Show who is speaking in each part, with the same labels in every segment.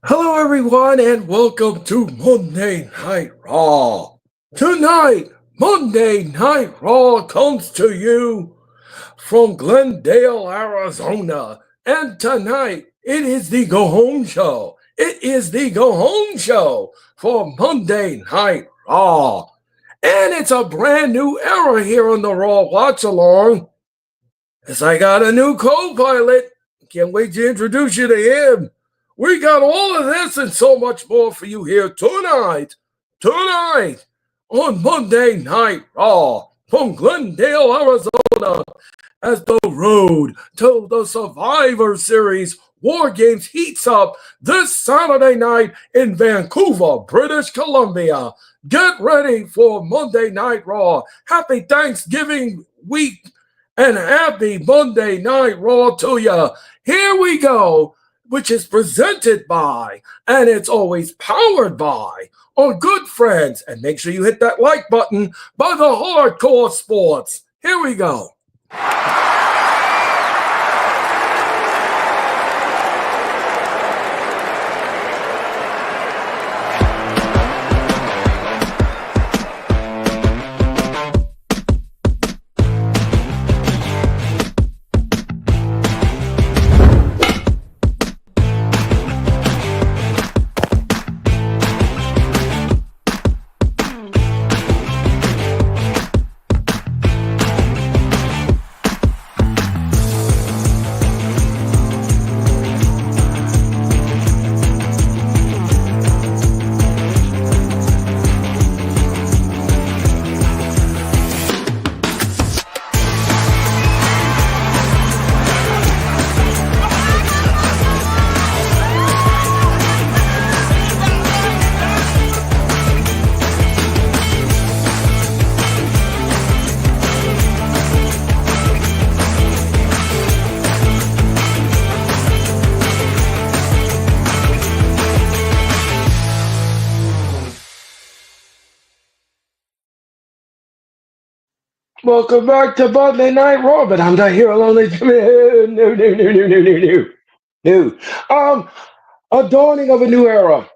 Speaker 1: Hello, everyone, and welcome to Monday Night Raw. Tonight, Monday Night Raw comes to you from Glendale, Arizona. And tonight, it is the Go Home Show. It is the Go Home Show for Monday Night Raw. And it's a brand new era here on the Raw Watch Along. As I got a new co pilot. Can't wait to introduce you to him. We got all of this and so much more for you here tonight on Monday Night Raw from Glendale, Arizona, as the road to the Survivor Series War Games heats up this Saturday night in Vancouver, British Columbia. Get ready for Monday Night Raw. Happy Thanksgiving week and happy Monday Night Raw to you. Here we go, which is presented by, and it's always powered by, our good friends. And make sure you hit that like button by the Hardcore Sports. Here we go. Welcome back to Monday Night Raw, but I'm not here alone. No. A dawning of a new era.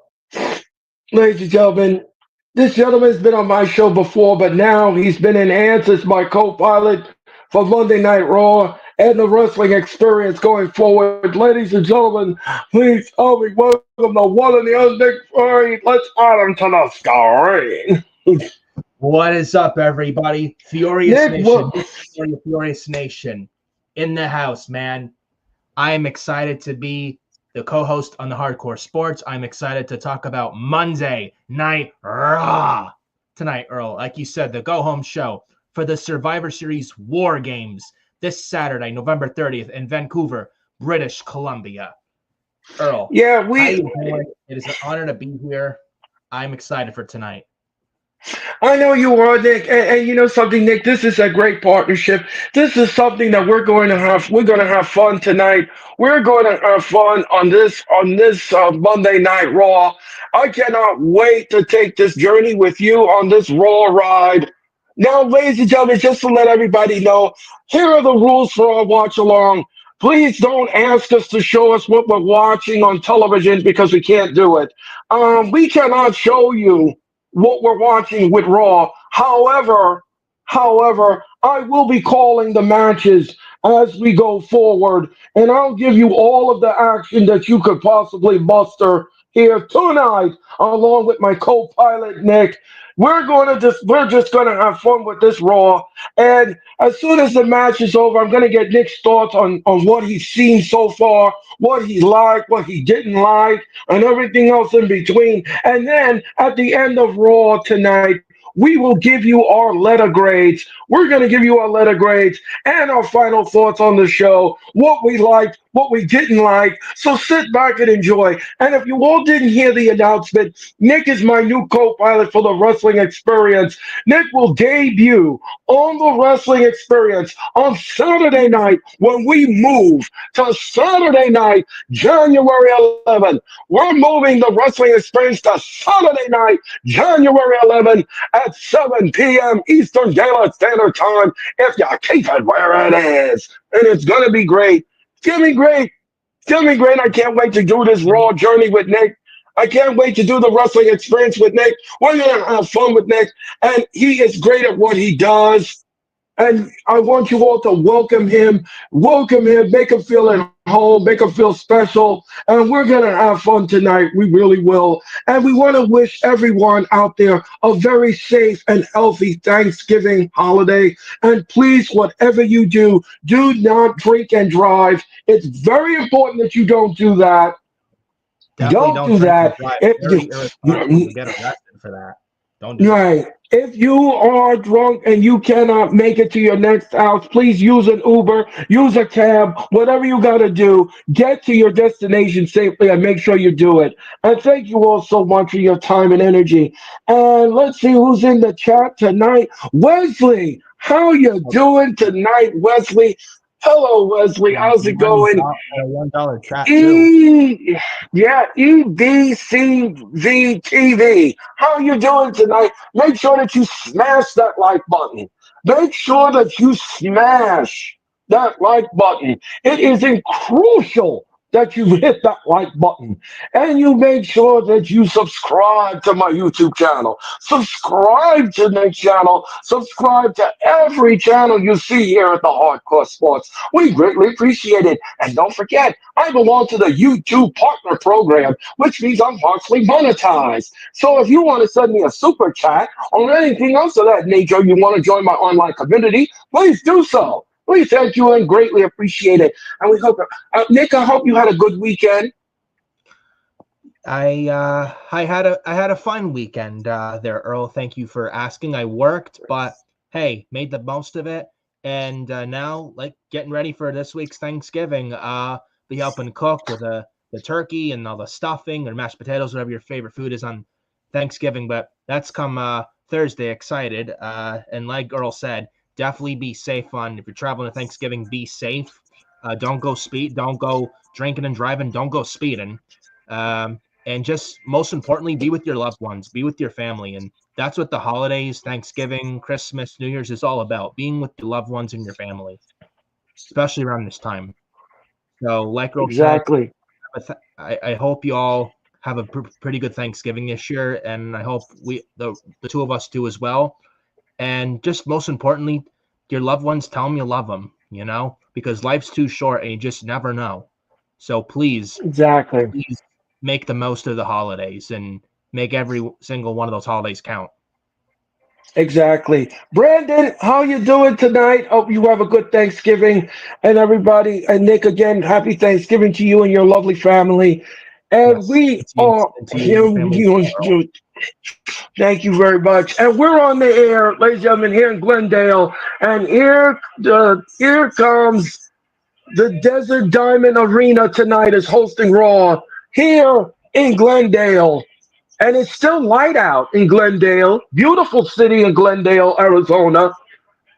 Speaker 1: Ladies and gentlemen, this gentleman's been on my show before, but now he's been enhanced as my co-pilot for Monday Night Raw and the wrestling experience going forward. Ladies and gentlemen, please help me welcome the one and the other Nick Fury. Let's add him to the screen.
Speaker 2: What is up, everybody? Furious Nation in the house, man. I am excited to be the co-host on the Hardcore Sports. I'm excited to talk about Monday Night Raw tonight, Earl. Like you said, the go-home show for the Survivor Series War Games this Saturday, November 30th in Vancouver, British Columbia. Earl,
Speaker 1: yeah,
Speaker 2: it is an honor to be here. I'm excited for tonight.
Speaker 1: I know you are, Nick, and you know something, Nick. This is a great partnership. This is something that we're going to have. We're going to have fun tonight. We're going to have fun on this Monday Night Raw. I cannot wait to take this journey with you on this Raw ride. Now, ladies and gentlemen, just to let everybody know, here are the rules for our watch along. Please don't ask us to show us what we're watching on television because we can't do it. We cannot show you what we're watching with Raw. However, I will be calling the matches as we go forward, and I'll give you all of the action that you could possibly muster here tonight, along with my co-pilot Nick. We're just gonna have fun with this Raw, and as soon as the match is over, I'm gonna get Nick's thoughts on what he's seen so far, what he liked, what he didn't like, and everything else in between. And then at the end of Raw tonight, we will give you our letter grades. We're going to give you our letter grades and our final thoughts on the show, what we liked, what we didn't like. So sit back and enjoy. And if you all didn't hear the announcement, Nick is my new co-pilot for the wrestling experience. Nick will debut on the wrestling experience on Saturday night when we move to Saturday night, January 11th. We're moving the wrestling experience to Saturday night, January 11th at 7 p.m. Eastern Daylight Standard Time if you keep it where it is. And it's going to be great. It's going to be great. Feeling great. I can't wait to do this Raw journey with Nick. I can't wait to do the wrestling experience with Nick. We're going to have fun with Nick. And he is great at what he does. And I want you all to welcome him, make him feel at home, make him feel special. And we're going to have fun tonight. We really will. And we want to wish everyone out there a very safe and healthy Thanksgiving holiday. And please, whatever you do not drink and drive. It's very important that you don't do that.
Speaker 2: Definitely
Speaker 1: Don't
Speaker 2: don't
Speaker 1: do
Speaker 2: drink and
Speaker 1: that.
Speaker 2: drive.
Speaker 1: If
Speaker 2: Very irresponsible.
Speaker 1: you,
Speaker 2: You'll get arrested for that. Don't do it.
Speaker 1: Right. If you are drunk and you cannot make it to your next house, please use an Uber, use a cab, whatever you got to do. Get to your destination safely and make sure you do it. And thank you all so much for your time and energy. And let's see who's in the chat tonight. Wesley, how you doing tonight, Wesley? Hello, Wesley. How's it going?
Speaker 2: $1 chat too.
Speaker 1: E yeah, EBCVTV. How you doing tonight? Make sure that you smash that like button. Make sure that you smash that like button. It is crucial that you hit that like button. And you make sure that you subscribe to my YouTube channel. Subscribe to my channel. Subscribe to every channel you see here at the Hardcore Sports. We greatly appreciate it. And don't forget, I belong to the YouTube Partner Program, which means I'm partially monetized. So if you want to send me a super chat or anything else of that nature, you want to join my online community, please do so. We thank you and greatly appreciate it. And we hope, Nick, I hope you had a good weekend.
Speaker 2: I had a fun weekend there, Earl. Thank you for asking. I worked, but hey, made the most of it. And now, like, getting ready for this week's Thanksgiving. Be helping cook with the turkey and all the stuffing or mashed potatoes, whatever your favorite food is on Thanksgiving. But that's come Thursday. Excited. And like Earl said, definitely be safe on if you're traveling to Thanksgiving. Be safe. Don't go speed. Don't go drinking and driving. Don't go speeding. And just most importantly, be with your loved ones, be with your family. And that's what the holidays, Thanksgiving, Christmas, New Year's is all about, being with your loved ones and your family, especially around this time. So, like Earl said,
Speaker 1: Exactly.
Speaker 2: I hope you all have a pretty good Thanksgiving this year. And I hope the two of us do as well. And just most importantly, your loved ones, tell them you love them, because life's too short and you just never know. So please,
Speaker 1: Exactly.
Speaker 2: please make the most of the holidays and make every single one of those holidays count.
Speaker 1: Exactly. Brandon, how you doing tonight? Hope you have a good Thanksgiving. And everybody, and Nick, again, happy Thanksgiving to you and your lovely family. And
Speaker 2: Yes,
Speaker 1: we are
Speaker 2: and to you and
Speaker 1: here.
Speaker 2: your family as well, Earl.
Speaker 1: Thank you very much. And we're on the air, ladies and gentlemen, here in Glendale. And here comes the Desert Diamond Arena tonight is hosting Raw here in Glendale. And it's still light out in Glendale. Beautiful city in Glendale, Arizona.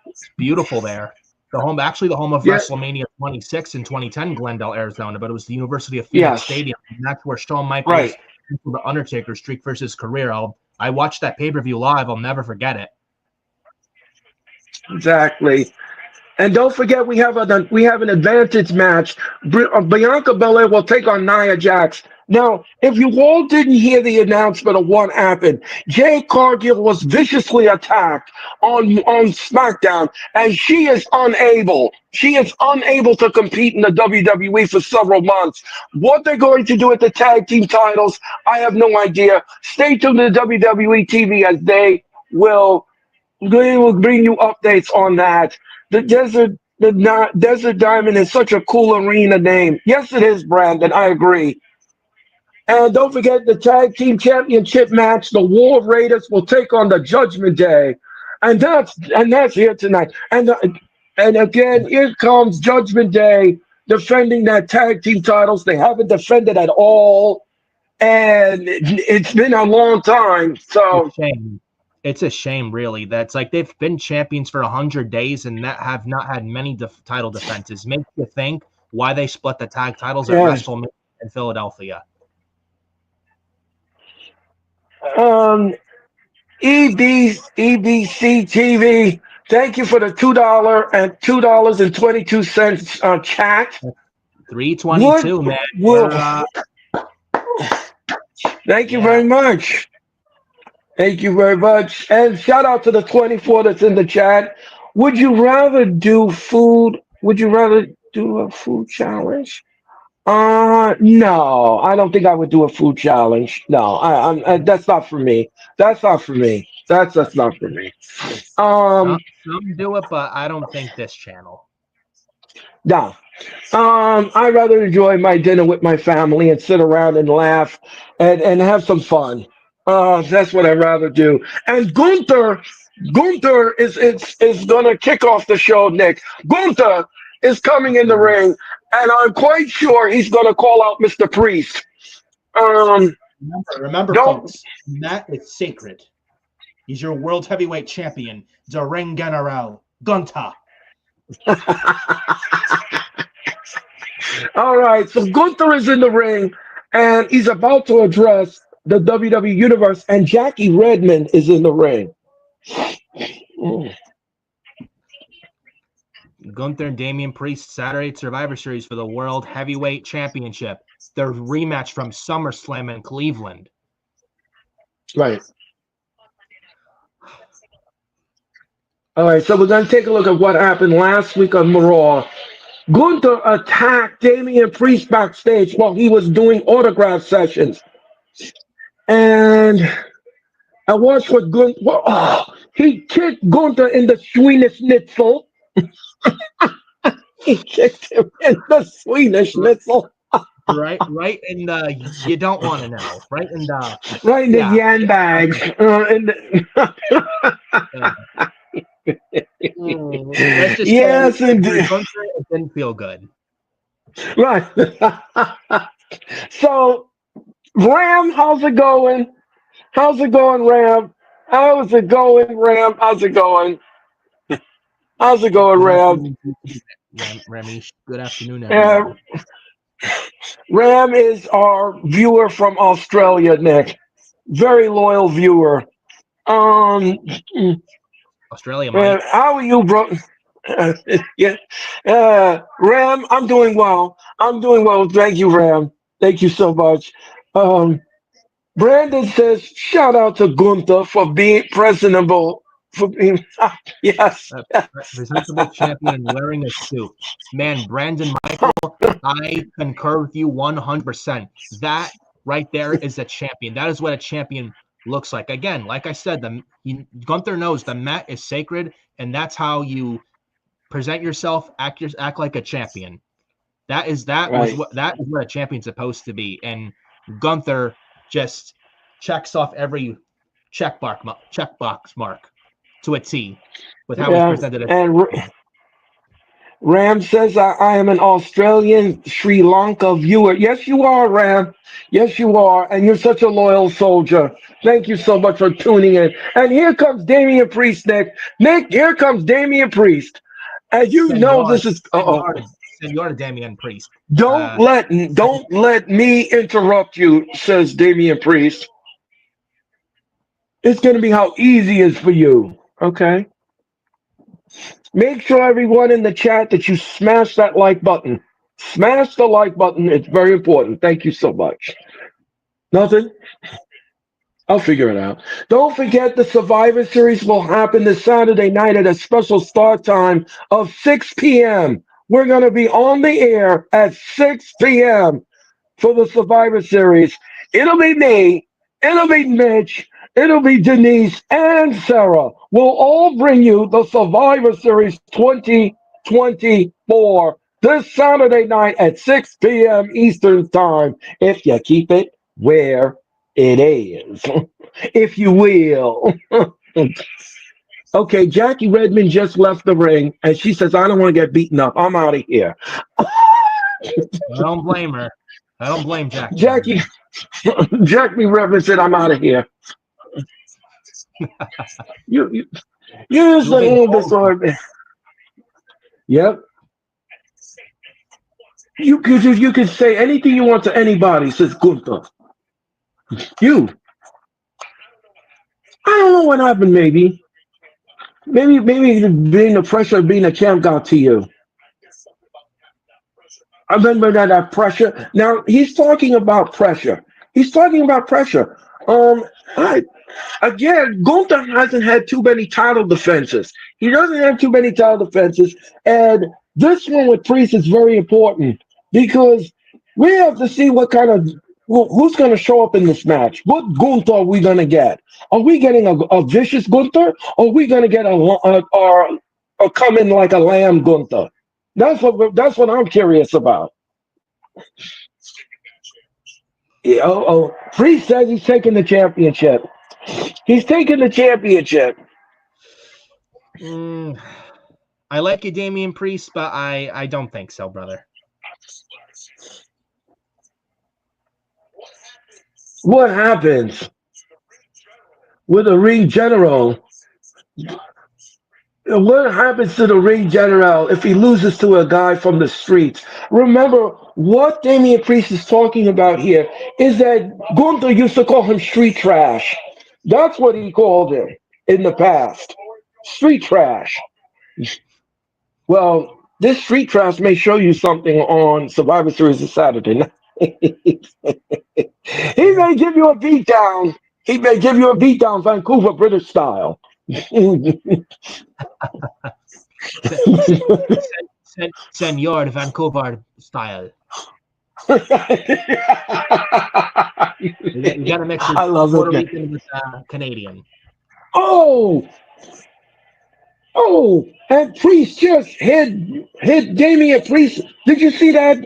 Speaker 2: It's beautiful there. The home of
Speaker 1: Yeah,
Speaker 2: WrestleMania 26 in 2010, Glendale, Arizona, but it was the University of Phoenix
Speaker 1: yes,
Speaker 2: Stadium. And that's where Shawn
Speaker 1: right,
Speaker 2: Michaels canceled the Undertaker streak versus career. I watched that pay-per-view live. I'll never forget it.
Speaker 1: exactly. And don't forget, we have an advantage match. Bianca Belair will take on Nia Jax. Now, if you all didn't hear the announcement of what happened, Jade Cargill was viciously attacked on SmackDown, and she is unable. She is unable to compete in the WWE for several months. What they're going to do with the tag team titles, I have no idea. Stay tuned to WWE TV as they will bring you updates on that. The Desert Diamond is such a cool arena name. Yes, it is, Brandon. I agree. And don't forget the tag team championship match. The War Raiders will take on the Judgment Day, and that's here tonight. And again, here comes Judgment Day defending that tag team titles. They haven't defended at all, and it's been a long time.
Speaker 2: It's
Speaker 1: So
Speaker 2: a shame. It's a shame, really. That's like they've been champions for 100 days and that have not had many title defenses. Makes you think why they split the tag titles at
Speaker 1: yes.
Speaker 2: WrestleMania in Philadelphia.
Speaker 1: Um, EBC TV. Thank you for the $2 and $2.22 chat. What
Speaker 2: 322, man.
Speaker 1: will?
Speaker 2: We're
Speaker 1: Thank you
Speaker 2: yeah.
Speaker 1: very much. Thank you very much. And shout out to the 24 that's in the chat. Would you rather do food? Would you rather do a food challenge? No, I don't think I would do a food challenge. No, that's not for me. That's not for me. That's not for me.
Speaker 2: Some
Speaker 1: Um,
Speaker 2: some do it, but I don't think this channel.
Speaker 1: no. I'd rather enjoy my dinner with my family and sit around and laugh and have some fun. That's what I'd rather do. And Gunther is gonna kick off the show, Nick. Gunther is coming in the ring, and I'm quite sure he's gonna call out Mr. Priest. Um,
Speaker 2: Remember,
Speaker 1: don't.
Speaker 2: folks, Matt is sacred. He's your world heavyweight champion, the Ring General Gunta.
Speaker 1: All right, so Gunther is in the ring, and he's about to address the WWE Universe, and Jackie Redmond is in the ring. Mm.
Speaker 2: Gunther and Damian Priest Saturday Survivor Series for the World Heavyweight Championship. Their rematch from SummerSlam in Cleveland.
Speaker 1: Right. All right, so we're going to take a look at what happened last week on Raw. Gunther attacked Damian Priest backstage while he was doing autograph sessions. And I watched what Gunther, he kicked Gunther in the Swedish Schnitzel. He kicked him in the Swedish Schnitzel.
Speaker 2: Right in the you don't want to know. Right in the
Speaker 1: Right in the
Speaker 2: yeah.
Speaker 1: yan bags.
Speaker 2: Let's just say
Speaker 1: Yes,
Speaker 2: if you're
Speaker 1: indeed.
Speaker 2: Gunther, it didn't feel good.
Speaker 1: Right. So, Ram, how's it going? How's it going, Ram? How's it going, Ram? How's it going? How's it going,
Speaker 2: Good
Speaker 1: Ram?
Speaker 2: afternoon, Ramesh. Good afternoon,
Speaker 1: Uh,
Speaker 2: everyone.
Speaker 1: Ram is our viewer from Australia, Nick. Very loyal viewer. Um,
Speaker 2: Australia, mate.
Speaker 1: how are you, bro? Yeah. Ram, I'm doing well. I'm doing well. Thank you, Ram. Thank you so much. Um, Brandon says, shout out to Gunther for being presentable. For being, yes.
Speaker 2: Presentable champion wearing a suit. Man, Brandon Michael, I concur with you 100%. That right there is a champion. That is what a champion looks like. Again, like I said, Gunther knows the mat is sacred, and that's how you present yourself, act like a champion. That is
Speaker 1: Right.
Speaker 2: what a champion's supposed to be. And Gunther just checks off every checkbox mark to a T with how he's
Speaker 1: Yeah.
Speaker 2: presented it.
Speaker 1: And Ram says, I am an Australian Sri Lanka viewer. Yes, you are, Ram. Yes, you are. And you're such a loyal soldier. Thank you so much for tuning in. And here comes Damian Priest, Nick. Nick, here comes Damian Priest. And you know
Speaker 2: Senor,
Speaker 1: this is
Speaker 2: Senor Damian Priest.
Speaker 1: don't let don't let me interrupt you, says Damian Priest. It's gonna be how easy it is for you. Okay. Make sure everyone in the chat that you smash that like button. Smash the like button. It's very important. Thank you so much. Nothing? I'll figure it out. Don't forget the Survivor Series will happen this Saturday night at a special start time of 6 p.m. We're going to be on the air at 6 p.m. for the Survivor Series. It'll be me, it'll be Mitch, it'll be Denise and Sarah. We'll all bring you the Survivor Series 2024 this Saturday night at 6 p.m. Eastern Time, if you keep it where it is, if you will. Okay, Jackie Redmond just left the ring and she says, I don't want to get beaten up. I'm out of here.
Speaker 2: I don't blame her. I don't blame Jackie
Speaker 1: Jackie
Speaker 2: Redmond.
Speaker 1: Jackie Redmond said, I'm out of here. You use
Speaker 2: Too
Speaker 1: the
Speaker 2: big
Speaker 1: hand
Speaker 2: balls.
Speaker 1: disorder. Yep. You could say anything you want to anybody, says Gunther. You. I don't know what happened, maybe. Maybe being the pressure of being a champ got to you. I remember that pressure. Now he's talking about pressure. He's talking about pressure. I again, Gunther hasn't had too many title defenses. He doesn't have too many title defenses, and this one with Priest is very important because we have to see what kind of who's going to show up in this match. What Gunther are we going to get? Are we getting a vicious Gunther, or are we going to get a come in like a lamb Gunther? That's what I'm curious about. Yeah, Priest says he's taking the championship. He's taking the championship.
Speaker 2: Mm, I like you, Damian Priest, but I don't think so, brother.
Speaker 1: What happens with a ring general? What happens to the ring general if he loses to a guy from the streets? Remember, what Damian Priest is talking about here is that Gunther used to call him street trash. That's what he called him in the past. Street trash. Well, this street trash may show you something on Survivor Series this Saturday night. He
Speaker 2: Yeah.
Speaker 1: may give you a beatdown. He may give you a beatdown, Vancouver British style.
Speaker 2: Senor Vancouver style. You got to mix his
Speaker 1: I love
Speaker 2: Puerto
Speaker 1: it.
Speaker 2: Rican with Canadian.
Speaker 1: Oh, and Priest just hit Damian Priest. Did you see that?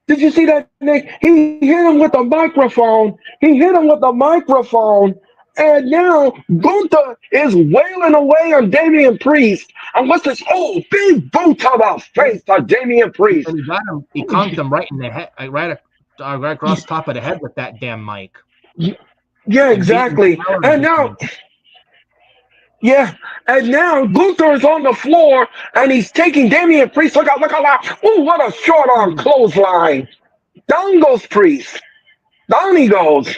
Speaker 1: Did you see that, Nick? He hit him with a microphone. He hit him with a microphone. And now Gunther is wailing away on Damian Priest. And what's this? Oh, big boot to the face of Damian Priest.
Speaker 2: And he got him. He conked him right in the head, right across the top of the head with that damn mic.
Speaker 1: Yeah,
Speaker 2: And beating the
Speaker 1: exactly.
Speaker 2: hell out
Speaker 1: And
Speaker 2: of
Speaker 1: now,
Speaker 2: him.
Speaker 1: yeah, and now Gunther is on the floor and he's taking Damian Priest. Look out, loud. Ooh, what a short arm clothesline. Down goes Priest. Down he goes.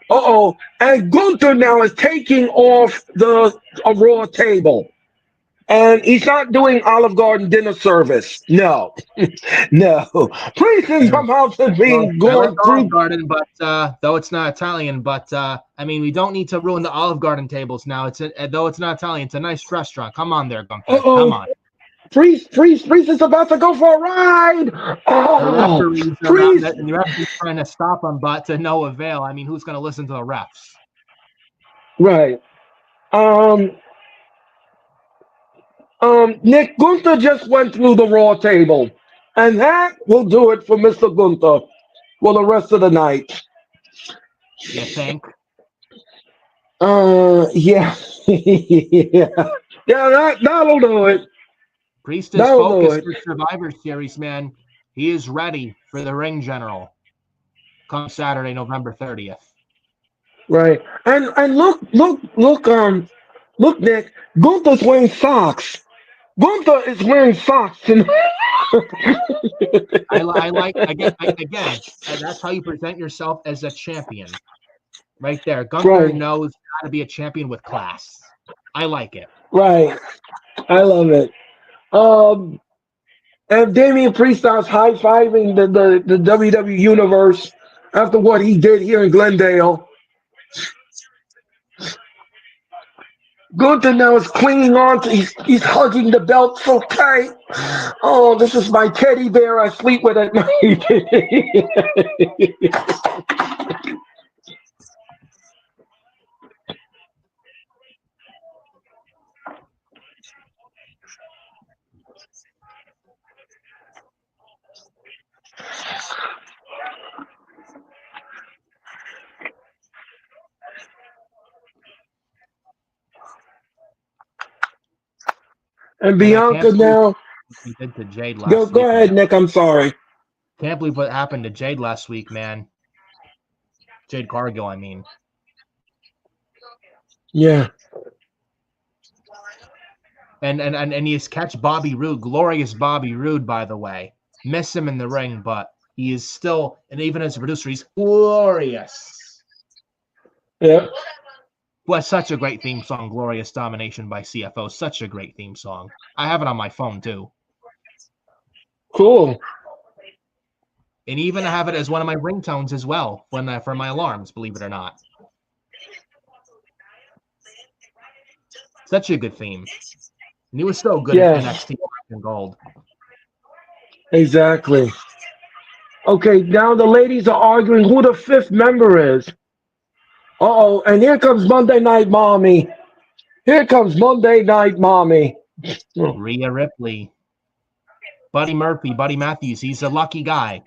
Speaker 1: Uh-oh. And Gunther now is taking off the Raw table. And he's not doing Olive Garden dinner service. No. No. Priest is somehow
Speaker 2: Well,
Speaker 1: being
Speaker 2: I like
Speaker 1: going
Speaker 2: Olive
Speaker 1: through.
Speaker 2: Garden, but though it's not Italian, but I mean, we don't need to ruin the Olive Garden tables now. Though it's not Italian, it's a nice restaurant. Come on there, Gunther. Come
Speaker 1: Uh-oh.
Speaker 2: on.
Speaker 1: Priest is about to go for a ride.
Speaker 2: The
Speaker 1: Oh,
Speaker 2: referees around
Speaker 1: Priest.
Speaker 2: that, and the referees trying to stop him, but to no avail. I mean, who's going to listen to the refs?
Speaker 1: Right. Um, Nick Gunther just went through the Raw table. And that will do it for Mr. Gunther for the rest of the night.
Speaker 2: You think?
Speaker 1: Yeah. Yeah. Yeah, that'll do it.
Speaker 2: Priest is
Speaker 1: That'll do
Speaker 2: focused
Speaker 1: it.
Speaker 2: for Survivor Series, man. He is ready for the ring general come Saturday, November 30th.
Speaker 1: Right. And look, Nick, Gunther's wearing socks. Gunther is wearing socks tonight.
Speaker 2: I like, again, that's how you present yourself as a champion. Right there. Gunther
Speaker 1: Right.
Speaker 2: knows how to be a champion with class. I like it.
Speaker 1: Right. I love it. Um, and Damian Priest starts high fiving the WWE universe after what he did here in Glendale. Gunther now is clinging on to, he's hugging the belt so tight. Oh, this is my teddy bear I sleep with at night. And
Speaker 2: And I can't
Speaker 1: Bianca
Speaker 2: believe
Speaker 1: now,
Speaker 2: what he did to Jade
Speaker 1: go
Speaker 2: last
Speaker 1: go
Speaker 2: week,
Speaker 1: ahead,
Speaker 2: man.
Speaker 1: Nick. I'm sorry.
Speaker 2: Can't believe what happened to Jade last week, man. Jade Cargill, I mean.
Speaker 1: Yeah.
Speaker 2: And he's catch Bobby Roode, glorious Bobby Roode, by the way. Miss him in the ring, but he is still, and even as a producer, he's glorious.
Speaker 1: Yeah.
Speaker 2: Who has such a great theme song, Glorious Domination by CFO. Such a great theme song. I have it on my phone, too.
Speaker 1: Cool.
Speaker 2: And even I have it as one of my ringtones as well for my alarms, believe it or not. Such a good theme. And he was so good in
Speaker 1: Yes,
Speaker 2: NXT Black and Gold.
Speaker 1: exactly. Okay, now the ladies are arguing who the fifth member is. Uh-oh, and here comes Monday Night Mommy. Here comes Monday Night Mommy. Oh,
Speaker 2: Rhea Ripley. Buddy Matthews, he's a lucky guy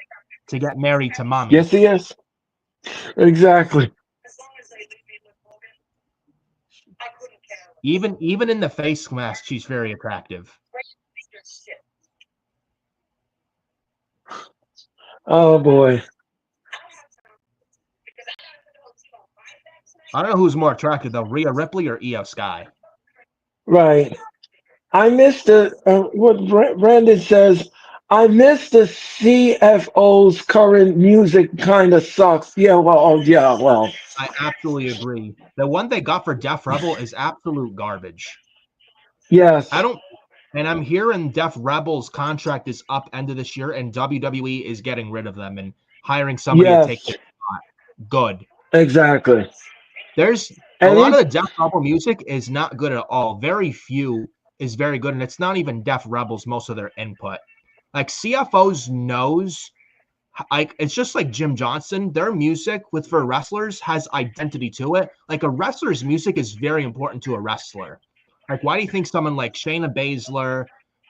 Speaker 2: to get married to Mommy.
Speaker 1: yes, he is. Exactly.
Speaker 2: Even in the face mask, she's very attractive.
Speaker 1: Oh boy.
Speaker 2: I don't know who's more attractive though, Rhea Ripley or Io Sky.
Speaker 1: Right. I missed the what Brandon says. I miss the CFO's current music. Kind of sucks. Yeah. Well. Oh, yeah. Well.
Speaker 2: I absolutely agree. The one they got for Def Rebel is absolute garbage.
Speaker 1: Yes.
Speaker 2: And I'm hearing Def Rebel's contract is up end of this year, and WWE is getting rid of them and hiring somebody to take
Speaker 1: Yes.
Speaker 2: their spot. Good.
Speaker 1: Exactly.
Speaker 2: There's a
Speaker 1: And
Speaker 2: lot of
Speaker 1: it.
Speaker 2: the Def Rebel music is not good at all. Very few is very good, and it's not even Def Rebels most of their input. Like CFO's knows, like it's just like Jim Johnson. Their music for wrestlers has identity to it. Like a wrestler's music is very important to a wrestler. Like why do you think someone like Shayna Baszler,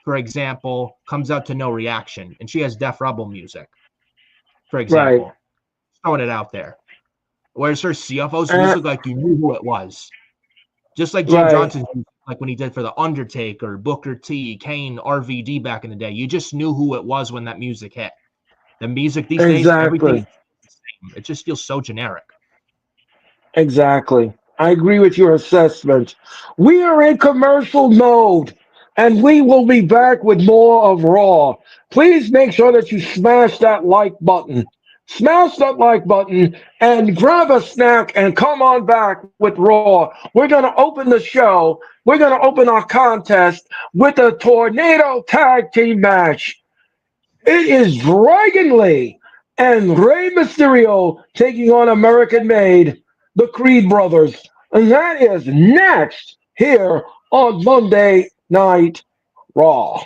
Speaker 2: for example, comes out to No Reaction and she has Def Rebel music, for
Speaker 1: Right.
Speaker 2: example, throwing it out there. Whereas her CFO's
Speaker 1: Uh,
Speaker 2: music, like you knew who it was. Just like Jim
Speaker 1: right.
Speaker 2: Johnson's music, like when he did for The Undertaker, Booker T, Kane, RVD back in the day. You just knew who it was when that music hit. The music these days, everything is
Speaker 1: Exactly.
Speaker 2: the same. It just feels so generic.
Speaker 1: Exactly. I agree with your assessment. We are in commercial mode, and we will be back with more of Raw. Please make sure that you smash that like button. Smash that like button and grab a snack and come on back with Raw. We're going to open the show. We're going to open our contest with a tornado tag team match. It is Dragon Lee and Rey Mysterio taking on American Made, the Creed brothers. And that is next here on Monday Night Raw.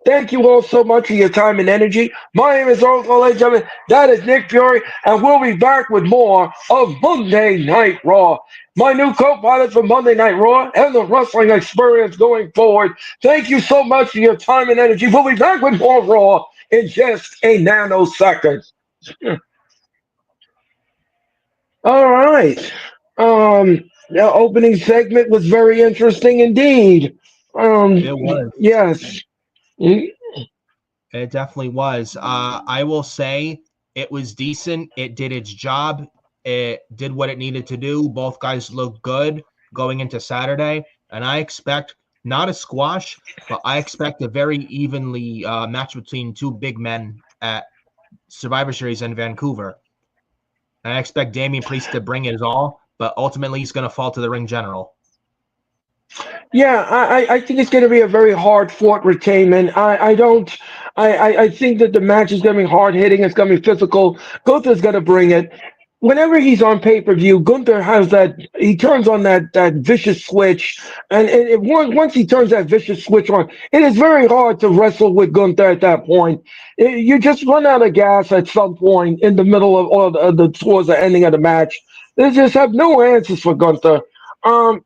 Speaker 1: Thank you all so much for your time and energy. My name is Earl, ladies and gentlemen. That is Nick Fury, and we'll be back with more of Monday Night Raw. My new co-pilot for Monday Night Raw and the wrestling experience going forward. Thank you so much for your time and energy. We'll be back with more Raw in just a nanosecond. All right. The opening segment was very interesting indeed.
Speaker 2: It was.
Speaker 1: Yes. Mm,
Speaker 2: It definitely was. I will say it was decent. It did its job. It did what it needed to do. Both guys looked good going into Saturday. And I expect not a squash, but I expect a very evenly match between two big men at Survivor Series in Vancouver. And I expect Damian Priest to bring it all, but ultimately he's going to fall to the ring general.
Speaker 1: Yeah, I think it's going to be a very hard fought retainment. I don't. I think that the match is going to be hard hitting. It's going to be physical. Gunther's going to bring it. Whenever he's on pay per view, Gunther has that. He turns on that vicious switch, and once he turns that vicious switch on, it is very hard to wrestle with Gunther at that point. You just run out of gas at some point in the middle of or towards the ending of the match. They just have no answers for Gunther.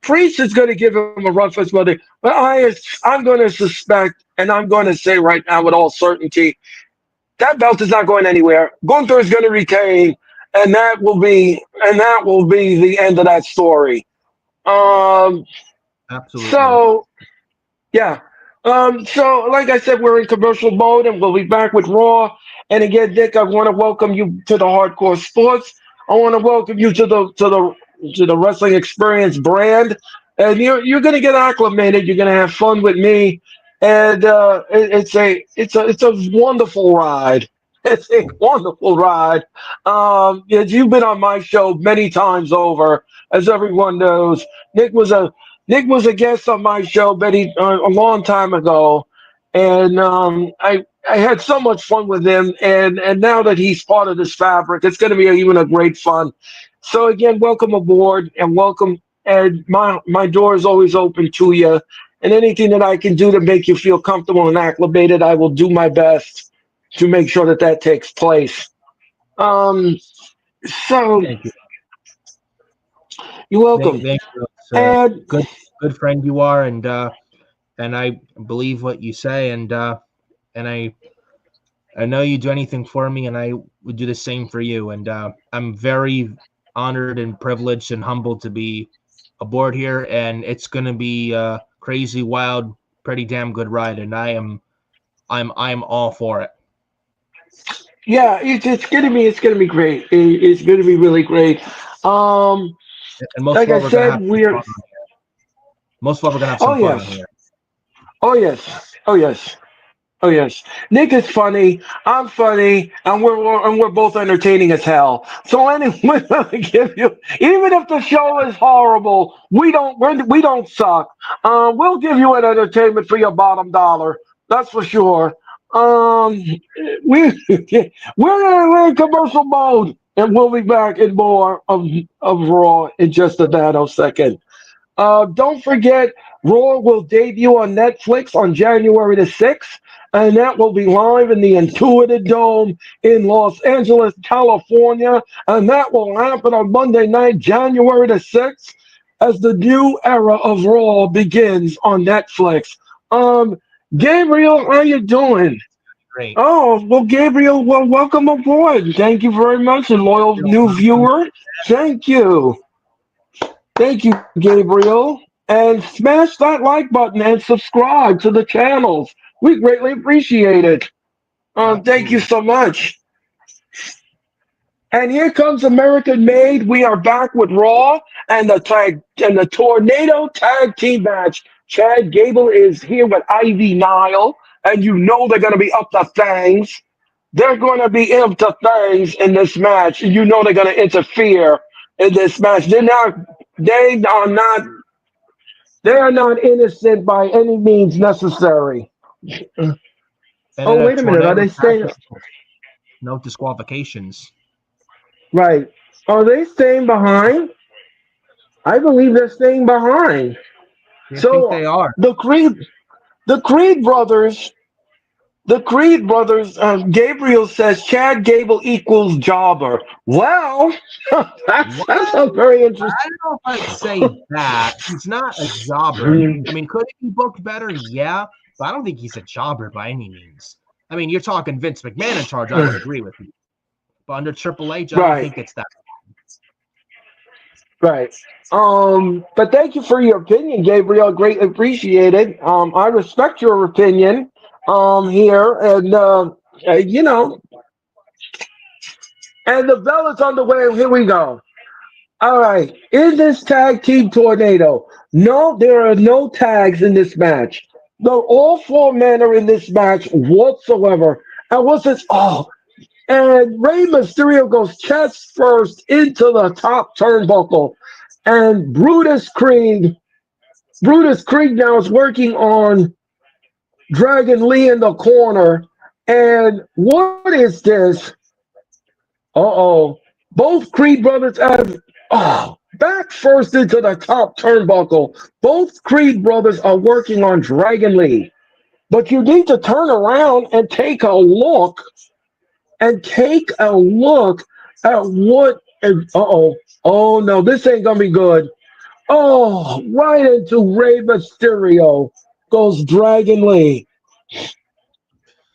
Speaker 1: Priest is going to give him a run for his money, but I'm going to suspect, and I'm going to say right now with all certainty, that belt is not going anywhere. Gunther is going to retain, and that will be the end of that story. Um,
Speaker 2: Absolutely.
Speaker 1: so yeah. So like I said, we're in commercial mode, and we'll be back with Raw. And again, Nick, I want to welcome you to the Hardcore Sports. I want to welcome you to the Wrestling Experience brand, and you're going to get acclimated. You're going to have fun with me, and it's a wonderful ride. It's a wonderful ride. You've been on my show many times over, as everyone knows. Nick was a Nick was a guest on my show a long time ago, and I had so much fun with him, and now that he's part of this fabric, it's going to be even a great fun. So again, welcome aboard and welcome. And my door is always open to you. And anything that I can do to make you feel comfortable and acclimated, I will do my best to make sure that that takes place. Um, so
Speaker 2: Thank you.
Speaker 1: you're welcome.
Speaker 2: Thank you. It's a
Speaker 1: And
Speaker 2: good friend you are, and I believe what you say, and I know you do anything for me, and I would do the same for you. And I'm very honored and privileged and humbled to be aboard here, and it's going to be a crazy, wild, pretty damn good ride, and I'm all for it.
Speaker 1: yeah, it's gonna be great. It's gonna be really great. Um,
Speaker 2: And most
Speaker 1: like
Speaker 2: of all,
Speaker 1: I
Speaker 2: we're going to
Speaker 1: said,
Speaker 2: have some
Speaker 1: we're
Speaker 2: fun. Most of all, we're going to have
Speaker 1: oh
Speaker 2: some fun on
Speaker 1: yes,
Speaker 2: here.
Speaker 1: oh yes, oh yes. Oh yes, Nick is funny. I'm funny, and we're both entertaining as hell. So anyway, we're gonna give you, even if the show is horrible, we don't suck. We'll give you an entertainment for your bottom dollar. That's for sure. Um, we we're in commercial mode, and we'll be back in more of Raw in just a nanosecond. Don't forget, Raw will debut on Netflix on January the 6th, and that will be live in the Intuitive Dome in Los Angeles, California. And that will happen on Monday night, January the 6th, as the new era of Raw begins on Netflix. Um, Gabriel, how you doing?
Speaker 2: Great.
Speaker 1: Oh, well, Gabriel, well, welcome aboard. Thank you very much, and loyal new viewer. Thank you. Thank you, Gabriel. And smash that like button and subscribe to the channels. We greatly appreciate it. Thank you
Speaker 2: Absolutely.
Speaker 1: so much. And here comes American Made. We are back with Raw and the Tornado Tag Team match. Chad Gable is here with Ivy Nile, and you know they're going to be up to things. They're going to be up to things in this match, and you know they're going to interfere in this match. They are not They are not innocent by any means necessary.
Speaker 2: And
Speaker 1: Oh,
Speaker 2: in a
Speaker 1: wait a minute. Are
Speaker 2: tornado
Speaker 1: they staying?
Speaker 2: tactic, no disqualifications.
Speaker 1: Right. Are they staying behind? I believe they're staying behind.
Speaker 2: I think
Speaker 1: So
Speaker 2: they are.
Speaker 1: the Creed, the Creed brothers, Gabriel says Chad Gable equals jobber. Well, that's a
Speaker 2: Well,
Speaker 1: very interesting.
Speaker 2: I don't know if I'd say that. He's not a jobber. I mean, could he be booked better? Yeah, but I don't think he's a jobber by any means. I mean, you're talking Vince McMahon in charge. I would agree with you. But under Triple H, I don't
Speaker 1: Right.
Speaker 2: think it's that.
Speaker 1: Right. But thank you for your opinion, Gabriel. Greatly appreciated. I respect your opinion here, and you know, and the bell is on the way. Here we go. All right. In this tag team tornado, no, there are no tags in this match. No, all four men are in this match whatsoever. And what's this? Oh, and Rey Mysterio goes chest first into the top turnbuckle, and Brutus Creed now is working on Dragon Lee in the corner. And what is this? Uh-oh. Both Creed brothers have back first into the top turnbuckle. Both Creed brothers are working on Dragon Lee. But you need to turn around and take a look at what. Uh-oh. Oh no, this ain't gonna be good. Oh, right into Rey Mysterio goes Dragon Lee.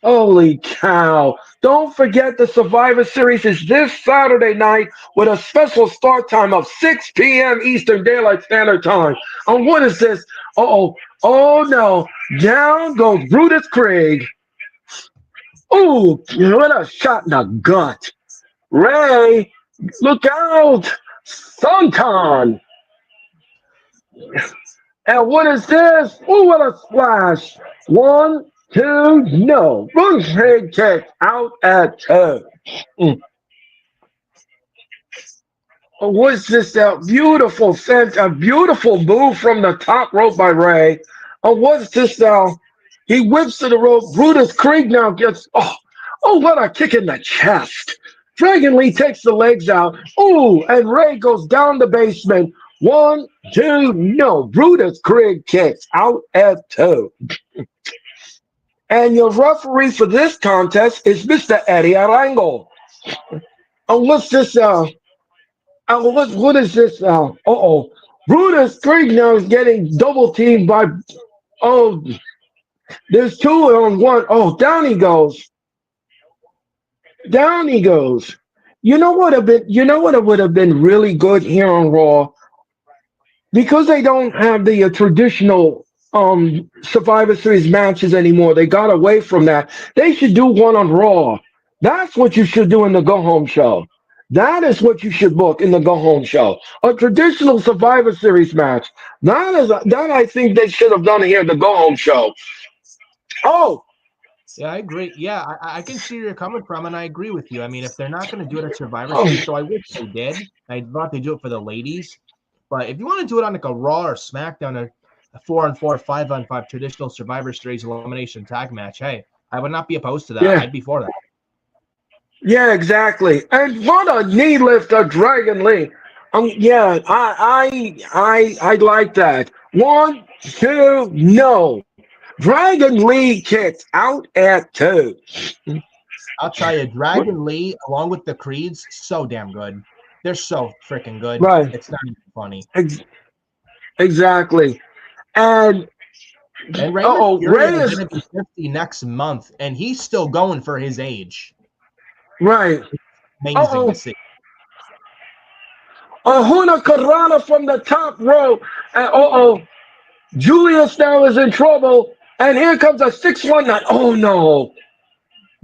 Speaker 1: Holy cow. Don't forget the Survivor Series is this Saturday night with a special start time of 6 p.m. Eastern Daylight Standard Time. And what is this? Uh-oh. Oh no. Down goes Brutus Craig. Ooh, what a shot in the gut. Ray, look out. Suntan. And what is this? Oh, what a splash. One, two, no. Boom, head kick out at two. Mm. Oh, what's this? A beautiful move from the top rope by Ray. Oh, what's this now? He whips to the rope. Brutus Creek now gets, what a kick in the chest. Dragon Lee takes the legs out. Ooh, and Ray goes down the basement. One, two, no. Brutus Krieg kicks out at two. And your referee for this contest is Mr. Eddie Arango. Oh, what's this? What is this? Brutus Krieg now is getting double teamed by. Oh, there's two on one. Oh, down he goes. Down he goes. You know what have been? You know what would have been really good here on Raw because they don't have the traditional Survivor Series matches anymore. They got away from that. They should do one on Raw. That's what you should do in the Go Home show. That is what you should book in the Go Home show. A traditional Survivor Series match. That I think they should have done here in the Go Home show. Oh,
Speaker 2: Yeah, I agree. Yeah, I can see where you're coming from, and I agree with you. I mean, if they're not going to do it at Survivor
Speaker 1: oh,
Speaker 2: Series, so I wish they did. I thought they do it for the ladies, but if you want to do it on like a Raw or SmackDown, a 4-on-4, 5-on-5 traditional Survivor Series elimination tag match, hey, I would not be opposed to that.
Speaker 1: yeah.
Speaker 2: I'd be for that.
Speaker 1: Yeah, exactly. And what a knee lifter, Dragon Lee. Yeah, I like that. One, two, no. Dragon Lee kicks out at two.
Speaker 2: I'll tell you, Dragon Lee, along with the Creeds, so damn good. They're so freaking good.
Speaker 1: Right.
Speaker 2: It's not even funny.
Speaker 1: Exactly. And
Speaker 2: And Rey
Speaker 1: Ray
Speaker 2: Mysterio is
Speaker 1: is
Speaker 2: going to be 50 next month, and he's still going for his age.
Speaker 1: right.
Speaker 2: Amazing to see.
Speaker 1: Ahuna Karana from the top row. And Julius now is in trouble. And here comes a 619. Oh no.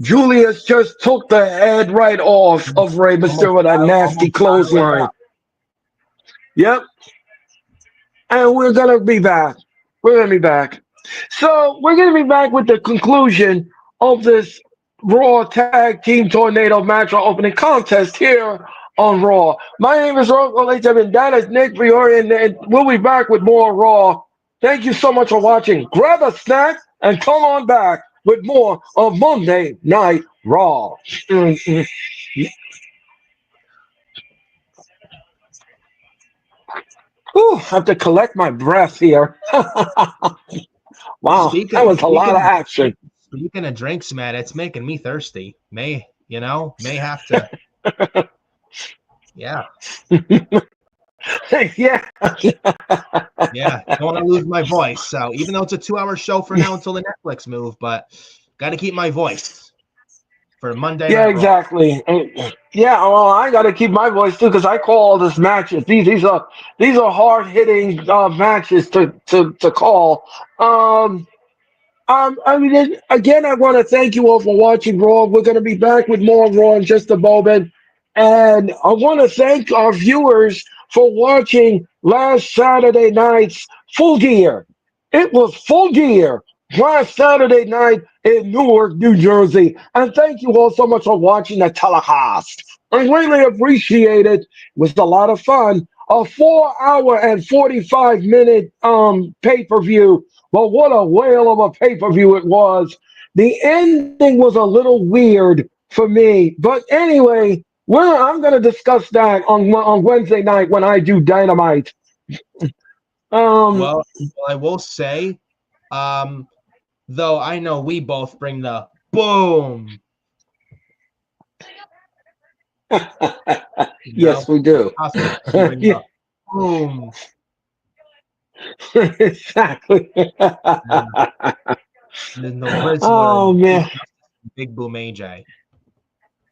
Speaker 1: Julius just took the head right off of Rey Mysterio with a nasty clothesline. Yep. And we're going to be back. We're going to be back. So we're going to be back with the conclusion of this Raw Tag Team Tornado Match or opening contest here on Raw. My name is Rocco and that is Nick Fiore, and we'll be back with more Raw. Thank you so much for watching. Grab a snack and come on back with more of Monday Night Raw. Ooh, I have to collect my breath here. Wow, that was a lot of action.
Speaker 2: Speaking of drinks, Matt, it's making me thirsty. May have to. Yeah.
Speaker 1: Yeah.
Speaker 2: Yeah. Don't want to lose my voice. So even though it's a 2-hour show for now until the Netflix move, but got to keep my voice for Monday
Speaker 1: Yeah,
Speaker 2: Night
Speaker 1: exactly. Yeah, well, I got to keep my voice too because I call all these matches. These are hard hitting matches to call. I mean, again, I want to thank you all for watching Raw. We're going to be back with more Raw in just a moment. And I want to thank our viewers for watching last Saturday night's Full Gear. It was Full Gear last Saturday night in Newark, New Jersey. And thank you all so much for watching the telecast. I really appreciate it. It was a lot of fun. A 4-hour and 45-minute pay-per-view. But what a whale of a pay-per-view it was. The ending was a little weird for me. But anyway, I'm going to discuss that on Wednesday night when I do Dynamite.
Speaker 2: Well, I will say, though I know we both bring the boom.
Speaker 1: Yes, we do.
Speaker 2: Yeah. Boom.
Speaker 1: Exactly.
Speaker 2: There's no Rizzler.
Speaker 1: Oh man.
Speaker 2: Big Boom AJ.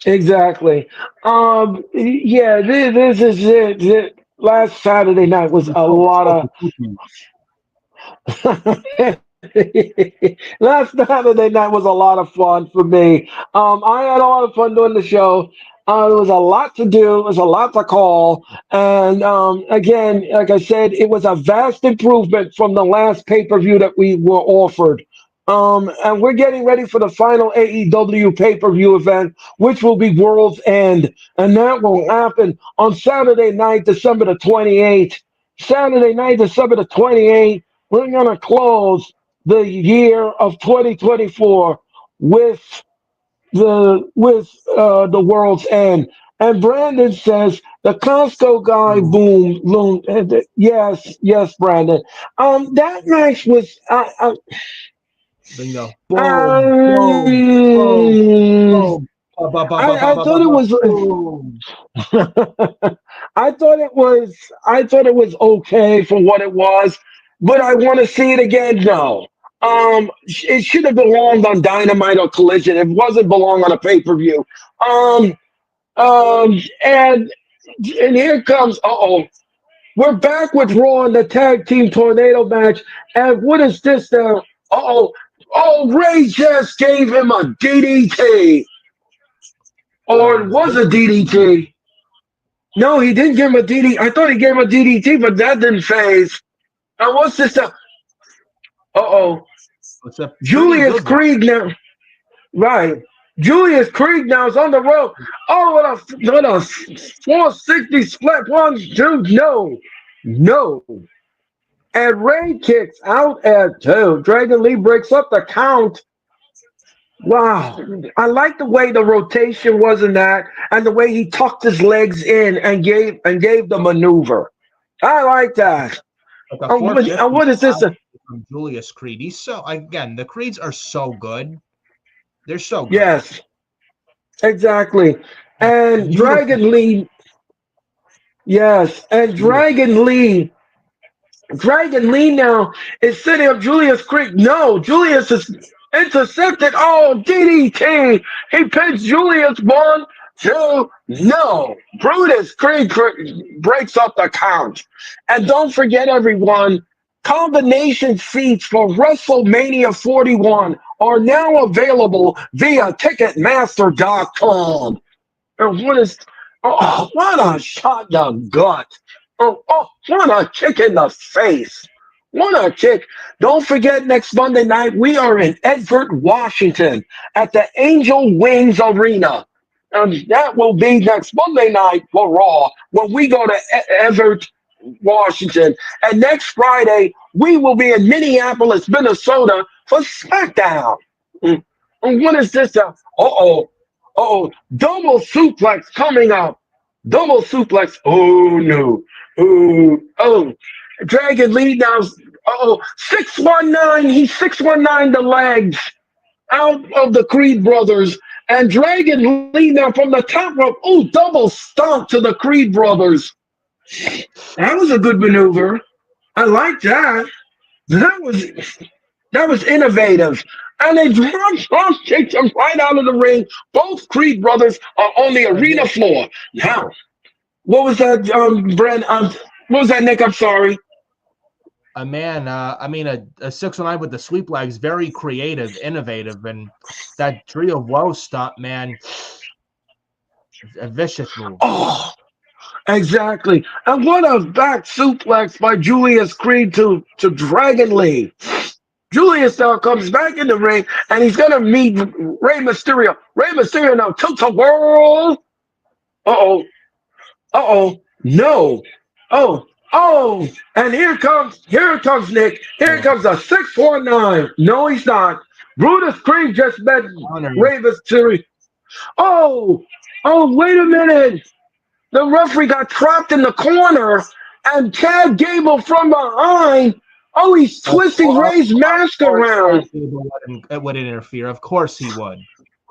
Speaker 1: Exactly. Yeah, this is it. Last Saturday night was a lot of last Saturday night was a lot of fun for me. I had a lot of fun doing the show. There was a lot to do. It was a lot to call. And again, like I said, it was a vast improvement from the last pay-per-view that we were offered. And we're getting ready for the final AEW pay-per-view event, which will be World's End. And that will happen on Saturday night, December the 28th. Saturday night, December the 28th. We're going to close the year of 2024 with the world's end. And Brandon says the Costco guy
Speaker 2: Ooh,
Speaker 1: boom loom. Yes, yes, Brandon. That match was.
Speaker 2: bingo. Boom, boom, boom,
Speaker 1: Um,
Speaker 2: boom. Ba, ba, ba, ba, ba,
Speaker 1: I
Speaker 2: ba,
Speaker 1: thought
Speaker 2: ba,
Speaker 1: it
Speaker 2: ba,
Speaker 1: was.
Speaker 2: boom.
Speaker 1: I thought it was. I thought it was okay for what it was, but I want to see it again. No. It should have belonged on Dynamite or Collision. It wasn't belong on a pay per view. Um, um, and and here comes. We're back with Raw in the tag team tornado match. And what is this now? Ray just gave him a DDT, or it was a DDT. No, he didn't give him a DDT. I thought he gave him a DDT, but that didn't phase. And what's this? Oh,
Speaker 2: It's a pretty
Speaker 1: Julius
Speaker 2: good one.
Speaker 1: Creed now. Right. Julius Creed now is on the road. Oh, what a 460 split. One, two, no. No. And Ray kicks out at two. Dragon Lee breaks up the count. Wow. I like the way the rotation was in that and the way he tucked his legs in and gave the maneuver. I like that.
Speaker 2: Like a
Speaker 1: What is this?
Speaker 2: 455 from Julius Creed. He's so, again, the Creeds are so good. They're so good.
Speaker 1: Yes, exactly. And
Speaker 2: Beautiful,
Speaker 1: Dragon Lee, yes, and
Speaker 2: beautiful.
Speaker 1: Dragon Lee now is sitting up Julius Creek. No, Julius is intercepted. Oh, DDT. He pins Julius one, two, no. Brutus Creek breaks up the count. And don't forget, everyone, combination seats for WrestleMania 41 are now available via Ticketmaster.com. And what a shot in the gut. What a kick in the face. What a kick. Don't forget, next Monday night, we are in Edford, Washington at the Angel Wings Arena. And that will be next Monday night for Raw when we go to Everett, Washington. And next Friday, we will be in Minneapolis, Minnesota for SmackDown. Mm. And what is this? Double suplex coming up. Double suplex. Oh no. Oh. Dragon Lee now. 619. He's 619 the legs out of the Creed brothers. And Dragon Lee now from the top rope. Oh, double stomp to the Creed brothers. That was a good maneuver. I like that. That was that was innovative. And they drop kicked him right out of the ring. Both Creed brothers are on the arena floor. Now, what was that, Brent? What was that, Nick? I'm sorry.
Speaker 2: A man, a 619 with the sweep legs, very creative, innovative, and that Tree of Woe stop, man, a vicious move.
Speaker 1: Oh, exactly. And what a back suplex by Julius Creed to Dragon Lee. Julius now comes back in the ring and he's gonna meet Rey Mysterio. Rey Mysterio now tilts a whirl. Uh oh. Uh oh. No. Oh. Oh. And here it comes Nick. Here it
Speaker 2: Oh,
Speaker 1: comes a 619. No, he's not. Brutus Creed just met
Speaker 2: honored.
Speaker 1: Rey Mysterio. Oh. Oh, wait a minute. The referee got trapped in the corner and Chad Gable from behind. Oh, he's twisting Ray's
Speaker 2: Of
Speaker 1: mask
Speaker 2: course,
Speaker 1: around.
Speaker 2: it would interfere. Of course, he would.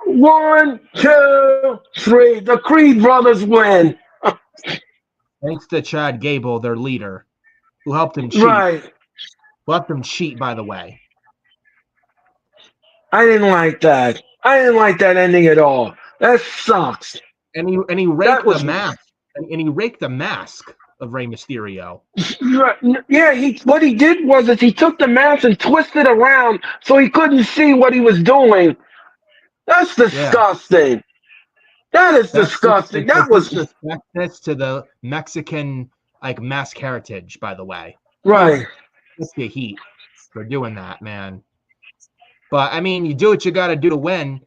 Speaker 1: One, two, three. The Creed brothers win.
Speaker 2: Thanks to Chad Gable, their leader, who helped him cheat.
Speaker 1: Right.
Speaker 2: Who helped him cheat, by the way.
Speaker 1: I didn't like that. I didn't like that ending at all. That sucks.
Speaker 2: And he raked
Speaker 1: That
Speaker 2: the
Speaker 1: was
Speaker 2: mask. And he raked the mask of Rey Mysterio.
Speaker 1: right. Yeah. What he did was is he took the mask and twisted around so he couldn't see what he was doing. That's
Speaker 2: Yeah.
Speaker 1: disgusting. That is
Speaker 2: That's
Speaker 1: disgusting.
Speaker 2: it's a
Speaker 1: That was
Speaker 2: disrespect to the Mexican mask heritage, by the way.
Speaker 1: right.
Speaker 2: It's the heat for doing that, man. But you do what you got to do to win.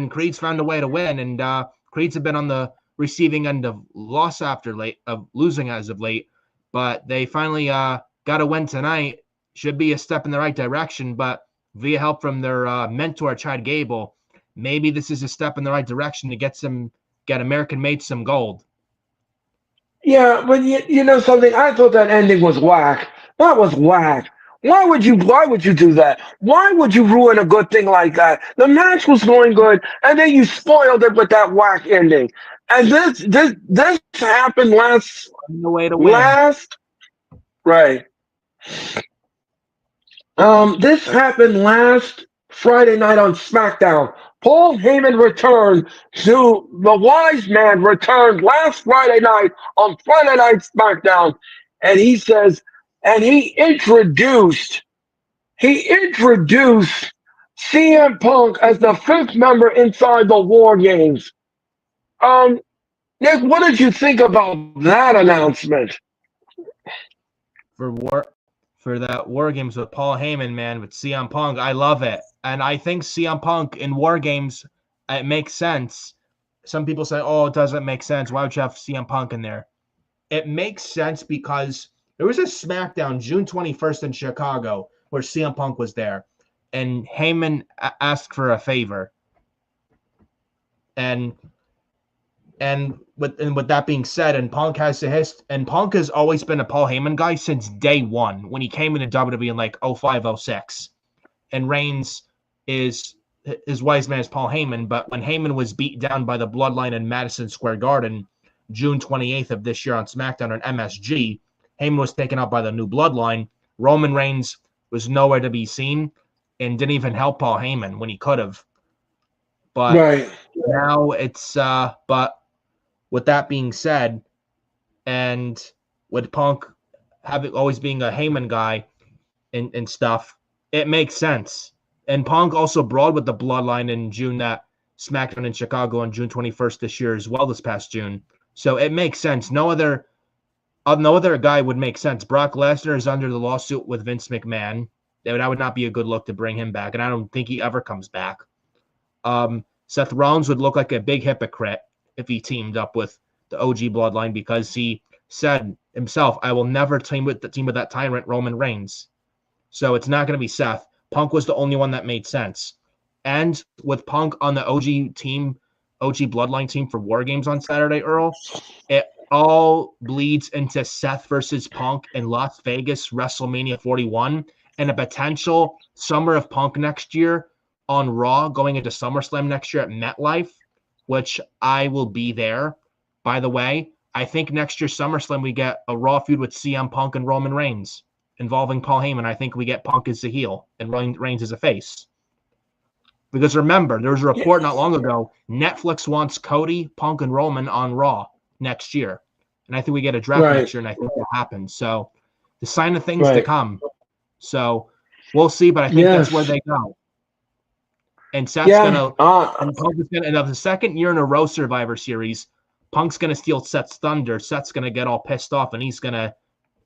Speaker 2: Creed's found a way to win, and Creeds have been on the receiving end of losing as of late. But they finally got a win tonight. Should be a step in the right direction. But via help from their mentor, Chad Gable. Maybe this is a step in the right direction to get American made some gold.
Speaker 1: Yeah, but you know something? I thought that ending was whack. That was whack. Why would you do that? Why would you ruin a good thing like that? The match was going good, and then you spoiled it with that whack ending. And this happened
Speaker 2: On the way to win.
Speaker 1: last right. This happened last Friday night on SmackDown. Paul Heyman returned to the Wise Man returned last Friday night on Friday Night SmackDown, and he says, and he introduced CM Punk as the fifth member inside the War Games. Um, Nick, what did you think about that announcement?
Speaker 2: for war for that War Games with Paul Heyman, man, with CM Punk. I love it. And I think CM Punk in War Games, it makes sense. Some people say, oh, it doesn't make sense. Why would you have CM Punk in there? It makes sense because there was a SmackDown June 21st in Chicago where CM Punk was there. And Heyman asked for a favor. And with that being said, and Punk has always been a Paul Heyman guy since day one when he came into WWE in like 05, 06. And Reigns is his wise man is Paul Heyman, but when Heyman was beat down by the Bloodline in Madison Square Garden, June 28th of this year on SmackDown on MSG, Heyman was taken out by the New Bloodline. Roman Reigns was nowhere to be seen and didn't even help Paul Heyman when he could have. But
Speaker 1: Right.
Speaker 2: now it's but with that being said, and with Punk having always being a Heyman guy and stuff, it makes sense. And Punk also brawled with the Bloodline in June that SmackDown in Chicago on June 21st this year as well, this past June. So it makes sense. No other guy would make sense. Brock Lesnar is under the lawsuit with Vince McMahon. That would not be a good look to bring him back, and I don't think he ever comes back. Seth Rollins would look like a big hypocrite if he teamed up with the OG Bloodline because he said himself, I will never team with that tyrant Roman Reigns. So it's not going to be Seth. Punk was the only one that made sense. And with Punk on the OG Bloodline team for War Games on Saturday, Earl, it all bleeds into Seth versus Punk in Las Vegas WrestleMania 41 and a potential Summer of Punk next year on Raw going into SummerSlam next year at MetLife, which I will be there. By the way, I think next year SummerSlam we get a Raw feud with CM Punk and Roman Reigns involving Paul Heyman. I think we get Punk as a heel and Reigns as a face. Because remember, there was a report not long ago, Netflix wants Cody, Punk, and Roman on Raw next year. And I think we get a draft
Speaker 1: Right.
Speaker 2: next year, and I think that happens. So the sign of things to
Speaker 1: Right.
Speaker 2: come. So we'll see, but I think that's where
Speaker 1: Yes.
Speaker 2: they go. And Seth's
Speaker 1: Yeah.
Speaker 2: gonna and Punk is gonna the second year in a row Survivor Series, Punk's gonna steal Seth's thunder. Seth's gonna get all pissed off and he's gonna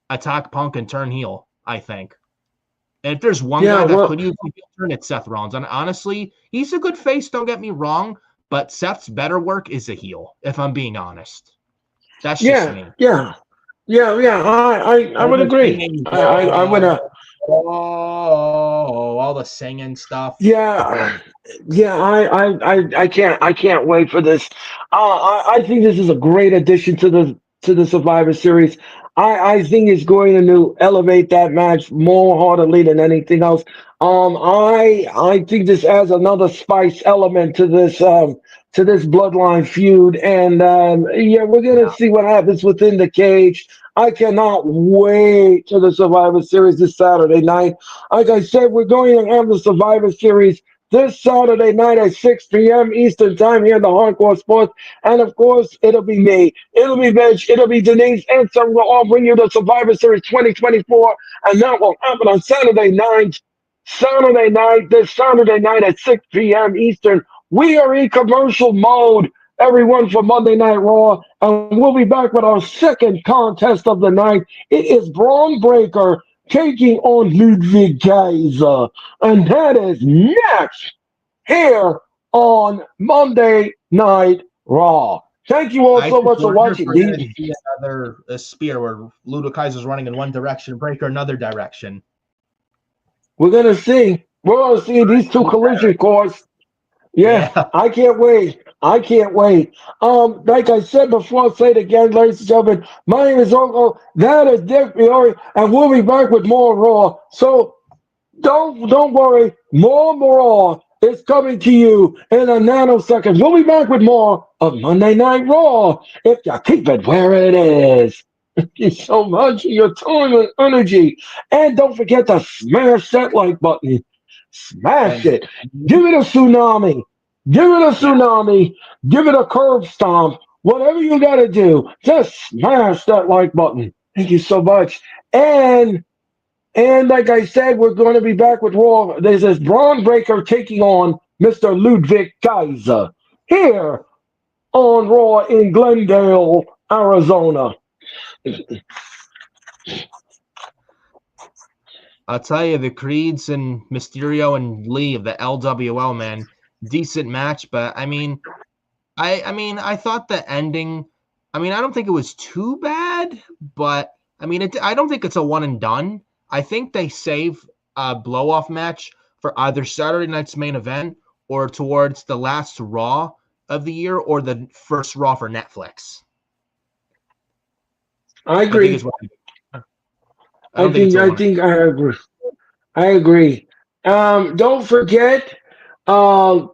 Speaker 2: attack Punk and turn heel, I think. And if there's one
Speaker 1: Yeah.
Speaker 2: guy that
Speaker 1: Well.
Speaker 2: could use a heel turn, it's Seth Rollins. And honestly, he's a good face, don't get me wrong, but Seth's better work is a heel, if I'm being honest. That's just
Speaker 1: Yeah.
Speaker 2: me.
Speaker 1: Yeah. Yeah. Yeah. I
Speaker 2: All
Speaker 1: would
Speaker 2: the
Speaker 1: agree.
Speaker 2: singing,
Speaker 1: I would.
Speaker 2: all the singing stuff.
Speaker 1: Yeah. Yeah. I can't wait for this. I think this is a great addition to the Survivor Series. I think it's going to elevate that match more heartily than anything else. I think this adds another spice element to this bloodline feud, and yeah, we're gonna
Speaker 2: Yeah.
Speaker 1: see what happens within the cage. I cannot wait to the Survivor Series this Saturday night. Like I said, we're going to have the Survivor Series this Saturday night at 6 p.m. Eastern Time here in the Hardcore Sports. And of course, it'll be me, it'll be Mitch, it'll be Denise, and so we'll all bring you the Survivor Series 2024. And that will happen on Saturday night. This Saturday night at 6 p.m. Eastern. We are in commercial mode, everyone, for Monday Night Raw. And we'll be back with our second contest of the night. It is Braun Breaker taking on Ludwig Kaiser. And that is next here on Monday Night Raw. Thank you all
Speaker 2: I
Speaker 1: so
Speaker 2: just
Speaker 1: much for
Speaker 2: wonder if
Speaker 1: watching.
Speaker 2: we're going to see a spear where Ludwig Kaiser's running in one direction, Breaker another direction.
Speaker 1: We're going to see. We're gonna see these two collision course. Yeah,
Speaker 2: Yeah.
Speaker 1: I can't wait. I can't wait. Like I said before, I'll say it again, ladies and gentlemen. My name is Uncle. That is Dick Fiore, and we'll be back with more Raw. So don't worry. More Raw is coming to you in a nanosecond. We'll be back with more of Monday Night Raw if you keep it where it is. Thank you so much for your time and energy. And don't forget to smash that like button. Smash
Speaker 2: And
Speaker 1: it. Give it a tsunami. Give it a
Speaker 2: yeah,
Speaker 1: tsunami. Give it a curb stomp. Whatever you got to do, just smash that like button. Thank you so much. And like I said, we're going to be back with Raw. There's this Braun Breaker taking on Mr. Ludwig Kaiser here on Raw in Glendale, Arizona.
Speaker 2: I'll tell you, the Creeds and Mysterio and Lee of the LWL, man, decent match. But I thought the ending. I don't think it was too bad, but I don't think it's a one and done. I think they save a blow off match for either Saturday night's main event or towards the last Raw of the year or the first Raw for Netflix.
Speaker 1: I
Speaker 2: I think is
Speaker 1: agree.
Speaker 2: what I don't think it's a
Speaker 1: I
Speaker 2: one.
Speaker 1: think I agree. I agree. Don't forget,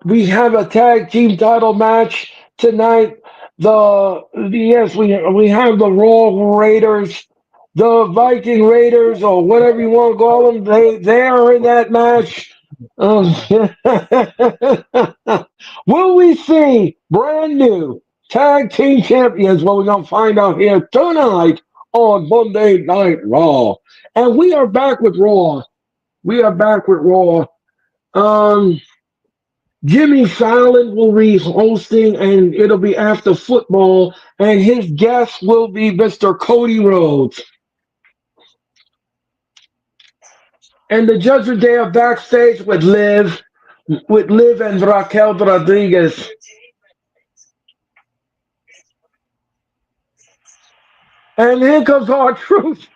Speaker 1: we have a tag team title match tonight. Yes, we have the Raw Raiders, the Viking Raiders, or whatever you want to call them. They are in that match. Um, will we see brand new tag team champions? Well, we're gonna find out here tonight on Monday Night Raw, and we are back with Raw. We are back with Raw. Um, Jimmy Fallon will be hosting, and it'll be after football, and his guest will be Mr. Cody Rhodes. And the Judgment Day are backstage with Liv and Raquel Rodriguez. And here comes our Truth.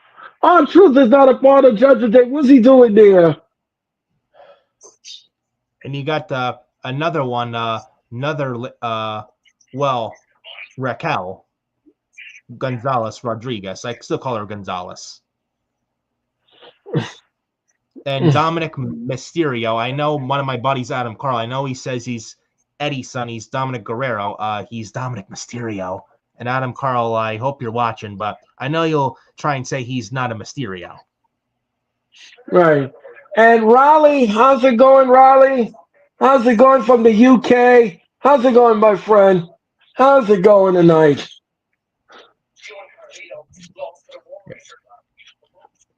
Speaker 1: Our Truth is not a part of Judgment Day. What's he doing there?
Speaker 2: And you got another one, well, Raquel Gonzalez Rodriguez. I still call her Gonzalez. And Dominic Mysterio. I know one of my buddies, Adam Carl. I know he says he's Eddie's son. He's Dominic Guerrero. He's Dominic Mysterio. And Adam Carl, I hope you're watching, but I know you'll try and say he's not a Mysterio.
Speaker 1: Right. And Raleigh, how's it going, Raleigh? How's it going from the UK? How's it going, my friend? How's it going tonight?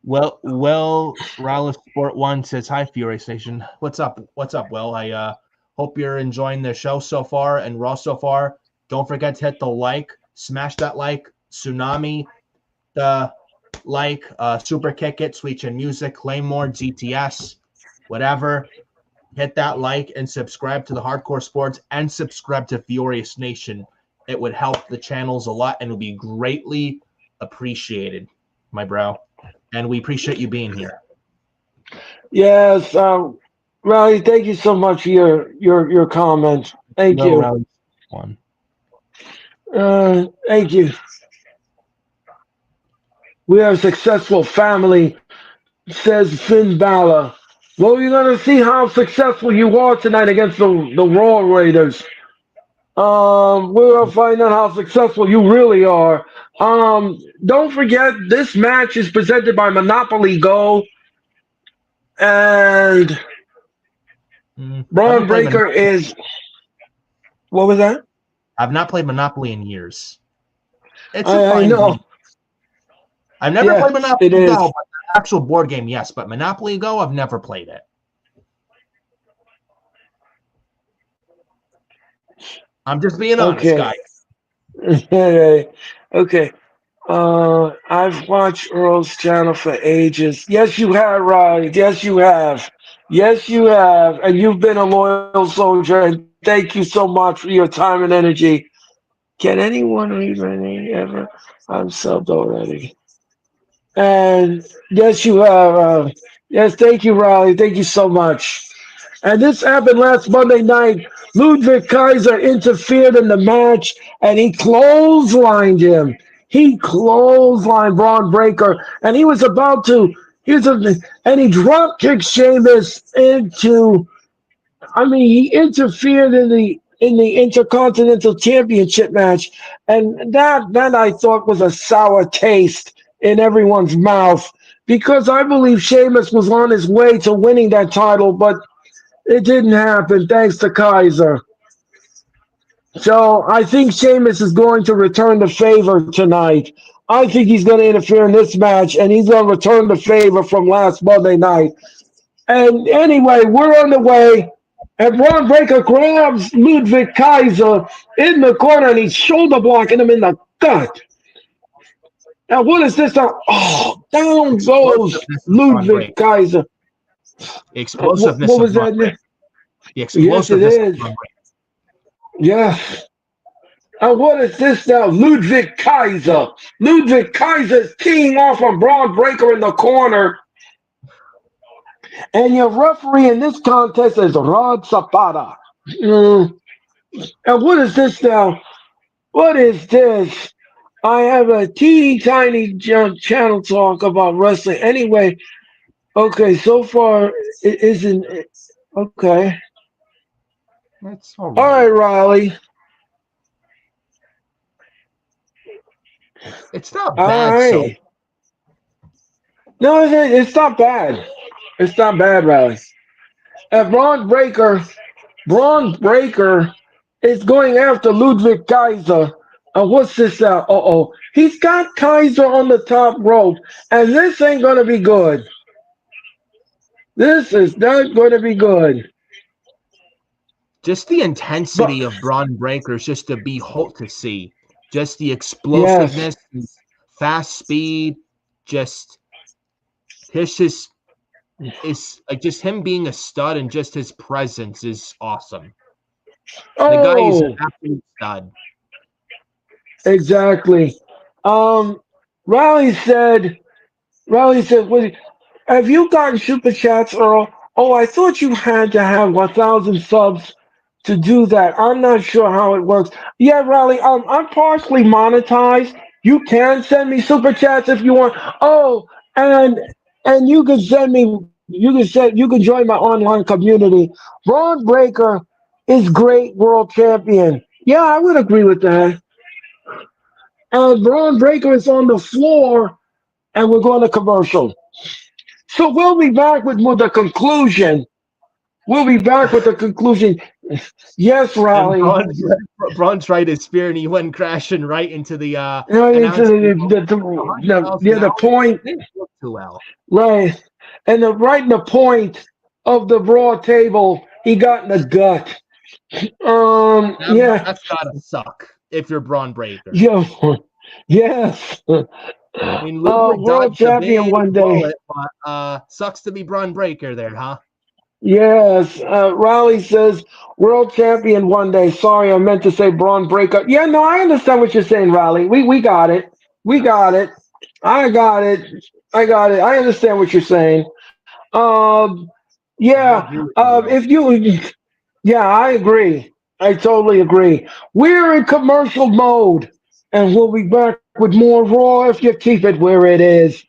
Speaker 2: Well, Raleigh Sport One says hi, Fury Station. What's up? What's up, Will? I hope you're enjoying the show so far and Raw so far. Don't forget to hit the like, smash that like, tsunami, the like, super kick it, Sweet Chin Music, Claymore, GTS, whatever. Hit that like and subscribe to the Hardcore Sports and subscribe to Furious Nation. It would help the channels a lot and would be greatly appreciated, my bro. And we appreciate you being here.
Speaker 1: Yes, Raleigh, thank you so much for your comments. Thank
Speaker 2: No,
Speaker 1: you.
Speaker 2: round one.
Speaker 1: Thank you. We have a successful family, says Finn Balor. Well, you're going to see how successful you are tonight against the Raw Raiders. We're gonna find out how successful you really are. Don't forget this match is presented by Monopoly Go, and
Speaker 2: Haven't
Speaker 1: Braun
Speaker 2: played
Speaker 1: Breaker
Speaker 2: Monopoly.
Speaker 1: is what was that?
Speaker 2: I've not played Monopoly in years. It's a
Speaker 1: I
Speaker 2: fine game.
Speaker 1: know.
Speaker 2: I've never played
Speaker 1: Yes, it
Speaker 2: Monopoly Go,
Speaker 1: is.
Speaker 2: but the actual board game, yes. But Monopoly Go, I've never played it. I'm just being honest,
Speaker 1: Okay.
Speaker 2: guys.
Speaker 1: Okay. I've watched Earl's channel for ages. Yes, you have, Ryan. Yes, you have. Yes, you have. And you've been a loyal soldier. And thank you so much for your time and energy. Can anyone read my name ever? I'm subbed already. And yes, you have. Yes, thank you, Riley. Thank you so much. And this happened last Monday night. Ludwig Kaiser interfered in the match and he clotheslined him. He clotheslined Braun Breaker and he was about to. And he drop kicked Sheamus into. I mean, he interfered in the Intercontinental Championship match, and that I thought was a sour taste in everyone's mouth because I believe Sheamus was on his way to winning that title, but it didn't happen thanks to Kaiser. So I think Sheamus is going to return the favor tonight. I think he's going to interfere in this match, and he's going to return the favor from last Monday night. And anyway, we're on the way. And Braun Breaker grabs Ludwig Kaiser in the corner and he's shoulder blocking him in the gut. Now, what is this? Oh, down goes
Speaker 2: Explosiveness of Braun
Speaker 1: Ludwig
Speaker 2: Breaker.
Speaker 1: Kaiser.
Speaker 2: The explosiveness
Speaker 1: What
Speaker 2: of
Speaker 1: was
Speaker 2: Braun
Speaker 1: that?
Speaker 2: Breaker. The
Speaker 1: Yes, it
Speaker 2: explosiveness of
Speaker 1: is.
Speaker 2: Braun Breaker.
Speaker 1: Yes. And what is this now? Ludwig Kaiser. Ludwig Kaiser is teeing off on Braun Breaker in the corner. And your referee in this contest is Rod Zapata. Mm. And what is this now? What is this? I have a teeny tiny channel talk about wrestling. Anyway, okay, so far it isn't. Okay.
Speaker 2: It's all
Speaker 1: All
Speaker 2: right.
Speaker 1: right, Riley.
Speaker 2: It's not
Speaker 1: All
Speaker 2: bad, so
Speaker 1: right. No, it's not bad. It's not bad, Riley. Braun Breaker is going after Ludwig Kaiser. What's this now? Uh-oh. He's got Kaiser on the top rope, and this ain't going to be good. This is not going to be good.
Speaker 2: just the
Speaker 1: But
Speaker 2: intensity of Braun Breaker is just to behold to see. Just the
Speaker 1: yes.
Speaker 2: explosiveness, fast speed, just his is like just him being a stud and just his presence is awesome. The guy is an
Speaker 1: Oh,
Speaker 2: absolute stud.
Speaker 1: exactly. Um, Riley said, "What, have you gotten super chats, Earl? Oh, I thought you had to have 1,000 subs to do that. I'm not sure how it works. Yeah, Riley, I'm partially monetized. You can send me super chats if you want. Oh, and you can send me. You can join my online community. Braun Breaker is great world champion. Yeah, I would agree with that. And Braun Breaker is on the floor, and we're going to commercial. So we'll be back with the conclusion. We'll be back with the conclusion. Yes,
Speaker 2: And
Speaker 1: Riley.
Speaker 2: Braun tried his spear and he went crashing right into the
Speaker 1: Right into
Speaker 2: announce table. 100 miles
Speaker 1: yeah,
Speaker 2: an
Speaker 1: the
Speaker 2: hour.
Speaker 1: point,
Speaker 2: Didn't look too well.
Speaker 1: right, and right in the point of the broad table, he got in the gut. Yeah,
Speaker 2: That's gotta suck if you're Braun Breaker.
Speaker 1: yeah, yes.
Speaker 2: I mean, Ludwig
Speaker 1: World
Speaker 2: dodged a
Speaker 1: champion
Speaker 2: big
Speaker 1: one day.
Speaker 2: bullet, but sucks to be Braun Breaker there, huh?
Speaker 1: Yes, Riley says world champion one day. Sorry, I meant to say Braun Breaker. Yeah, no, I understand what you're saying, Riley. We got it. We got it. I got it. I got it. I understand what you're saying.
Speaker 2: I
Speaker 1: Yeah.
Speaker 2: agree with you, Earl.
Speaker 1: If you, yeah, I agree. I totally agree. We're in commercial mode, and we'll be back with more Raw if you keep it where it is.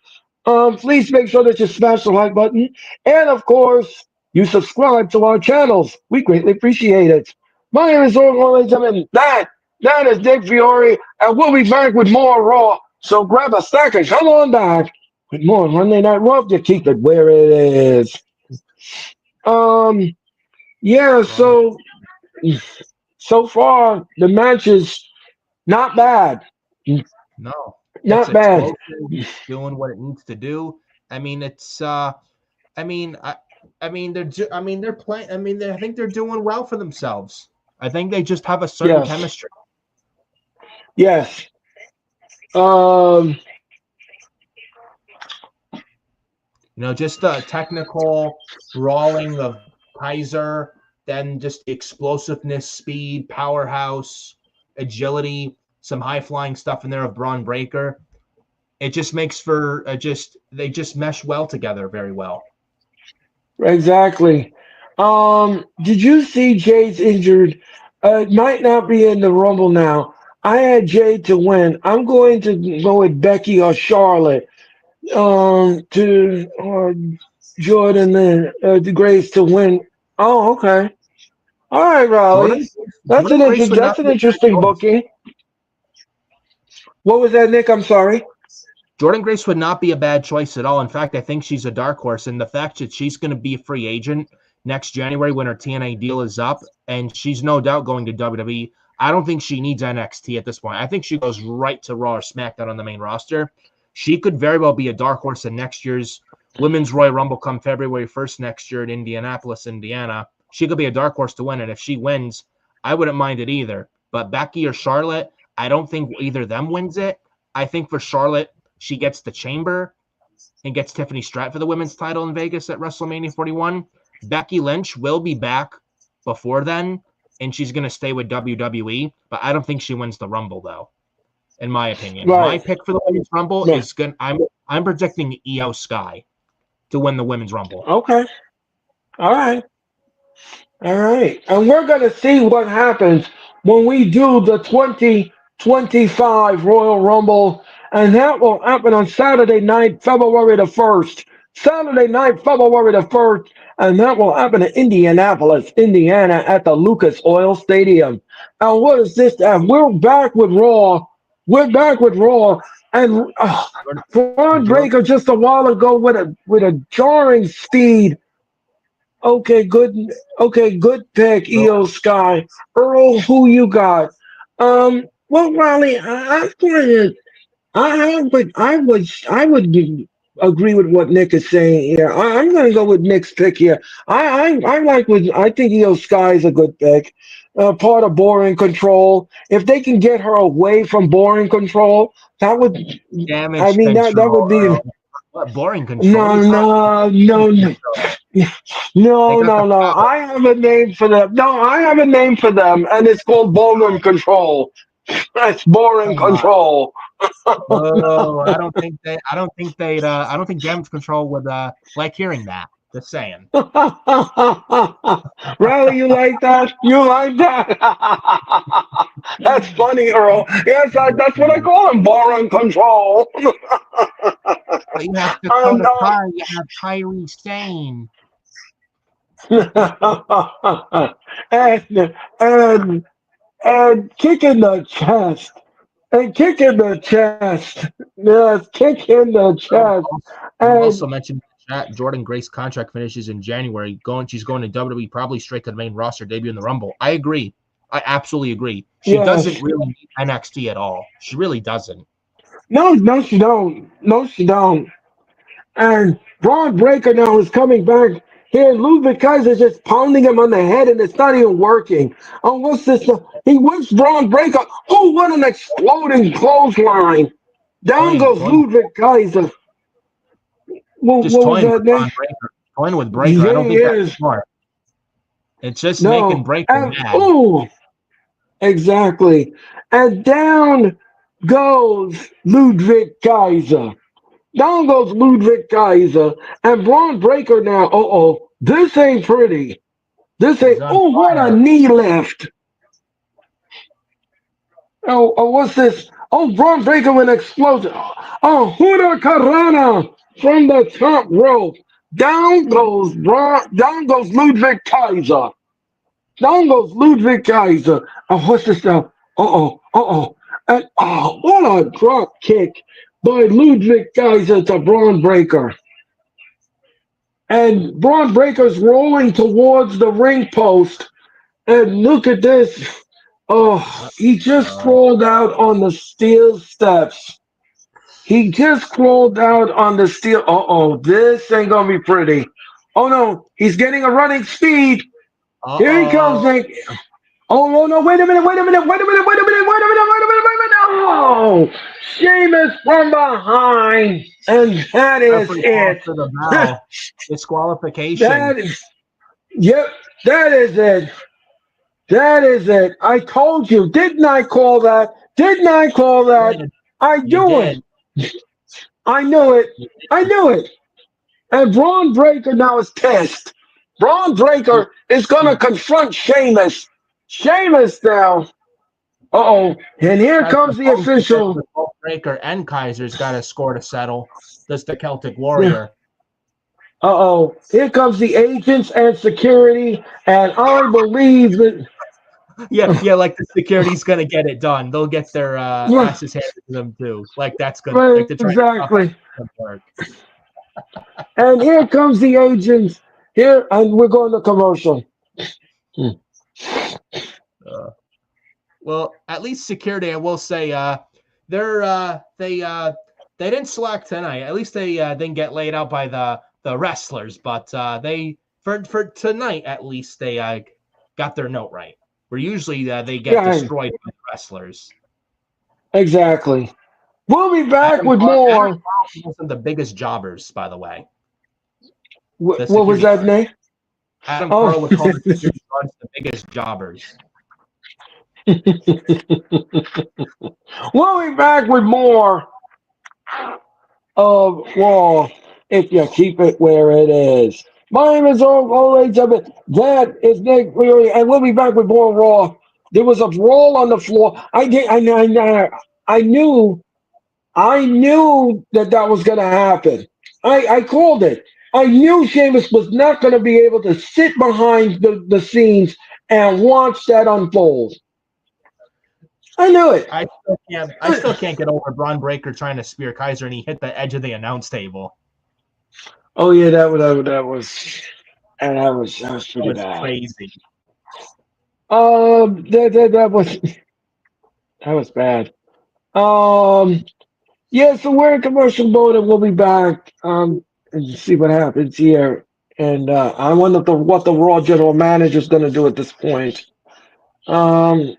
Speaker 1: Please make sure that you smash the like button, and of course, you subscribe to our channels. We greatly appreciate it. My name is Earl, ladies and gentlemen. That is Nick Fiore, and we'll be back with more Raw. So grab a stack and come on back with more Monday Night Raw to keep it where it is. Um, yeah,
Speaker 2: Braun,
Speaker 1: so far the match is not bad.
Speaker 2: no, it's
Speaker 1: Not bad.
Speaker 2: explosive. It's doing what it needs to do. I mean, it's I mean, I mean, they're playing. I mean, I think they're doing well for themselves. I think they just have a certain
Speaker 1: Yes.
Speaker 2: chemistry.
Speaker 1: Yes. Um
Speaker 2: Just the technical brawling of Kaiser, then just the explosiveness, speed, powerhouse, agility, some high flying stuff in there of Braun Breaker. it just makes for they just mesh well together very well.
Speaker 1: Exactly. Did you see Jade's injured? Might not be in the Rumble now. I had Jade to win. I'm going to go with Becky or Charlotte. To Jordan and the Grace to win. Oh, okay. All right,
Speaker 2: Jordan
Speaker 1: Raleigh.
Speaker 2: Jordan Grace would not
Speaker 1: That's an
Speaker 2: be a bad
Speaker 1: interesting
Speaker 2: choice.
Speaker 1: booking. What was that, Nick? I'm sorry.
Speaker 2: Jordan Grace would not be a bad choice at all. In fact, I think she's a dark horse, and the fact that she's going to be a free agent next January when her TNA deal is up, and she's no doubt going to WWE. I don't think she needs NXT at this point. I think she goes right to Raw or SmackDown on the main roster. She could very well be a dark horse in next year's Women's Royal Rumble come February 1st next year in Indianapolis, Indiana. She could be a dark horse to win, and if she wins, I wouldn't mind it either. But Becky or Charlotte, I don't think either of them wins it. I think for Charlotte, she gets the chamber and gets Tiffany Stratton for the women's title in Vegas at WrestleMania 41. Becky Lynch will be back before then, and she's going to stay with WWE, but I don't think she wins the Rumble, though, in my opinion. My
Speaker 1: Right.
Speaker 2: pick for the women's Rumble
Speaker 1: Yeah.
Speaker 2: is going. I'm projecting Io Sky to win the women's Rumble.
Speaker 1: Okay. All right. All right. And we're going to see what happens when we do the 2025 Royal Rumble. And that will happen on Saturday night, February the 1st. Saturday night, February the 1st. And that will happen in Indianapolis, Indiana, at the Lucas Oil Stadium. And what is this? And we're back with Raw. We're back with Raw. And Braun
Speaker 2: Jordan,
Speaker 1: Breaker just a while ago with a jarring speed. Okay, good. Okay, good pick, EO Sky. Earl, who you got? Well, Riley, I'm going to. I would agree with what Nick is saying here. I'm going to go with Nick's pick here. I like with. I think EO Sky is a good pick. Part of boring control. If they can get her away from boring control, that would. I
Speaker 2: damage
Speaker 1: mean, that would
Speaker 2: control,
Speaker 1: be.
Speaker 2: Earl. What boring control? What are
Speaker 1: No,
Speaker 2: you talking about?
Speaker 1: no, no,
Speaker 2: Damage
Speaker 1: no.
Speaker 2: control. They
Speaker 1: No,
Speaker 2: got the
Speaker 1: no, no.
Speaker 2: power.
Speaker 1: I have a name for them. No, I have a name for them, and it's called ballroom control. That's boring
Speaker 2: Come on.
Speaker 1: control.
Speaker 2: Oh, I don't think they. I don't think they'd. I don't think damage control would like hearing that. Just saying.
Speaker 1: Riley, you like that? You like that? That's funny, Earl. Yes, that's what I call him, boring control.
Speaker 2: But you have
Speaker 1: and,
Speaker 2: Dakota Kai. You have Kyrie Sane.
Speaker 1: and, and, and kick in the chest. And kick in the chest. Yes, kick in the chest.
Speaker 2: You
Speaker 1: And
Speaker 2: also mentioned in the chat Jordan Grace contract finishes in January. She's going to WWE probably straight to the main roster, debut in the Rumble. I agree. I absolutely agree. She doesn't
Speaker 1: yes.
Speaker 2: really need NXT at all. She really doesn't.
Speaker 1: No, no, she don't. No, she don't. And Braun Breaker now is coming back here. Ludwig Kaiser just pounding him on the head, and it's not even working. Oh, what's this? He whips Braun Breaker. Oh, what an exploding clothesline! Down goes
Speaker 2: Toying,
Speaker 1: Ludwig Kaiser.
Speaker 2: just
Speaker 1: What was
Speaker 2: toying
Speaker 1: that,
Speaker 2: with
Speaker 1: Nick?
Speaker 2: Braun Breaker. Toying with Breaker. I
Speaker 1: Yeah,
Speaker 2: don't
Speaker 1: he
Speaker 2: think that's
Speaker 1: is.
Speaker 2: smart. It's just making
Speaker 1: No.
Speaker 2: Breaker
Speaker 1: And,
Speaker 2: mad.
Speaker 1: oh, exactly. And down goes Ludwig Kaiser. Down goes Ludwig Kaiser. And Braun Breaker now. Uh-oh. This ain't pretty. This
Speaker 2: He's
Speaker 1: ain't.
Speaker 2: on
Speaker 1: Oh, what a
Speaker 2: fire.
Speaker 1: knee lift. Oh, what's this? Oh, Braun Breaker with an explosion. Oh, Huda Carana from the top rope. Down goes Ludwig Kaiser. Down goes Ludwig Kaiser. Oh, what's this now? Uh-oh. And oh, what a drop kick by Ludwig Kaiser to Braun Breaker. And Braun Breaker's rolling towards the ring post. And look at this. Oh, he just
Speaker 2: Uh,
Speaker 1: crawled out on the steel steps. He just crawled out on the steel. Uh-oh, this ain't gonna be pretty. Oh no, he's getting a running speed. Here he comes,
Speaker 2: uh-oh.
Speaker 1: Nick. Oh, no, wait a minute, wait a minute. Oh, Sheamus from behind. And that is
Speaker 2: Referee calls
Speaker 1: it.
Speaker 2: for the bell. Disqualification.
Speaker 1: that is, yep, that is it. That is it. I told you. Didn't I call that? Didn't I call
Speaker 2: You
Speaker 1: that?
Speaker 2: did.
Speaker 1: I
Speaker 2: You
Speaker 1: do it.
Speaker 2: did.
Speaker 1: I knew it. I knew it. And Braun Breaker now is pissed. Braun Breaker is going to confront Sheamus. Sheamus now. Uh-oh. And here
Speaker 2: That's the
Speaker 1: comes the
Speaker 2: both because
Speaker 1: official.
Speaker 2: with both Breaker and Kaiser's got a score to settle. That's the Celtic
Speaker 1: Yeah.
Speaker 2: Warrior.
Speaker 1: Uh-oh. Here comes the agents and security. And I believe that...
Speaker 2: Yeah, like the security's gonna get it done. They'll get their
Speaker 1: Right,
Speaker 2: asses handed to them too. Like that's good. Like
Speaker 1: right,
Speaker 2: they're trying to stop
Speaker 1: exactly.
Speaker 2: that work.
Speaker 1: And here comes the agents. Here, and we're going to commercial. Hmm.
Speaker 2: Uh, well, at least security, I will say, they didn't slack tonight. At least they didn't get laid out by the wrestlers. But they for tonight at least they got their note right. Where usually they get
Speaker 1: Yeah,
Speaker 2: destroyed by the wrestlers.
Speaker 1: exactly. We'll be back with
Speaker 2: Adam
Speaker 1: more.
Speaker 2: Carl wasn't the biggest jobbers, by the way. The
Speaker 1: What was
Speaker 2: security
Speaker 1: that
Speaker 2: guard.
Speaker 1: name?
Speaker 2: Adam
Speaker 1: Oh,
Speaker 2: Carl would call the security guards the biggest jobbers.
Speaker 1: we'll be back with more of Raw if you keep it where it is. My name is Old That is Nick Fury, and we'll be back with more Raw. There was a brawl on the floor. I knew that that was going to happen. I called it. I knew Sheamus was not going to be able to sit behind the scenes and watch that unfold. I knew it.
Speaker 2: I still can't get over Braun Breaker trying to spear Kaiser and he hit the edge of the announce table.
Speaker 1: Oh yeah, that was
Speaker 2: That
Speaker 1: pretty
Speaker 2: was
Speaker 1: bad.
Speaker 2: crazy.
Speaker 1: That was bad. Um, yeah. So we're in commercial mode, and we'll be back. And see what happens here. And I wonder what the Raw general manager is going to do at this point. Um,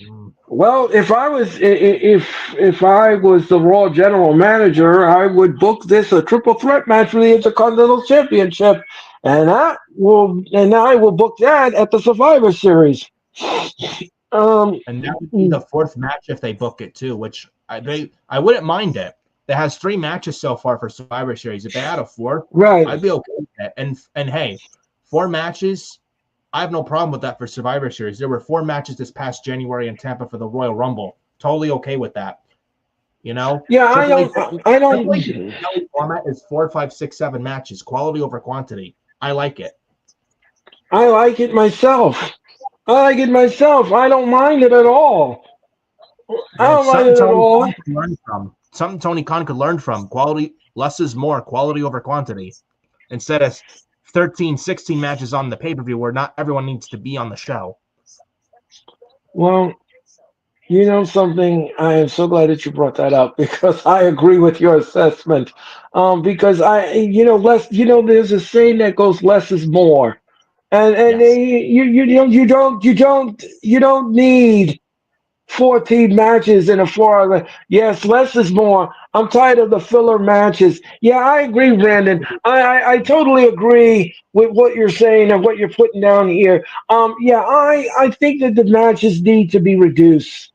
Speaker 2: Mm.
Speaker 1: well, if I was the Raw general manager, I would book this a triple threat match for the Intercontinental Championship, and I will book that at the Survivor Series.
Speaker 2: And that would be the fourth match if they book it too, which I wouldn't mind it. It has 3 matches so far for Survivor Series. If they had a fourth,
Speaker 1: right.
Speaker 2: I'd be okay with it. And hey, 4 matches, I have no problem with that for Survivor Series. There were 4 matches this past January in Tampa for the Royal Rumble. Totally okay with that. You know,
Speaker 1: Yeah, I
Speaker 2: Triple H,
Speaker 1: don't. I
Speaker 2: Triple H's
Speaker 1: don't.
Speaker 2: format is 4, 5, 6, 7 matches, quality over quantity. I like it.
Speaker 1: I like it myself. I don't mind it at all. I
Speaker 2: And
Speaker 1: don't mind
Speaker 2: something
Speaker 1: it at
Speaker 2: Tony
Speaker 1: all.
Speaker 2: Khan could learn from. Something Tony Khan could learn from. Quality, less is more, quality over quantity. Instead of 13, 16 matches on the pay-per-view where not everyone needs to be on the show.
Speaker 1: Well, you know something? I am so glad that you brought that up because I agree with your assessment. Because less. There's a saying that goes, "Less is more," and
Speaker 2: Yes.
Speaker 1: you don't need 14 matches in a 4 hour. Yes, less is more. I'm tired of the filler matches. Yeah, I agree, Brandon. I totally agree with what you're saying and what you're putting down here. Yeah, I think that the matches need to be reduced.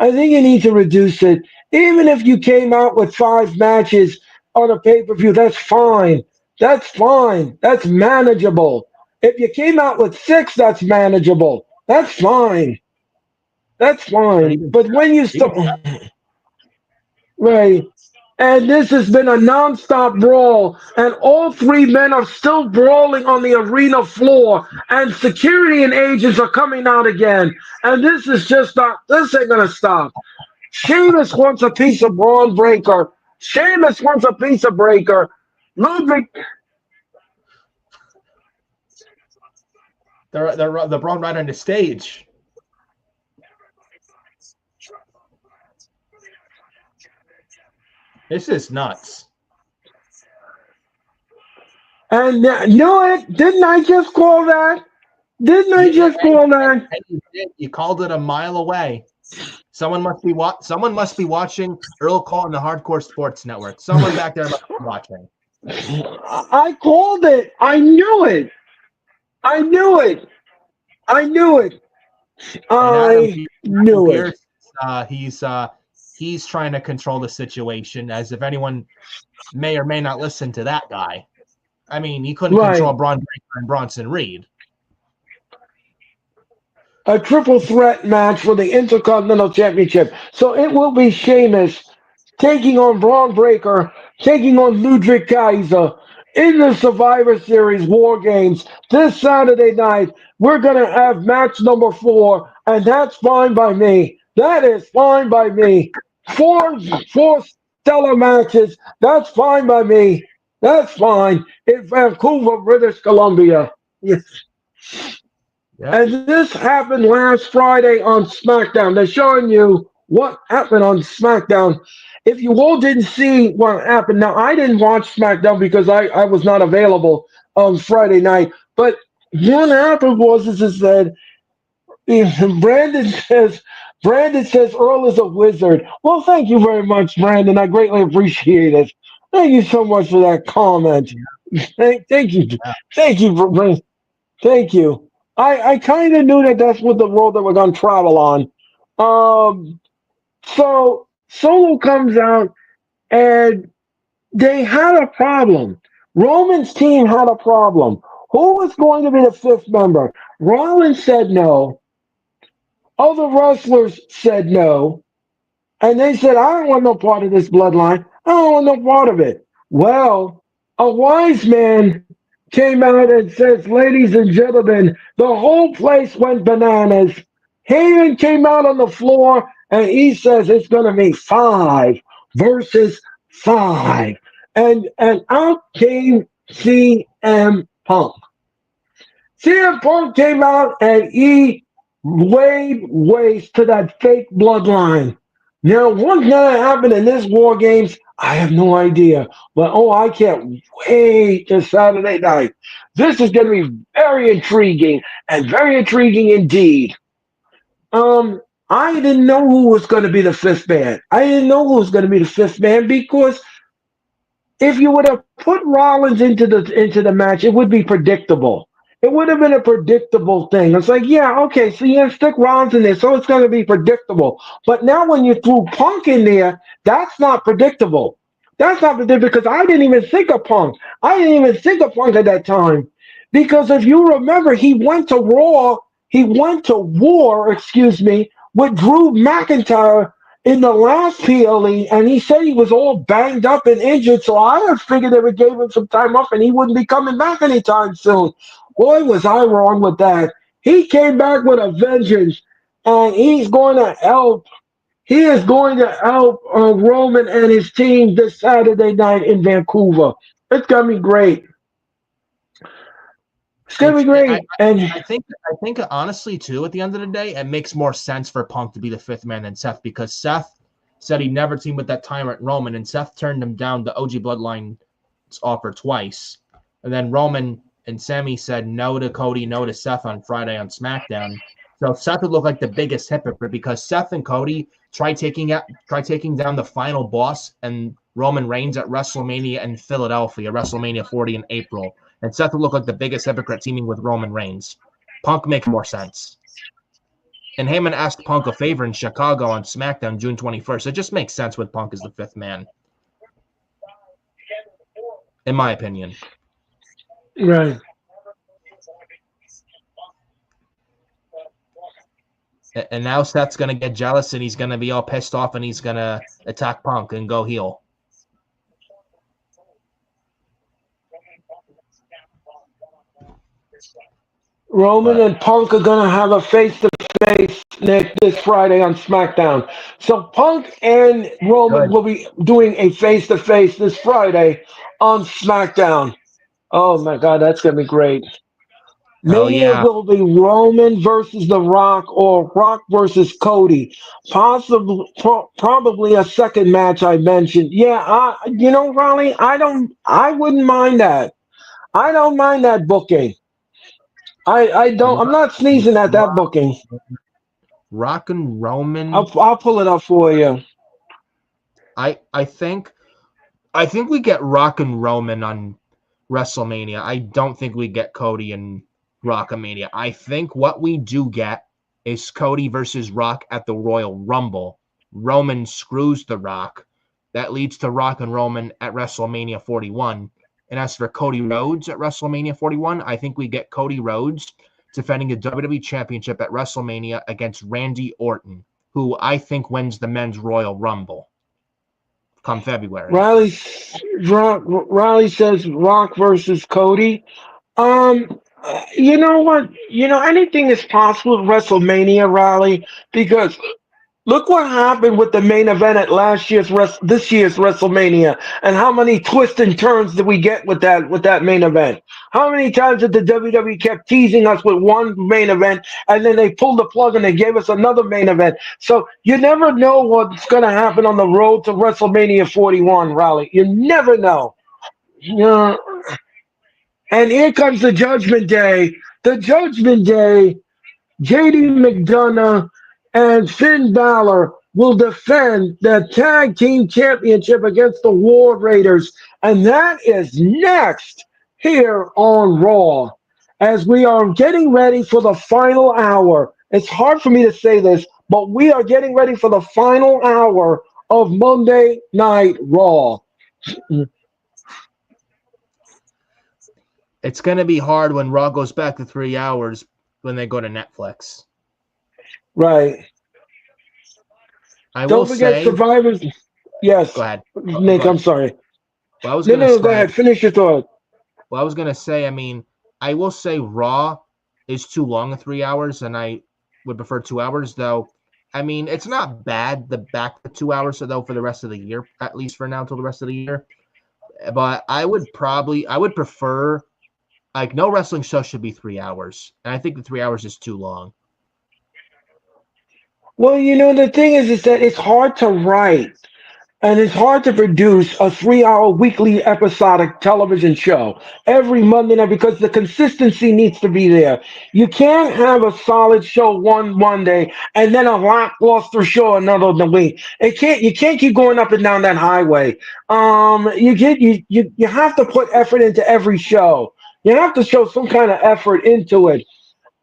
Speaker 1: I think you need to reduce it. Even if you came out with 5 matches on a pay-per-view, that's fine. That's fine. That's manageable. If you came out with 6, that's manageable. That's fine. That's
Speaker 2: But
Speaker 1: fine. But when you
Speaker 2: even
Speaker 1: start, right, and this has been a nonstop brawl, and all 3 men are still brawling on the arena floor, and security and agents are coming out again, and this is just not. This ain't gonna stop. Sheamus wants a piece of Braun Breaker. Sheamus wants a piece of Breaker. Ludwig,
Speaker 2: they're brought right on the stage. This is nuts.
Speaker 1: and knew it. Didn't I just call that? Didn't I just call that?
Speaker 2: You called it a mile away. Someone must be watching Earl Call on the Hardcore Sports Network. Someone back there must be watching.
Speaker 1: I called it. I knew it. I knew it. I knew it.
Speaker 2: And
Speaker 1: I
Speaker 2: Adam
Speaker 1: knew it.
Speaker 2: Pierce, he's he's trying to control the situation, as if anyone may or may not listen to that guy. I mean, he couldn't control
Speaker 1: Right.
Speaker 2: Braun Breaker and Bronson Reed.
Speaker 1: A triple threat match for the Intercontinental Championship. So it will be Sheamus taking on Braun Breaker, taking on Ludwig Kaiser in the Survivor Series War Games this Saturday night. We're going to have match number 4, and that's fine by me. That is fine by me. Four stellar matches. That's fine by me. That's fine in Vancouver, British Columbia. Yes.
Speaker 2: Yep.
Speaker 1: And this happened last Friday on SmackDown. They're showing you what happened on SmackDown. If you all didn't see what happened, now I didn't watch SmackDown because I was not available on Friday night. But what happened was is that Brandon says Earl is a wizard. Well, thank you very much, Brandon. I greatly appreciate it. Thank you so much for that comment. Thank you.
Speaker 2: Yeah.
Speaker 1: Thank you for Thank you. I kind of knew that that's what the road that we're going to travel on. So Solo comes out and they had a problem. Roman's team had a problem. Who was going to be the 5th member? Rollins said no. Other wrestlers said no. And they said, I don't want no part of this bloodline. I don't want no part of it. Well, a wise man came out and says, ladies and gentlemen, the whole place went bananas. Heyman came out on the floor and he says it's going to be 5 versus 5. And out came CM Punk. CM Punk came out and he laid waste to that fake bloodline. Now, what's going to happen in this War Games? I have no idea. But, I can't wait to Saturday night. This is going to be very intriguing and very intriguing indeed. I didn't know who was going to be the 5th man. I didn't know who was going to be the 5th man because if you would have put Rollins into the match, it would be predictable. It would have been a predictable thing. It's like, yeah, okay, so you stick Rollins in there, so it's going to be predictable. But now when you threw Punk in there, that's not predictable. That's not predictable because I didn't even think of Punk. I didn't even think of Punk at that time. Because if you remember, he went to war, with Drew McIntyre in the last PLE, and he said he was all banged up and injured, so I had figured they would give him some time off and he wouldn't be coming back anytime soon. Boy, was I wrong with that. He came back with a vengeance, and he's going to help. He is going to help Roman and his team this Saturday night in Vancouver. It's going to be great. It's going to be great.
Speaker 2: I think honestly too, at the end of the day, it makes more sense for Punk to be the 5th man than Seth, because Seth said he never teamed with that tyrant Roman, and Seth turned him down the OG Bloodline's offer twice. And then Roman and Sammy said no to Cody, no to Seth on Friday on SmackDown. So Seth would look like the biggest hypocrite, because Seth and Cody tried taking down the final boss and Roman Reigns at WrestleMania in Philadelphia, WrestleMania 40 in April. And Seth would look like the biggest hypocrite teaming with Roman Reigns. Punk makes more sense. And Heyman asked Punk a favor in Chicago on SmackDown June 21st. It just makes sense with Punk as the 5th man, in my opinion.
Speaker 1: Right.
Speaker 2: And now Seth's going to get jealous and he's going to be all pissed off and he's going to attack Punk and go heel.
Speaker 1: Roman and Punk are going to have a face-to-face, Nick, this Friday on SmackDown. So Punk and Roman will be doing a face-to-face this Friday on SmackDown. Oh, my God, that's going to be great. Maybe it will be Roman versus The Rock or Rock versus Cody. Probably a second match I mentioned. Yeah, Ronnie, I wouldn't mind that. I don't mind that booking. I'm not sneezing at that booking.
Speaker 2: Rock and Roman.
Speaker 1: I'll pull it up for you.
Speaker 2: I think we get Rock and Roman on WrestleMania. I don't think we get Cody and Rockamania. I think what we do get is Cody versus Rock at the Royal Rumble. Roman screws The Rock. That leads to Rock and Roman at WrestleMania 41. And as for Cody Rhodes at WrestleMania 41, I think we get Cody Rhodes defending the WWE Championship at WrestleMania against Randy Orton, who I think wins the Men's Royal Rumble come February.
Speaker 1: Riley says Rock versus Cody. You know what? Anything is possible at WrestleMania, Riley, because look what happened with the main event at this year's WrestleMania, and how many twists and turns did we get with that main event? How many times did the WWE kept teasing us with one main event, and then they pulled the plug and they gave us another main event? So you never know what's going to happen on the road to WrestleMania 41, Riley. You never know. Yeah. And here comes the Judgment Day. The Judgment Day. JD McDonough and Finn Balor will defend the Tag Team Championship against the War Raiders. And that is next here on Raw. As we are getting ready for the final hour. It's hard for me to say this, but we are getting ready for the final hour of Monday Night Raw.
Speaker 2: It's going to be hard when Raw goes back to 3 hours when they go to Netflix.
Speaker 1: Right.
Speaker 2: I will
Speaker 1: Don't forget
Speaker 2: say,
Speaker 1: Survivors. Yes.
Speaker 2: go ahead.
Speaker 1: Nick,
Speaker 2: Go ahead.
Speaker 1: I'm sorry.
Speaker 2: Well, I was
Speaker 1: No,
Speaker 2: going to
Speaker 1: no,
Speaker 2: say,
Speaker 1: go ahead. Finish your thought.
Speaker 2: Well, I was going to say, I will say Raw is too long, 3 hours, and I would prefer 2 hours, though. It's not bad, the back to 2 hours, though, for the rest of the year, at least for now, till the rest of the year. But I would prefer, no wrestling show should be 3 hours. And I think the 3 hours is too long.
Speaker 1: Well, the thing is that it's hard to write and it's hard to produce a 3 hour weekly episodic television show every Monday night because the consistency needs to be there. You can't have a solid show one Monday and then a lackluster show another week. You can't keep going up and down that highway. You have to put effort into every show. You have to show some kind of effort into it.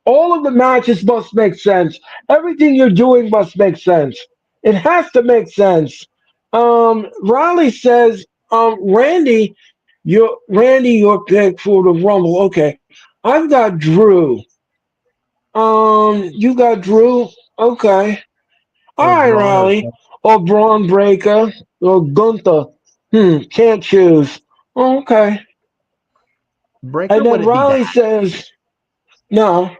Speaker 1: All of the matches must make sense. Everything you're doing must make sense. It has to make sense. Riley says, your pick for the Rumble. Okay, I've got Drew. You got Drew. Okay, all
Speaker 2: Or
Speaker 1: right,
Speaker 2: Braun or
Speaker 1: Riley, or Braun Breaker, or Gunther. Can't choose. Okay,
Speaker 2: Breaker
Speaker 1: and then
Speaker 2: wouldn't be bad.
Speaker 1: Riley says no.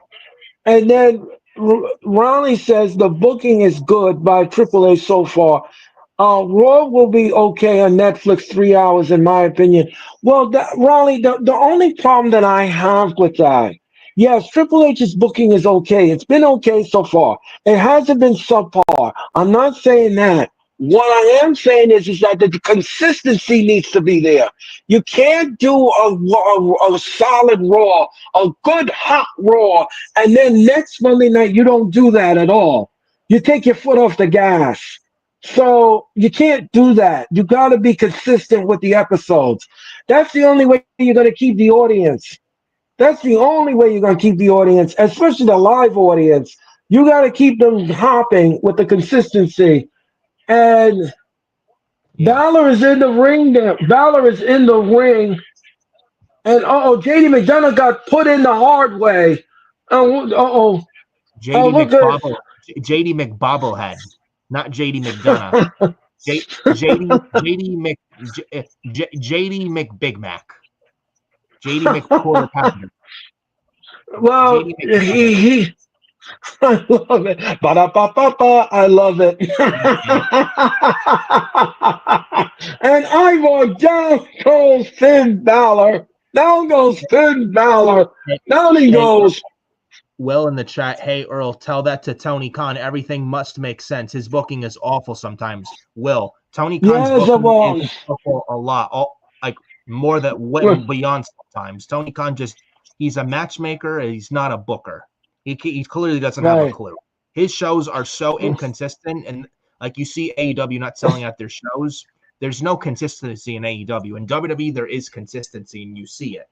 Speaker 1: And then Ronnie says the booking is good by Triple H so far. Raw will be okay on Netflix 3 hours, in my opinion. Well, Ronnie, the only problem that I have with that, yes, Triple H's booking is okay. It's been okay so far. It hasn't been subpar. I'm not saying that. What I am saying is that the consistency needs to be there. You can't do a solid Raw, a good hot Raw, and then next Monday night you don't do that at all. You take your foot off the gas. So you can't do that. You got to be consistent with the episodes. That's the only way you're going to keep the audience. That's the only way you're going to keep the audience, especially the live audience. You got to keep them hopping with the consistency. And
Speaker 2: Yeah.
Speaker 1: Balor is in the ring there. Balor is in the ring. And JD McDonough got put in the hard way. Oh,
Speaker 2: JD
Speaker 1: look at
Speaker 2: McBobble, JD McBobblehead, not JD McDonough. JD Mc JD McBig Mac, JD McQuarter Pounder,
Speaker 1: well,
Speaker 2: JD McNugget.
Speaker 1: he I love it. Ba-da-ba-ba-ba. I love it. And I want down goes Finn Balor. Down goes Finn Balor. Down he
Speaker 2: Hey,
Speaker 1: goes.
Speaker 2: Will in the chat, hey Earl, tell that to Tony Khan. Everything must make sense. His booking is awful sometimes. Will, Tony Khan's
Speaker 1: Yes,
Speaker 2: booking is
Speaker 1: well,
Speaker 2: awful a lot, more than beyond sometimes. Tony Khan he's a matchmaker. He's not a booker. He clearly doesn't have a
Speaker 1: right.
Speaker 2: clue. His shows are so inconsistent, and like you see AEW not selling out their shows. There's no consistency in AEW. In WWE, there is consistency, and you see it.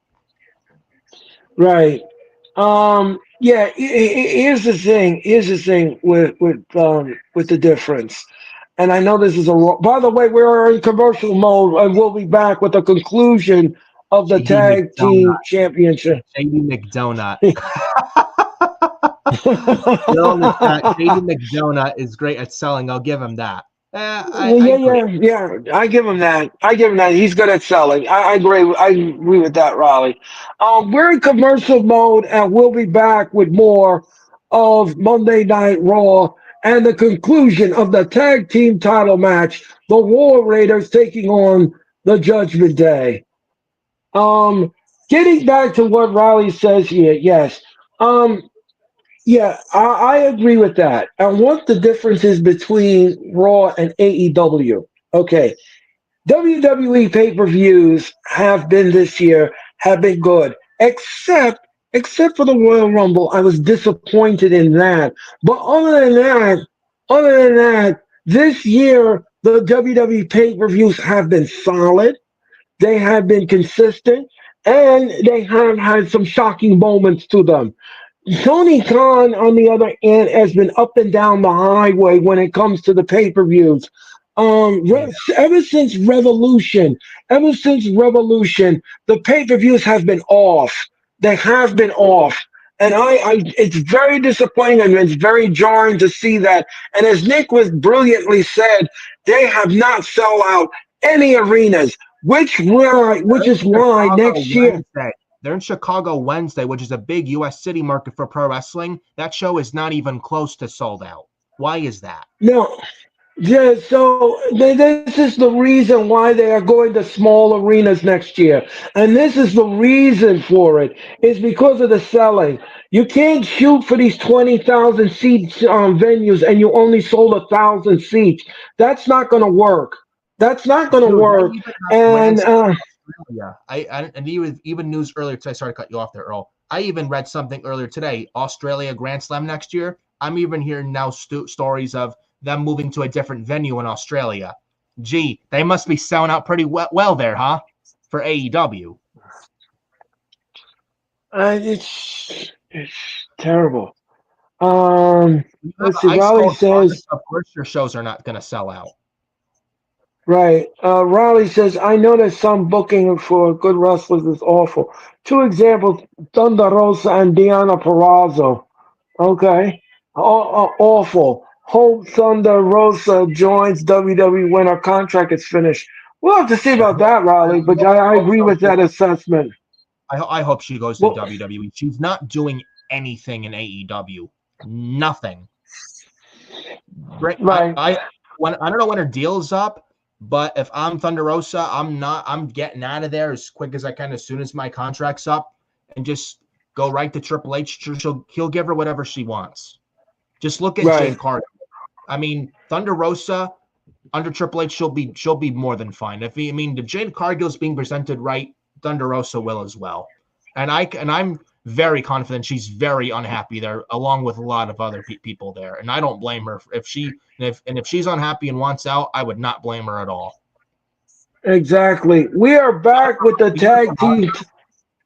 Speaker 1: Right. Yeah. Here's the thing. Here's the thing with the difference. And I know this is by the way, we're in commercial mode, and we'll be back with the conclusion of the
Speaker 2: JD
Speaker 1: tag team
Speaker 2: McDonut.
Speaker 1: championship.
Speaker 2: JD McDonut. Bill in the chat. JD McDonut is great at selling. I'll give him that. I
Speaker 1: Yeah,
Speaker 2: agree.
Speaker 1: yeah, yeah. I give him that. I give him that. He's good at selling. I agree. I agree with that, Raleigh. We're in commercial mode, and we'll be back with more of Monday Night Raw and the conclusion of the tag team title match: the War Raiders taking on the Judgment Day. Um, Getting back to what Riley says here, yes. Um, yeah, I agree with that. And what the difference is between Raw and AEW? Okay, WWE pay-per-views have been this year have been good, except for the Royal Rumble. I was disappointed in that. But other than that, this year the WWE pay-per-views have been solid. They have been consistent, and they have had some shocking moments to them. Tony Khan, on the other hand, has been up and down the highway when it comes to the pay-per-views.
Speaker 2: Yeah.
Speaker 1: Ever since Revolution, the pay-per-views have been off. They have been off, and it's very disappointing and it's very jarring to see that. And as Nick was brilliantly said, they have not sold out any arenas, which
Speaker 2: They're in
Speaker 1: is why
Speaker 2: Chicago
Speaker 1: next year.
Speaker 2: Wednesday. They're in Chicago Wednesday, which is a big U.S. city market for pro wrestling. That show is not even close to sold out. Why is that?
Speaker 1: No, yeah, so this is the reason why they are going to small arenas next year. And this is the reason for it, is because of the selling. You can't shoot for these 20,000 seats venues and you only sold 1,000 seats. That's not going to work. That's not going to
Speaker 2: Dude, they
Speaker 1: work.
Speaker 2: even have
Speaker 1: And
Speaker 2: grandstands in Australia. And even news earlier today. Sorry to cut you off there, Earl. I even read something earlier today. Australia Grand Slam next year. I'm even hearing now stories of them moving to a different venue in Australia. Gee, they must be selling out pretty well there, huh? For AEW.
Speaker 1: it's terrible.
Speaker 2: You have
Speaker 1: Let's
Speaker 2: an
Speaker 1: see.
Speaker 2: ice
Speaker 1: Raleigh
Speaker 2: cold product.
Speaker 1: says,
Speaker 2: Of course, your shows are not going to sell out.
Speaker 1: right. Riley says, I know that some booking for good wrestlers is awful. Two examples, Thunder Rosa and Deanna Perrazzo. Okay. Awful. Hope Thunder Rosa joins WWE when her contract is finished. We'll have to see about that, Riley, but I
Speaker 2: Hope
Speaker 1: agree
Speaker 2: so
Speaker 1: with
Speaker 2: too.
Speaker 1: that assessment.
Speaker 2: I hope she goes to
Speaker 1: Well,
Speaker 2: WWE. She's not doing anything in AEW. Nothing. Great.
Speaker 1: right,
Speaker 2: I don't know when her deal's up, but if I'm Thunder Rosa, I'm getting out of there as quick as I can as soon as my contract's up, and just go right to Triple H. He'll give her whatever she wants. Just look at
Speaker 1: right.
Speaker 2: Jade Cargill. I mean, Thunder Rosa under Triple H, she'll be more than fine. If the Jade Cargill's being presented right, Thunder Rosa will as well. I'm very confident she's very unhappy there, along with a lot of other people there, and I don't blame her if she's unhappy and wants out. I would not blame her at all.
Speaker 1: Exactly. We are back with the tag team.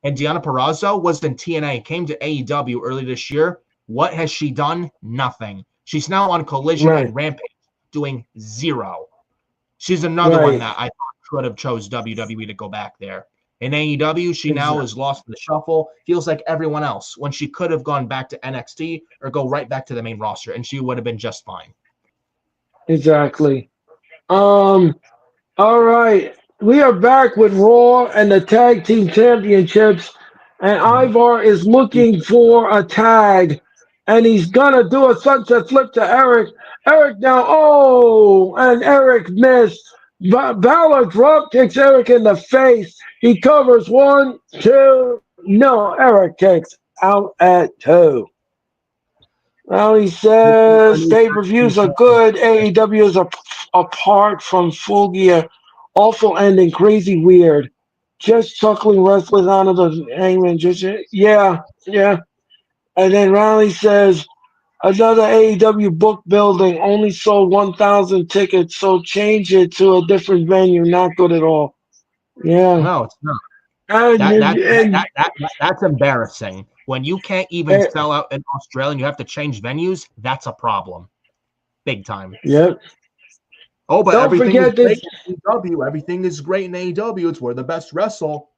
Speaker 2: And Deanna Purrazzo was in TNA, came to AEW early this year. What has she done? Nothing. She's now on Collision
Speaker 1: Right,
Speaker 2: and Rampage, doing zero. She's another one
Speaker 1: right.
Speaker 2: that I thought could have chose WWE to go back there. In AEW, she now
Speaker 1: Exactly.
Speaker 2: is lost in the shuffle. Feels like everyone else when she could have gone back to NXT or go right back to the main roster, and she would have been just fine.
Speaker 1: Exactly. Um, All right, we are back with Raw and the Tag Team Championships, and Ivar is looking for a tag, and he's gonna do a sunset flip to Eric. Eric now, and Eric missed. Balor drop kicks Eric in the face. He covers one, two. No, Eric kicks out at two. Well, he says pay-per-views are good. AEW is apart from Full Gear. Awful ending, crazy weird. Just chuckling wrestlers onto the hangman. Just yeah, yeah. And then Riley says another AEW book building only sold 1,000 tickets, so change it to a different venue. Not good at all. Yeah.
Speaker 2: No, it's not.
Speaker 1: And,
Speaker 2: That
Speaker 1: and,
Speaker 2: that that,
Speaker 1: and,
Speaker 2: that, that that's embarrassing. When you can't even
Speaker 1: and
Speaker 2: sell out in Australia and you have to change venues, that's a problem. Big time.
Speaker 1: yep.
Speaker 2: Oh, but
Speaker 1: Don't
Speaker 2: everything is
Speaker 1: forget
Speaker 2: great
Speaker 1: this.
Speaker 2: in AEW. Everything is great in AEW. It's where the best wrestle.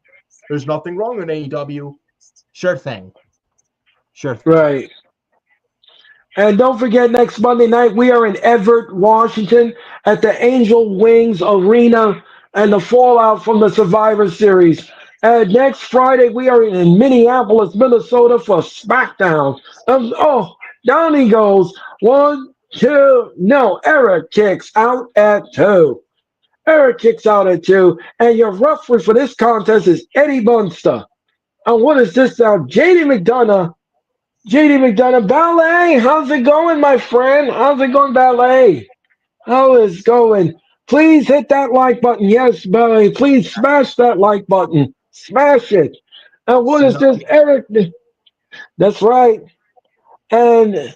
Speaker 2: There's nothing wrong in AEW. Sure thing. Sure thing.
Speaker 1: Right. And don't forget, next Monday night, we are in Everett, Washington at the Angel Wings Arena and the fallout from the Survivor Series. And next Friday, we are in Minneapolis, Minnesota for SmackDown. Down he goes. One, two, no. Eric kicks out at two. Eric kicks out at two. And your referee for this contest is Eddie Munster. And what is this now? JD McDonough, Ballet, how's it going, my friend? How's it going, Ballet? How is it going? Please hit that like button. Yes, Ballet, please smash that like button. Smash it. And what is this, Eric? That's right. And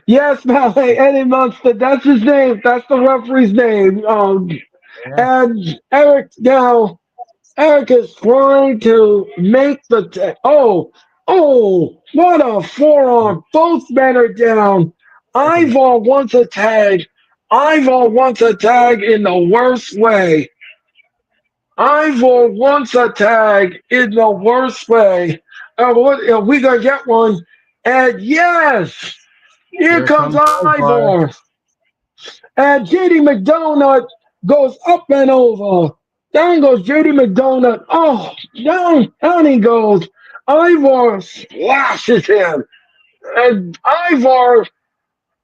Speaker 1: yes, Ballet, Eddie Munster, that's his name. That's the referee's name.
Speaker 2: Yeah.
Speaker 1: And Eric now. Eric is trying to make the what a forearm. Both men are down. Ivor wants a tag. Ivor wants a tag in the worst way. Ivor wants a tag in the worst way. Are we gonna get one? And yes, here
Speaker 2: Here
Speaker 1: comes
Speaker 2: comes Ivar.
Speaker 1: Ivor. And JD McDonagh goes up and over. Down goes JD McDonagh. Oh, down he goes. Ivar splashes him. And Ivar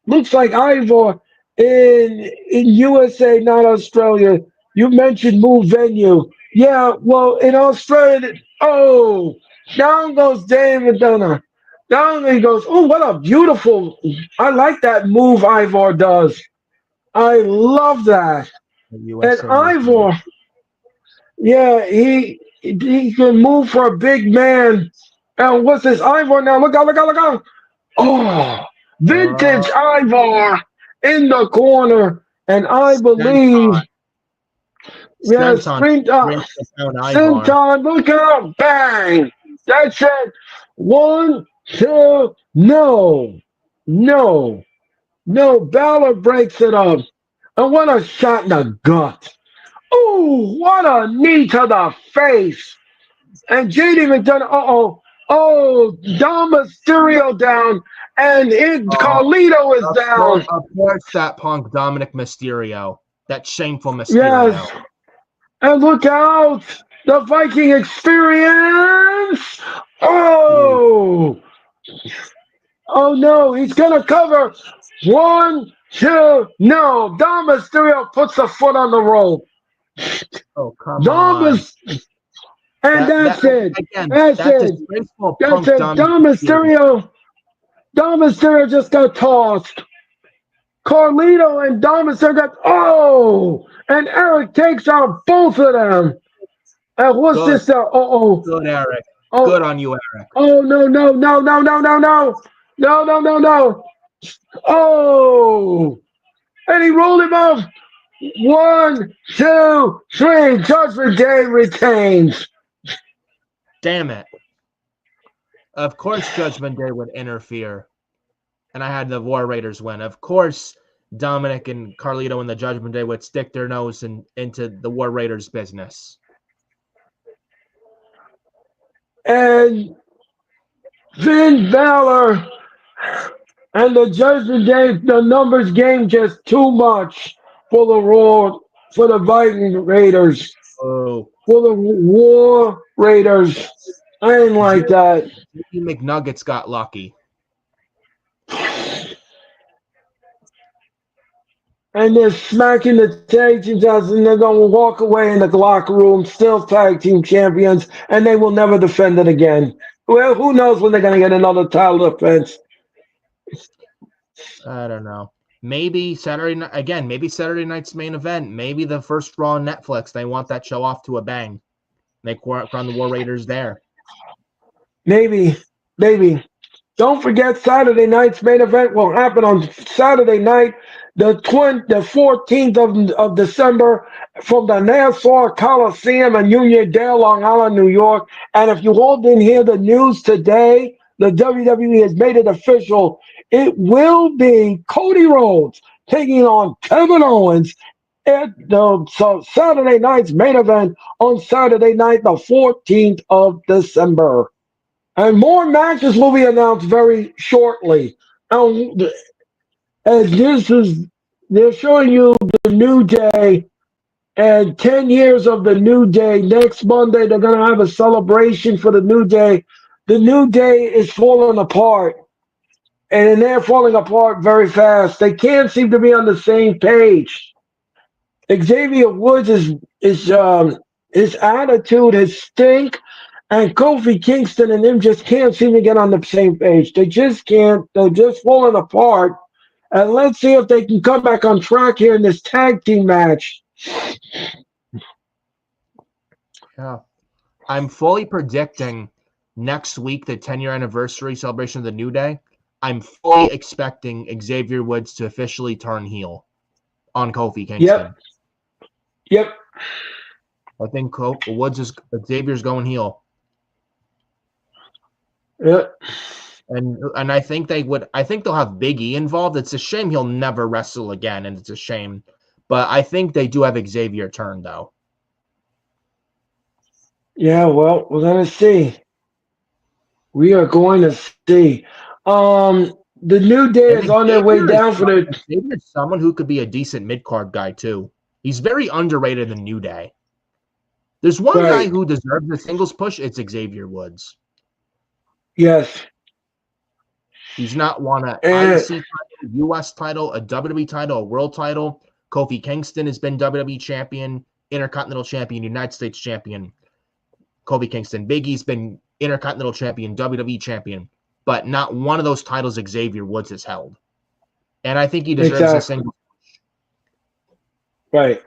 Speaker 1: looks like Ivor in USA, not Australia. You mentioned move venue. Yeah, well, in Australia, down goes David Dunner. Down he goes. Oh, what a beautiful! I like that move Ivor does. I love that.
Speaker 2: The
Speaker 1: And
Speaker 2: USA movement.
Speaker 1: Ivor, yeah, he can move for a big man. And what's this Ivor now? Look out! Look out! Look out! Oh, vintage Ivor in the corner, and I believe,
Speaker 2: Senton.
Speaker 1: yeah,
Speaker 2: Senton. Brings down Ivar.
Speaker 1: Sinton, look out, bang! That's it. One, two, no, no. Balor breaks it up, and what a shot in the gut! Oh, what a knee to the face! And JD McDonough, Dom Mysterio down, and
Speaker 2: Oh,
Speaker 1: Carlito is down.
Speaker 2: of course, that punk Dominic Mysterio. That shameful Mysterio.
Speaker 1: Yes, and look out, the Viking Experience.
Speaker 2: Ooh.
Speaker 1: Oh, oh no, he's gonna cover. One, two, no. Dom Mysterio puts a foot on the rope.
Speaker 2: Oh, come
Speaker 1: Dom
Speaker 2: on.
Speaker 1: is, and
Speaker 2: That
Speaker 1: that's it.
Speaker 2: again,
Speaker 1: That's
Speaker 2: that
Speaker 1: it.
Speaker 2: disgraceful
Speaker 1: That's
Speaker 2: punk
Speaker 1: it.
Speaker 2: Dominic Mysterio.
Speaker 1: Dom Mysterio just got tossed. Carlito and Dom Mysterio got and Eric takes out both of them. And what's
Speaker 2: Good,
Speaker 1: this?
Speaker 2: good, Eric.
Speaker 1: Oh,
Speaker 2: Good on you, Eric.
Speaker 1: oh no, no, no, no, no, no, no, no, no, no, no. Oh, and he rolled him off. One, two, three. Judgment Day retains.
Speaker 2: Damn it. Of course, Judgment Day would interfere. And I had the War Raiders win. Of course, Dominic and Carlito and the Judgment Day would stick their nose into the War Raiders business.
Speaker 1: And Finn Balor and the Judgment Day, the numbers game just too much for the Raw, for the Viking Raiders,
Speaker 2: Oh,
Speaker 1: for the War Raiders. I ain't like that.
Speaker 2: Jimmy McNuggets got lucky.
Speaker 1: And they're smacking the tag team titles, and they're going to walk away in the locker room, still tag team champions, and they will never defend it again. Well, who knows when they're going to get another title defense?
Speaker 2: I don't know. Maybe Saturday night again. Maybe Saturday night's main event. Maybe the first Raw on Netflix. They want that show off to a bang. They crown the War Raiders there.
Speaker 1: Maybe, maybe. Don't forget Saturday night's main event will happen on Saturday night, the 14th of December, from the Nassau Coliseum in Uniondale, Long Island, New York. And if you all didn't hear the news today, the WWE has made it official. It will be Cody Rhodes taking on Kevin Owens at the Saturday night's main event on Saturday night, the 14th of December. And more matches will be announced very shortly. Um, and they're showing you the New Day and 10 years of the New Day. Next Monday, they're going to have a celebration for the New Day. The New Day is falling apart, and they're falling apart very fast. They can't seem to be on the same page. Xavier Woods is his attitude, his stink, and Kofi Kingston and him just can't seem to get on the same page. They just can't. They're just falling apart. And let's see if they can come back on track here in this tag team match.
Speaker 2: Yeah. I'm fully predicting next week, the 10-year anniversary celebration of the New Day. I'm fully expecting Xavier Woods to officially turn heel on Kofi Kingston.
Speaker 1: Yep.
Speaker 2: I think Xavier's going heel.
Speaker 1: Yep.
Speaker 2: And I think they'll have Big E involved. It's a shame he'll never wrestle again, and it's a shame. But I think they do have Xavier turn, though.
Speaker 1: Yeah, well, we're gonna see. We are going to see. The New Day
Speaker 2: And
Speaker 1: is on their way down for the.
Speaker 2: Xavier's someone who could be a decent mid-card guy, too. He's very underrated in the New Day. There's one guy who deserves a singles push. It's Xavier Woods.
Speaker 1: Yes.
Speaker 2: He's not won an IC title, US title, a WWE title, a world title. Kofi Kingston has been WWE champion, Intercontinental champion, United States champion. Kofi Kingston. Big E's been Intercontinental champion, WWE champion. But not one of those titles Xavier Woods has held. And I think he deserves a single
Speaker 1: push. Right.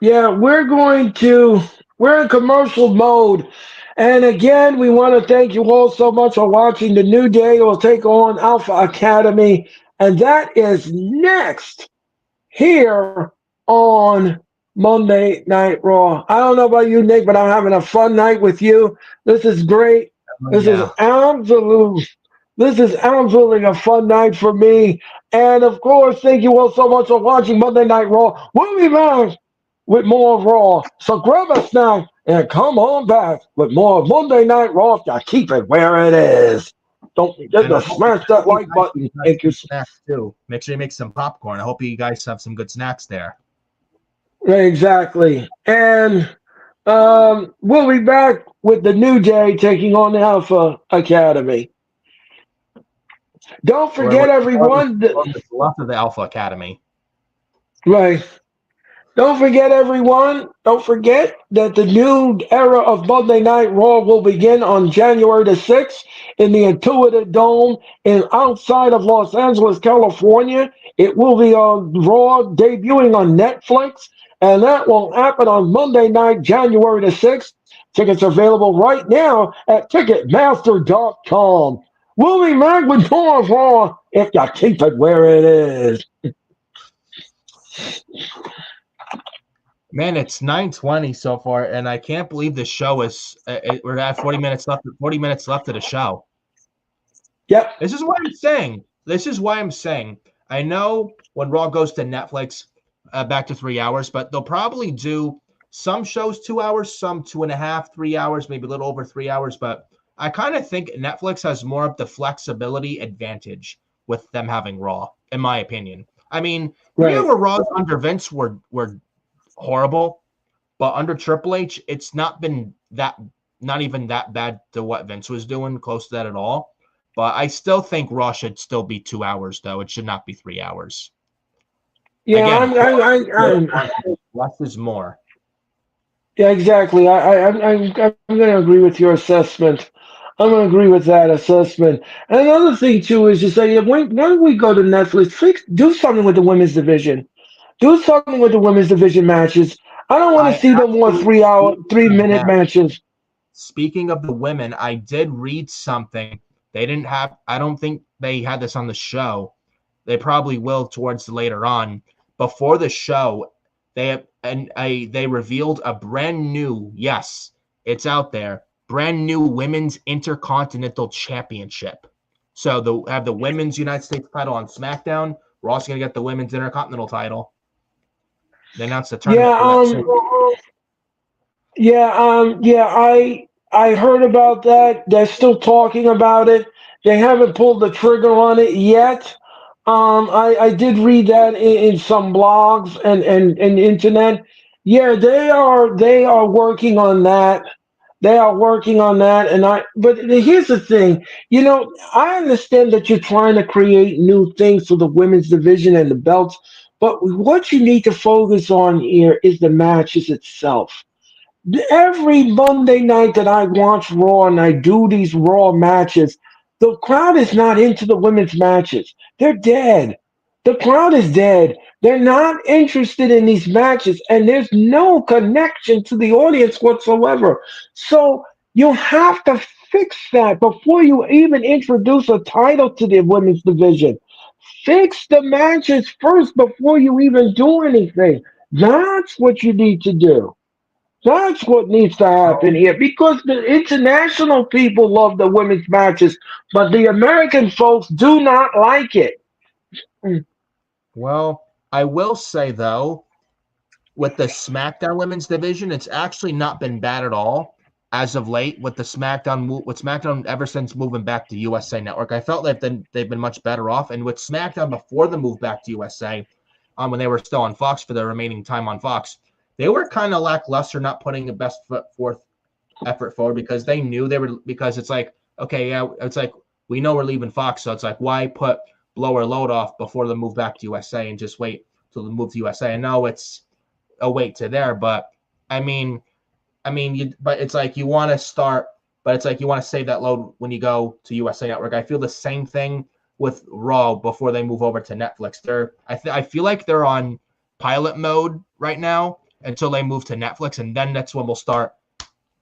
Speaker 1: Yeah, we're in commercial mode. And again, we want to thank you all so much for watching. The New Day will take on Alpha Academy. And that is next here on Monday Night Raw. I don't know about you, Nick, but I'm having a fun night with you. This is great. This is absolutely a fun night for me. And of course, thank you all so much for watching Monday Night Raw. We'll be back with more Raw. So grab a snack and come on back with more Monday Night Raw to keep it where it is. Don't forget to smash that like button. Thank you.
Speaker 2: Snacks too. Make sure you make some popcorn. I hope you guys have some good snacks there.
Speaker 1: Exactly. And we'll be back with the New Day taking on the Alpha Academy. Don't forget, everyone.
Speaker 2: Left of the Alpha Academy.
Speaker 1: Right. Don't forget, everyone. Don't forget that the new era of Monday Night Raw will begin on January the 6th in the Intuitive Dome outside of Los Angeles, California. It will be on Raw debuting on Netflix, and that will happen on Monday night, January the 6th. Tickets are available right now at Ticketmaster.com. We'll be back with more Raw if you keep it where it is.
Speaker 2: Man, it's 9:20 so far, and I can't believe the show is. We're at 40 minutes left. 40 minutes left of the show.
Speaker 1: Yep.
Speaker 2: This is why I'm saying. I know when Raw goes to Netflix, back to 3 hours, but they'll probably do some shows 2 hours, some 2.5, 3 hours, maybe a little over 3 hours. But I kind of think Netflix has more of the flexibility advantage with them having Raw, in my opinion. I mean, where Raws under Vince were horrible, but under Triple H, it's not even that bad to what Vince was doing, close to that at all. But I still think Raw should still be 2 hours, though. It should not be 3 hours.
Speaker 1: Yeah,
Speaker 2: again, less is more.
Speaker 1: Yeah, exactly. I'm going to agree with your assessment. I'm going to agree with that assessment. And another thing too is just say when we go to Netflix, do something with the women's division. Do something with the women's division matches. I don't want to see no more 3-minute matches.
Speaker 2: Speaking of the women, I did read something. I don't think they had this on the show. They probably will towards later on. Before the show, they revealed a brand new, yes, it's out there, brand new women's intercontinental championship So have the women's United States title on SmackDown. We're also going to get the women's Intercontinental title. They announced the
Speaker 1: Yeah,
Speaker 2: tournament for that too.
Speaker 1: I heard about that. They're still talking about it. They haven't pulled the trigger on it yet. I did read that in some blogs and internet. Yeah, they are working on that. They are working on that, and But here's the thing. I understand that you're trying to create new things for the women's division and the belts, but what you need to focus on here is the matches itself. Every Monday night that I watch Raw and I do these Raw matches, the crowd is not into the women's matches. They're dead. The crowd is dead. They're not interested in these matches, and there's no connection to the audience whatsoever. So you have to fix that before you even introduce a title to the women's division. Fix the matches first before you even do anything. That's what you need to do. That's what needs to happen
Speaker 2: Well,
Speaker 1: here because the international people love the women's matches, but the American folks do not like it. Mm.
Speaker 2: well, I will say though, with the SmackDown women's division, it's actually not been bad at all as of late. With SmackDown ever since moving back to USA Network, I felt like they've been much better off. And with SmackDown before the move back to USA, when they were still on Fox for the remaining time on Fox, they were kind of lackluster, not putting the best foot forth effort forward because they knew they were because it's like okay, yeah, it's like we know we're leaving Fox, so it's like why put blow or load off before the move back to USA and just wait till the move to USA. I know it's a wait to there, but I mean, but it's like you want to start, but it's like you want to save that load when you go to USA Network. I feel the same thing with Raw before they move over to Netflix. I feel like they're on pilot mode right now until they move to Netflix, and then that's when we'll start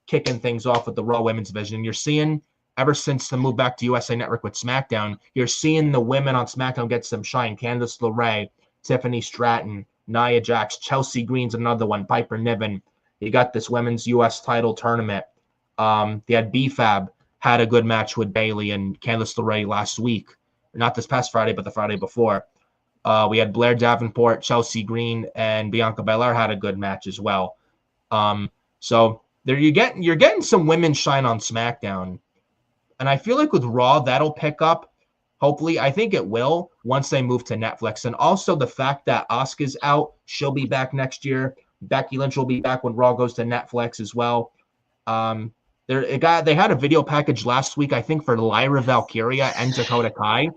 Speaker 2: kicking things off with the Raw Women's Division. You're seeing ever since the move back to USA Network with SmackDown, you're seeing the women on SmackDown get some shine. Candice LeRae, Tiffany Stratton, Nia Jax, Chelsea Green's another one, Piper Niven. You got this women's U.S. title tournament. They had BFAB had a good match with Bayley and Candice LeRae last week. Not this past Friday, but the Friday before. We had Blair Davenport, Chelsea Green, and Bianca Belair had a good match as well. So there you're getting some women shine on SmackDown. And I feel like with Raw, that'll pick up. Hopefully, I think it will once they move to Netflix. And also the fact that Asuka's out, she'll be back next year. Becky Lynch will be back when Raw goes to Netflix as well. They had a video package last week, I think, for Lyra Valkyria and Dakota Kai.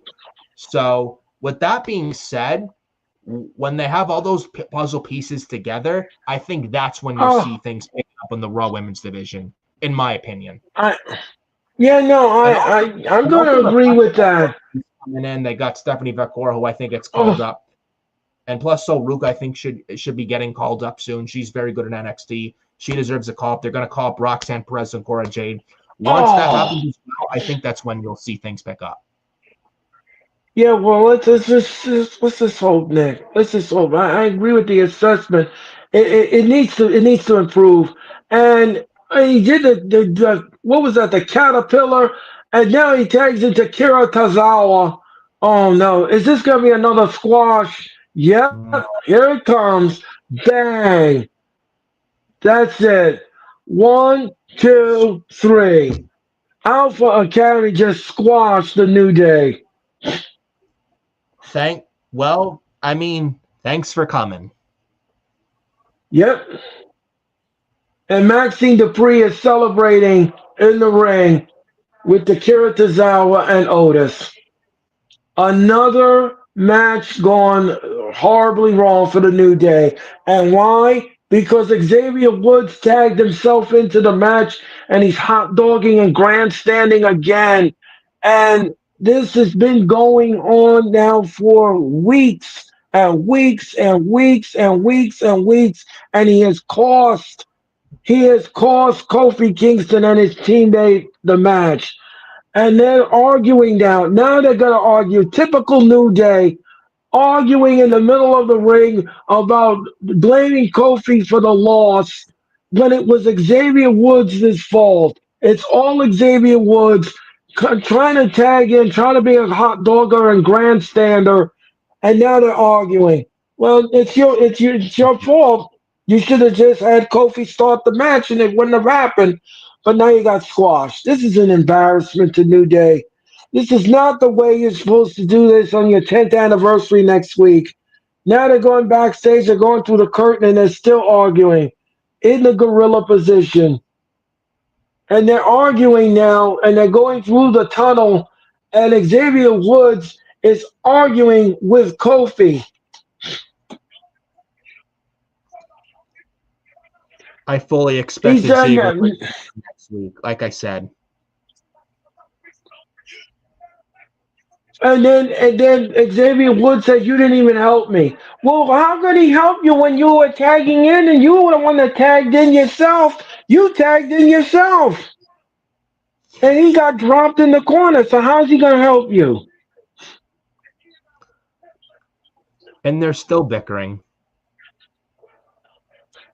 Speaker 2: So with that being said, when they have all those puzzle pieces together, I think that's when you'll see
Speaker 1: Oh,
Speaker 2: things pick up in the Raw Women's Division, in my opinion.
Speaker 1: I yeah, no,
Speaker 2: And also,
Speaker 1: I'm
Speaker 2: and
Speaker 1: going
Speaker 2: also
Speaker 1: to
Speaker 2: the
Speaker 1: agree
Speaker 2: fact
Speaker 1: with
Speaker 2: that
Speaker 1: that.
Speaker 2: coming in, they got Stephanie Vecora, who I think gets called
Speaker 1: Oh,
Speaker 2: up, and plus So Rook, I think should be getting called up soon. She's very good in NXT. She deserves a call up. They're going to call up Roxanne Perez and Cora Jade. Once that
Speaker 1: oh.
Speaker 2: happens as well, I think that's when you'll see things pick up.
Speaker 1: Yeah, well, let's just hope, Nick. Let's just hope. I agree with the assessment. It needs to improve. And he did the what was that? The caterpillar, and now he tags into Kira Tozawa. Oh no, is this gonna be another squash? Yep,
Speaker 2: Mm.
Speaker 1: here it comes. Bang. That's it. One, two, three. Alpha Academy just squashed the New Day.
Speaker 2: Thanks for coming.
Speaker 1: Yep. And Maxine Dupree is celebrating in the ring with the Kira Tozawa and Otis. Another match gone horribly wrong for the New Day. And why? Because Xavier Woods tagged himself into the match and he's hot dogging and grandstanding again. And this has been going on now for weeks and weeks and weeks and weeks and weeks. And he has cost Kofi Kingston and his teammate the match. And they're arguing now. Now they're going to argue. Typical New Day, arguing in the middle of the ring about blaming Kofi for the loss when it was Xavier Woods' fault. It's all Xavier Woods. trying to tag in, trying to be a hot dogger and grandstander, and now they're arguing. Well, it's your fault. You should have just had Kofi start the match, and it wouldn't have happened. But now you got squashed. This is an embarrassment to New Day. This is not the way you're supposed to do this on your 10th anniversary next week. Now they're going backstage, they're going through the curtain, and they're still arguing in the gorilla position. And they're arguing now, and they're going through the tunnel, and Xavier Woods is arguing with Kofi.
Speaker 2: I fully expect
Speaker 1: He's done
Speaker 2: Xavier
Speaker 1: that.
Speaker 2: next week, like I said.
Speaker 1: And then Xavier Woods said, "You didn't even help me." Well, how could he help you when you were tagging in and you were the one that tagged in yourself? You tagged in yourself. And he got dropped in the corner. So how's he gonna help you?
Speaker 2: And they're still bickering.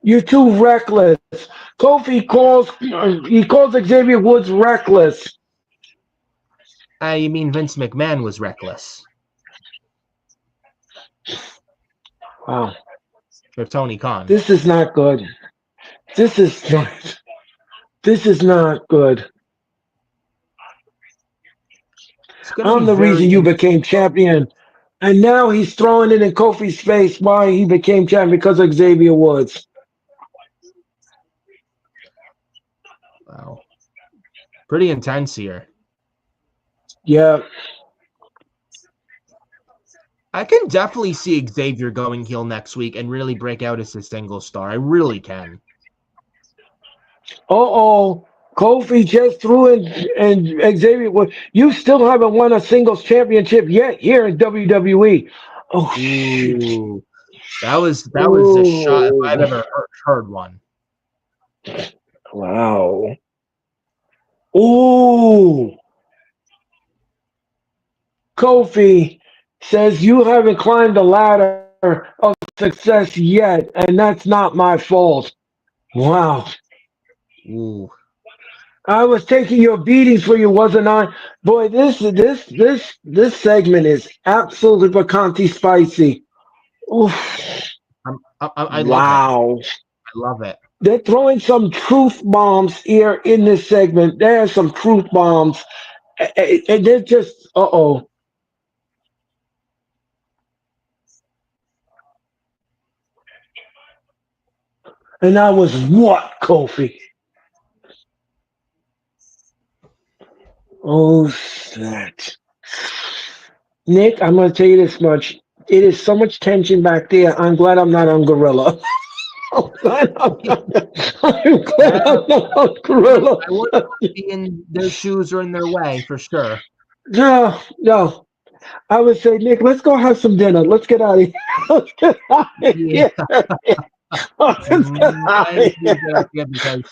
Speaker 1: You're too reckless. Kofi calls Xavier Woods reckless.
Speaker 2: You mean Vince McMahon was reckless
Speaker 1: Wow,
Speaker 2: with Tony Khan?
Speaker 1: this is not good. This is not. This is not good.
Speaker 2: It's going to
Speaker 1: I'm
Speaker 2: be
Speaker 1: the reason
Speaker 2: very
Speaker 1: you became champion, and now he's throwing it in Kofi's face why he became champion because of Xavier Woods.
Speaker 2: wow, pretty intense here.
Speaker 1: Yeah.
Speaker 2: I can definitely see Xavier going heel next week and really break out as a single star. I really can.
Speaker 1: Uh-oh. Kofi just threw in and Xavier Woods. You still haven't won a singles championship yet here in WWE. Oh shit.
Speaker 2: Ooh, that was a shot if I've
Speaker 1: Oh
Speaker 2: ever heard one.
Speaker 1: wow. Ooh. Kofi says you haven't climbed the ladder of success yet, and that's not my fault. Wow.
Speaker 2: Ooh,
Speaker 1: I was taking your beatings for you, wasn't I? Boy, this segment is absolutely picanti spicy. Oof.
Speaker 2: I love it.
Speaker 1: Wow.
Speaker 2: I love it.
Speaker 1: They're throwing some truth bombs here in this segment. There's some truth bombs. And they're just, uh-oh. And that was what, Kofi? Oh, that. Nick, I'm going to tell you this much. It is so much tension back there. I'm glad I'm not on Gorilla. I'm glad I'm not, I'm glad I'm
Speaker 2: Well,
Speaker 1: not on
Speaker 2: I
Speaker 1: Gorilla.
Speaker 2: wouldn't want to be in their shoes or in their way for sure.
Speaker 1: No, no. I would say, Nick, let's go have some dinner. Let's get out of here. Let's get out of
Speaker 2: Yeah,
Speaker 1: here. Let's get out
Speaker 2: might
Speaker 1: of
Speaker 2: be a good
Speaker 1: here.
Speaker 2: idea because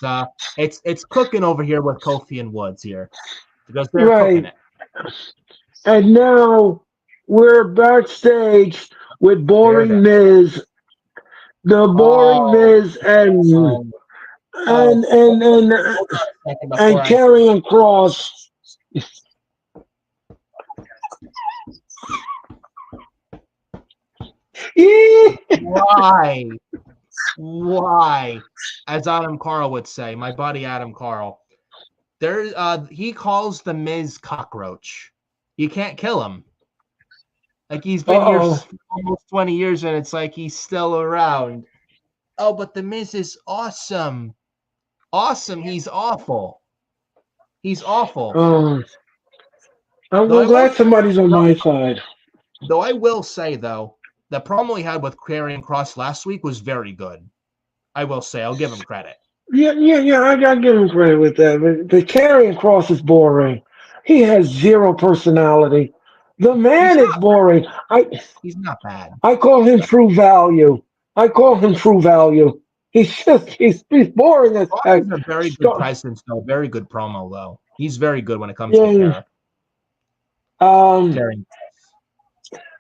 Speaker 2: it's cooking over here with Kofi and Woods here because they're cooking
Speaker 1: Right.
Speaker 2: it.
Speaker 1: And now we're backstage with
Speaker 2: They're
Speaker 1: Boring
Speaker 2: there.
Speaker 1: Miz, the Boring
Speaker 2: Oh,
Speaker 1: Miz, and
Speaker 2: oh, oh!
Speaker 1: and and and,
Speaker 2: Hold on a second before
Speaker 1: and
Speaker 2: I.
Speaker 1: Karrion Cross.
Speaker 2: Why? Why? As Adam Carl would say, my buddy Adam Carl. He calls the Miz cockroach. You can't kill him. Like he's been here
Speaker 1: Uh-oh.
Speaker 2: almost 20 years, and it's like he's still around. Oh, but the Miz is awesome. Awesome. He's awful. He's awful.
Speaker 1: Um,
Speaker 2: Though
Speaker 1: I'm
Speaker 2: I will
Speaker 1: glad
Speaker 2: say,
Speaker 1: somebody's on my side.
Speaker 2: though I will say though, the promo he had with Karrion Cross last week was very good. I will say, I'll give him credit.
Speaker 1: Yeah. I gotta give him credit with that. But Karrion Cross is boring. He has zero personality. The
Speaker 2: He's
Speaker 1: man is
Speaker 2: not.
Speaker 1: boring.
Speaker 2: He's not bad.
Speaker 1: I call him True Value. I call him True Value. He's boring as
Speaker 2: Cross
Speaker 1: heck.
Speaker 2: is a very good presence, though. Very good promo, though. He's very good when it comes to
Speaker 1: Yeah. Um,
Speaker 2: Karrion.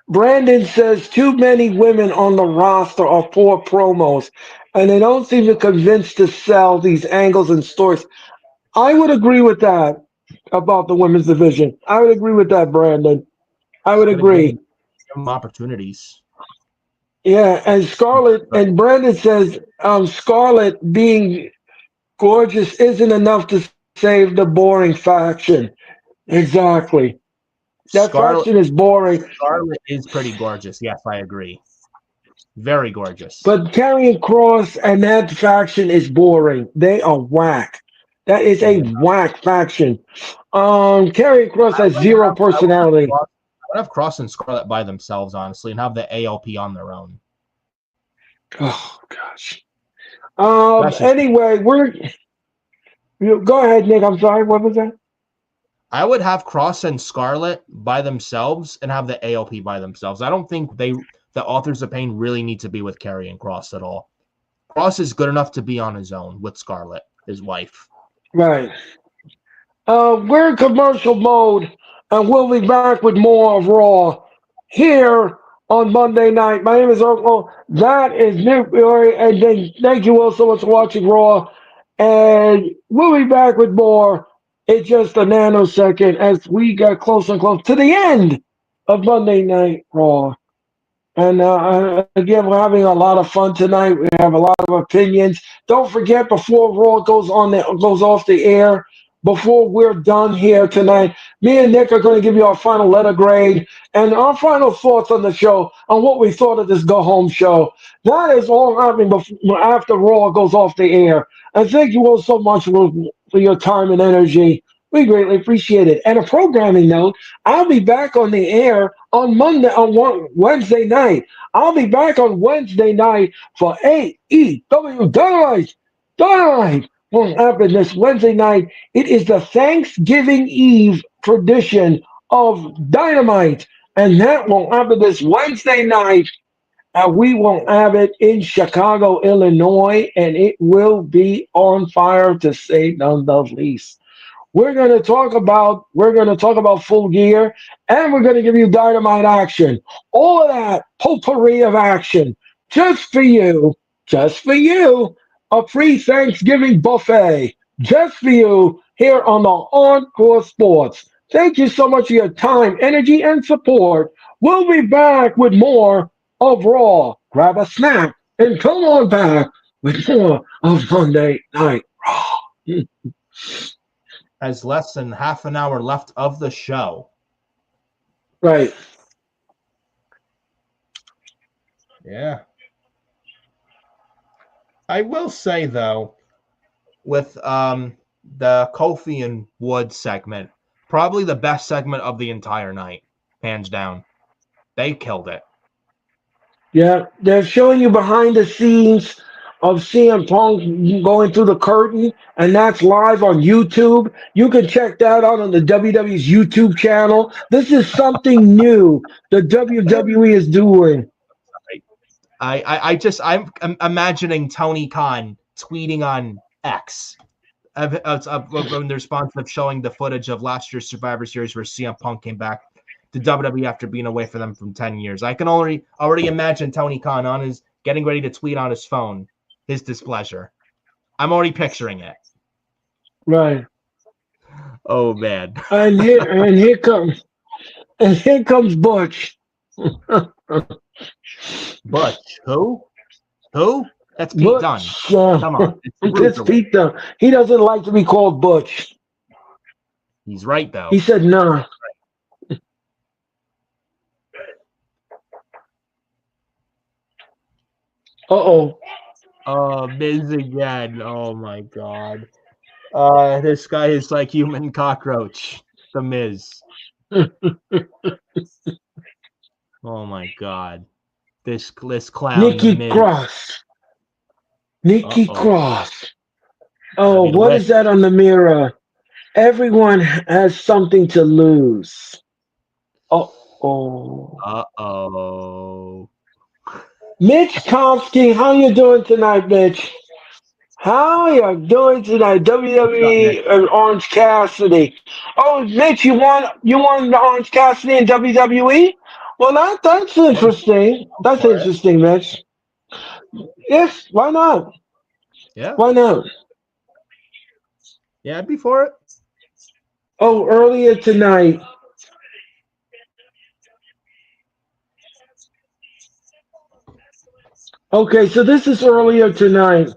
Speaker 1: Brandon says too many women on the roster are poor promos, and they don't seem to convince to sell these angles and stories. I would agree with that. about the women's division. I would agree with that, Brandon. I would
Speaker 2: Gotta give
Speaker 1: agree.
Speaker 2: them opportunities.
Speaker 1: Yeah, and Scarlett
Speaker 2: But
Speaker 1: and Brandon says Scarlett being gorgeous isn't enough to save the boring faction. Exactly. That faction
Speaker 2: Scarlet
Speaker 1: is boring,
Speaker 2: Scarlet is pretty gorgeous. Yes, I agree. Very gorgeous.
Speaker 1: but Karrion Cross and that faction is boring. They are whack. That is a
Speaker 2: Yeah.
Speaker 1: whack faction. Karrion Cross has zero personality.
Speaker 2: I would have Cross and Scarlet by themselves, honestly, and have the ALP on their own.
Speaker 1: Oh gosh.
Speaker 2: That's just
Speaker 1: Anyway, go ahead, Nick. I'm sorry. What was that?
Speaker 2: I would have Cross and Scarlet by themselves and have the ALP by themselves. I don't think the authors of pain really need to be with Carrie and Cross at all. Cross is good enough to be on his own with Scarlet, his wife.
Speaker 1: Right. We're in commercial mode, and we'll be back with more of Raw here on Monday night. My name is Uncle. That is Nick Fury, and thank you all so much for watching Raw. And we'll be back with more in just a nanosecond as we get closer and closer to the end of Monday Night Raw. And again, we're having a lot of fun tonight. We have a lot of opinions. Don't forget, before Raw goes off the air, before we're done here tonight, me and Nick are going to give you our final letter grade and our final thoughts on the show, on what we thought of this go home show. That is all happening after Raw goes off the air. And thank you all so much for your time and energy. We greatly appreciate it. And a programming note, I'll be back on the air on Wednesday night. I'll be back on Wednesday night for AEW Dynamite. Dynamite will happen this Wednesday night. It is the Thanksgiving Eve tradition of Dynamite, and that will happen this Wednesday night. We will have it in Chicago, Illinois, and it will be on fire to say none the least. We're going to talk about Full Gear, and we're going to give you Dynamite action. All of that potpourri of action, just for you, just for you. A pre-Thanksgiving buffet, just for you here on the Hardcore Sports. Thank you so much for your time, energy, and support. We'll be back with more of Raw. Grab a snack and come on back with more of Monday Night Raw.
Speaker 2: Has less than half an hour left of the show.
Speaker 1: Right.
Speaker 2: Yeah. I will say though, with the Kofi and Wood segment, probably the best segment of the entire night, hands down. They killed it.
Speaker 1: Yeah, they're showing you behind the scenes of CM Punk going through the curtain, and that's live on YouTube. You can check that out on the WWE's YouTube channel. This is something new the WWE is doing.
Speaker 2: I'm imagining Tony Khan tweeting on X in the response of showing the footage of last year's Survivor Series where CM Punk came back to WWE after being away from them from 10 years. I can already imagine Tony Khan on his getting ready to tweet on his phone his displeasure. I'm already picturing it.
Speaker 1: Right.
Speaker 2: Oh man.
Speaker 1: And here comes Butch.
Speaker 2: Butch, who? Who? That's Pete Dunne.
Speaker 1: Butch.
Speaker 2: Come on. It's
Speaker 1: It's Pete Dunne. He doesn't like to be called Butch.
Speaker 2: He's right though.
Speaker 1: He said no. Uh-oh.
Speaker 2: Miz again. Oh my god. This guy is like human cockroach. The Miz. Oh my god. This clown, the
Speaker 1: Nikki
Speaker 2: Miz.
Speaker 1: Cross. Nikki
Speaker 2: Uh-oh.
Speaker 1: Cross.
Speaker 2: Gotta
Speaker 1: Oh,
Speaker 2: be the
Speaker 1: what
Speaker 2: witch.
Speaker 1: is that on the mirror? Everyone has something to lose. Uh-oh.
Speaker 2: Uh-oh.
Speaker 1: Mitch Komsky, how you doing tonight, Mitch? How you doing tonight?
Speaker 2: What's up, Nick?
Speaker 1: WWE and Orange Cassidy. Oh, Mitch, you want the Orange Cassidy in WWE? Well, that's
Speaker 2: Yeah,
Speaker 1: interesting.
Speaker 2: go
Speaker 1: That's
Speaker 2: for it.
Speaker 1: interesting, Mitch. Yes, why not?
Speaker 2: Yeah.
Speaker 1: Why not?
Speaker 2: Yeah, I'd be for it.
Speaker 1: Oh, earlier tonight. Okay, so this is earlier tonight.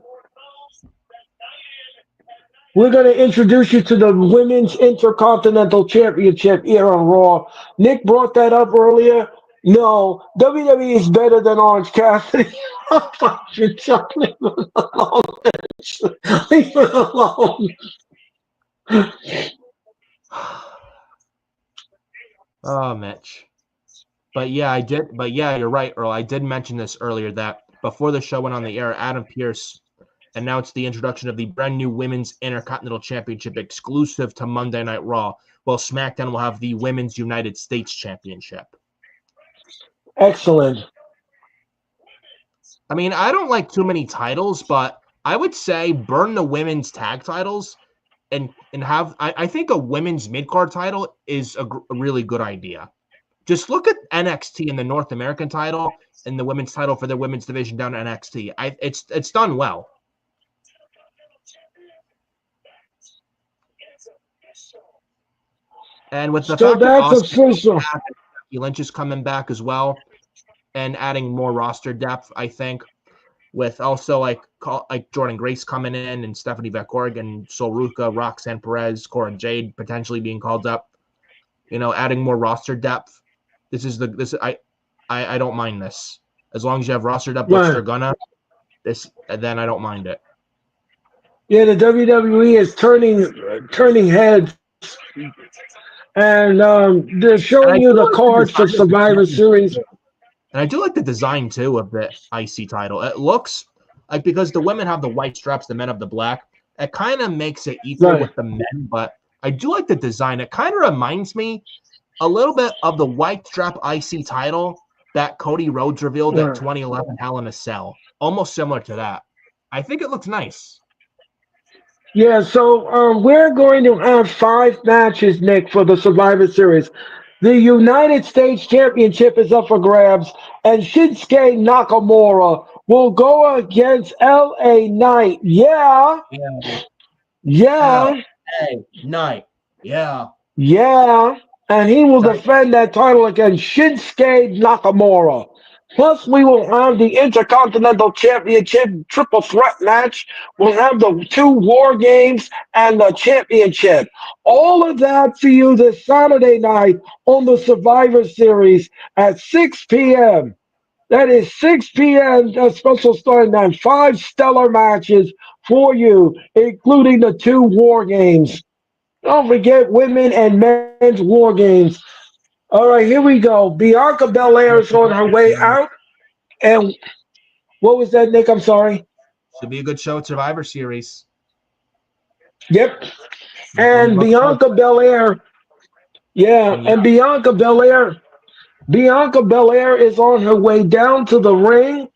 Speaker 1: We're going to introduce you to the Women's Intercontinental Championship here on Raw. Nick brought that up earlier. No, WWE is better than Orange Cassidy. Leave it alone. Leave it alone.
Speaker 2: Oh, Mitch. But yeah, I did. But yeah, you're right, Earl. I did mention this earlier that before the show went on the air, Adam Pearce announced the introduction of the brand new Women's Intercontinental Championship exclusive to Monday Night Raw, while SmackDown will have the Women's United States Championship.
Speaker 1: Excellent.
Speaker 2: I mean, I don't like too many titles, but I would say burn the women's tag titles and have. I think a women's mid card title is a really good idea. Just look at NXT and the North American title and the women's title for the women's division down at NXT. It's done well. And with the
Speaker 1: So
Speaker 2: fact that
Speaker 1: that's
Speaker 2: Oscar
Speaker 1: official.
Speaker 2: Lynch is coming back as well, and adding more roster depth, I think, with also like Jordan Grace coming in and Stephanie Vacorg and Sol Ruca, Roxanne Perez, Cora Jade potentially being called up. Adding more roster depth. I don't mind this as long as you have roster depth, which
Speaker 1: Right.
Speaker 2: they're gonna. Then I don't mind it.
Speaker 1: Yeah, the WWE is turning heads, and they're
Speaker 2: And
Speaker 1: showing
Speaker 2: I
Speaker 1: you
Speaker 2: do
Speaker 1: the
Speaker 2: like the
Speaker 1: cards for
Speaker 2: design of the
Speaker 1: Survivor
Speaker 2: championship
Speaker 1: Series.
Speaker 2: too. And I do like the design too of the IC title. It looks like because the women have the white straps, the men have the black. It kind of makes it equal
Speaker 1: Right.
Speaker 2: with the men, but I do like the design. It kind of reminds me a little bit of the white strap IC title that Cody Rhodes revealed at
Speaker 1: Right.
Speaker 2: 2011 Hell in a Cell. Almost similar to that. I think it looks nice.
Speaker 1: Yeah, so we're going to have 5 matches, Nick, for the Survivor Series. The United States Championship is up for grabs, and Shinsuke Nakamura will go against LA Knight. Yeah,
Speaker 2: Yeah.
Speaker 1: yeah,
Speaker 2: Night. Yeah.
Speaker 1: yeah. And he will defend that title against Shinsuke Nakamura. Plus, we will have the Intercontinental Championship triple threat match. We'll have the 2 War Games and the championship. All of that for you this Saturday night on the Survivor Series at 6 p.m. That is 6 p.m. Special starting time. 5 stellar matches for you, including the 2 War Games. Don't forget women and men's War Games. All right, here we go. Bianca Belair is on her way out. And what was that, Nick? I'm sorry.
Speaker 2: Should be a good show at Survivor Series.
Speaker 1: Yep.
Speaker 2: I'm
Speaker 1: And
Speaker 2: looking forward
Speaker 1: Bianca
Speaker 2: to it.
Speaker 1: Belair. Yeah,
Speaker 2: And yeah,
Speaker 1: and Bianca Belair is on her way down to the ring.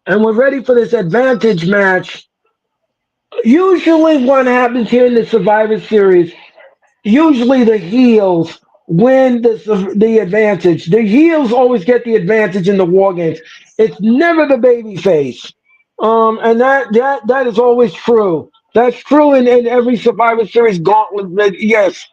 Speaker 1: And we're ready for this advantage match. Usually, what happens here in the Survivor Series, usually the heels win the advantage. The heels always get the advantage in the War Games. It's never the baby face. And that is always true. That's true in every Survivor Series gauntlet. Yes.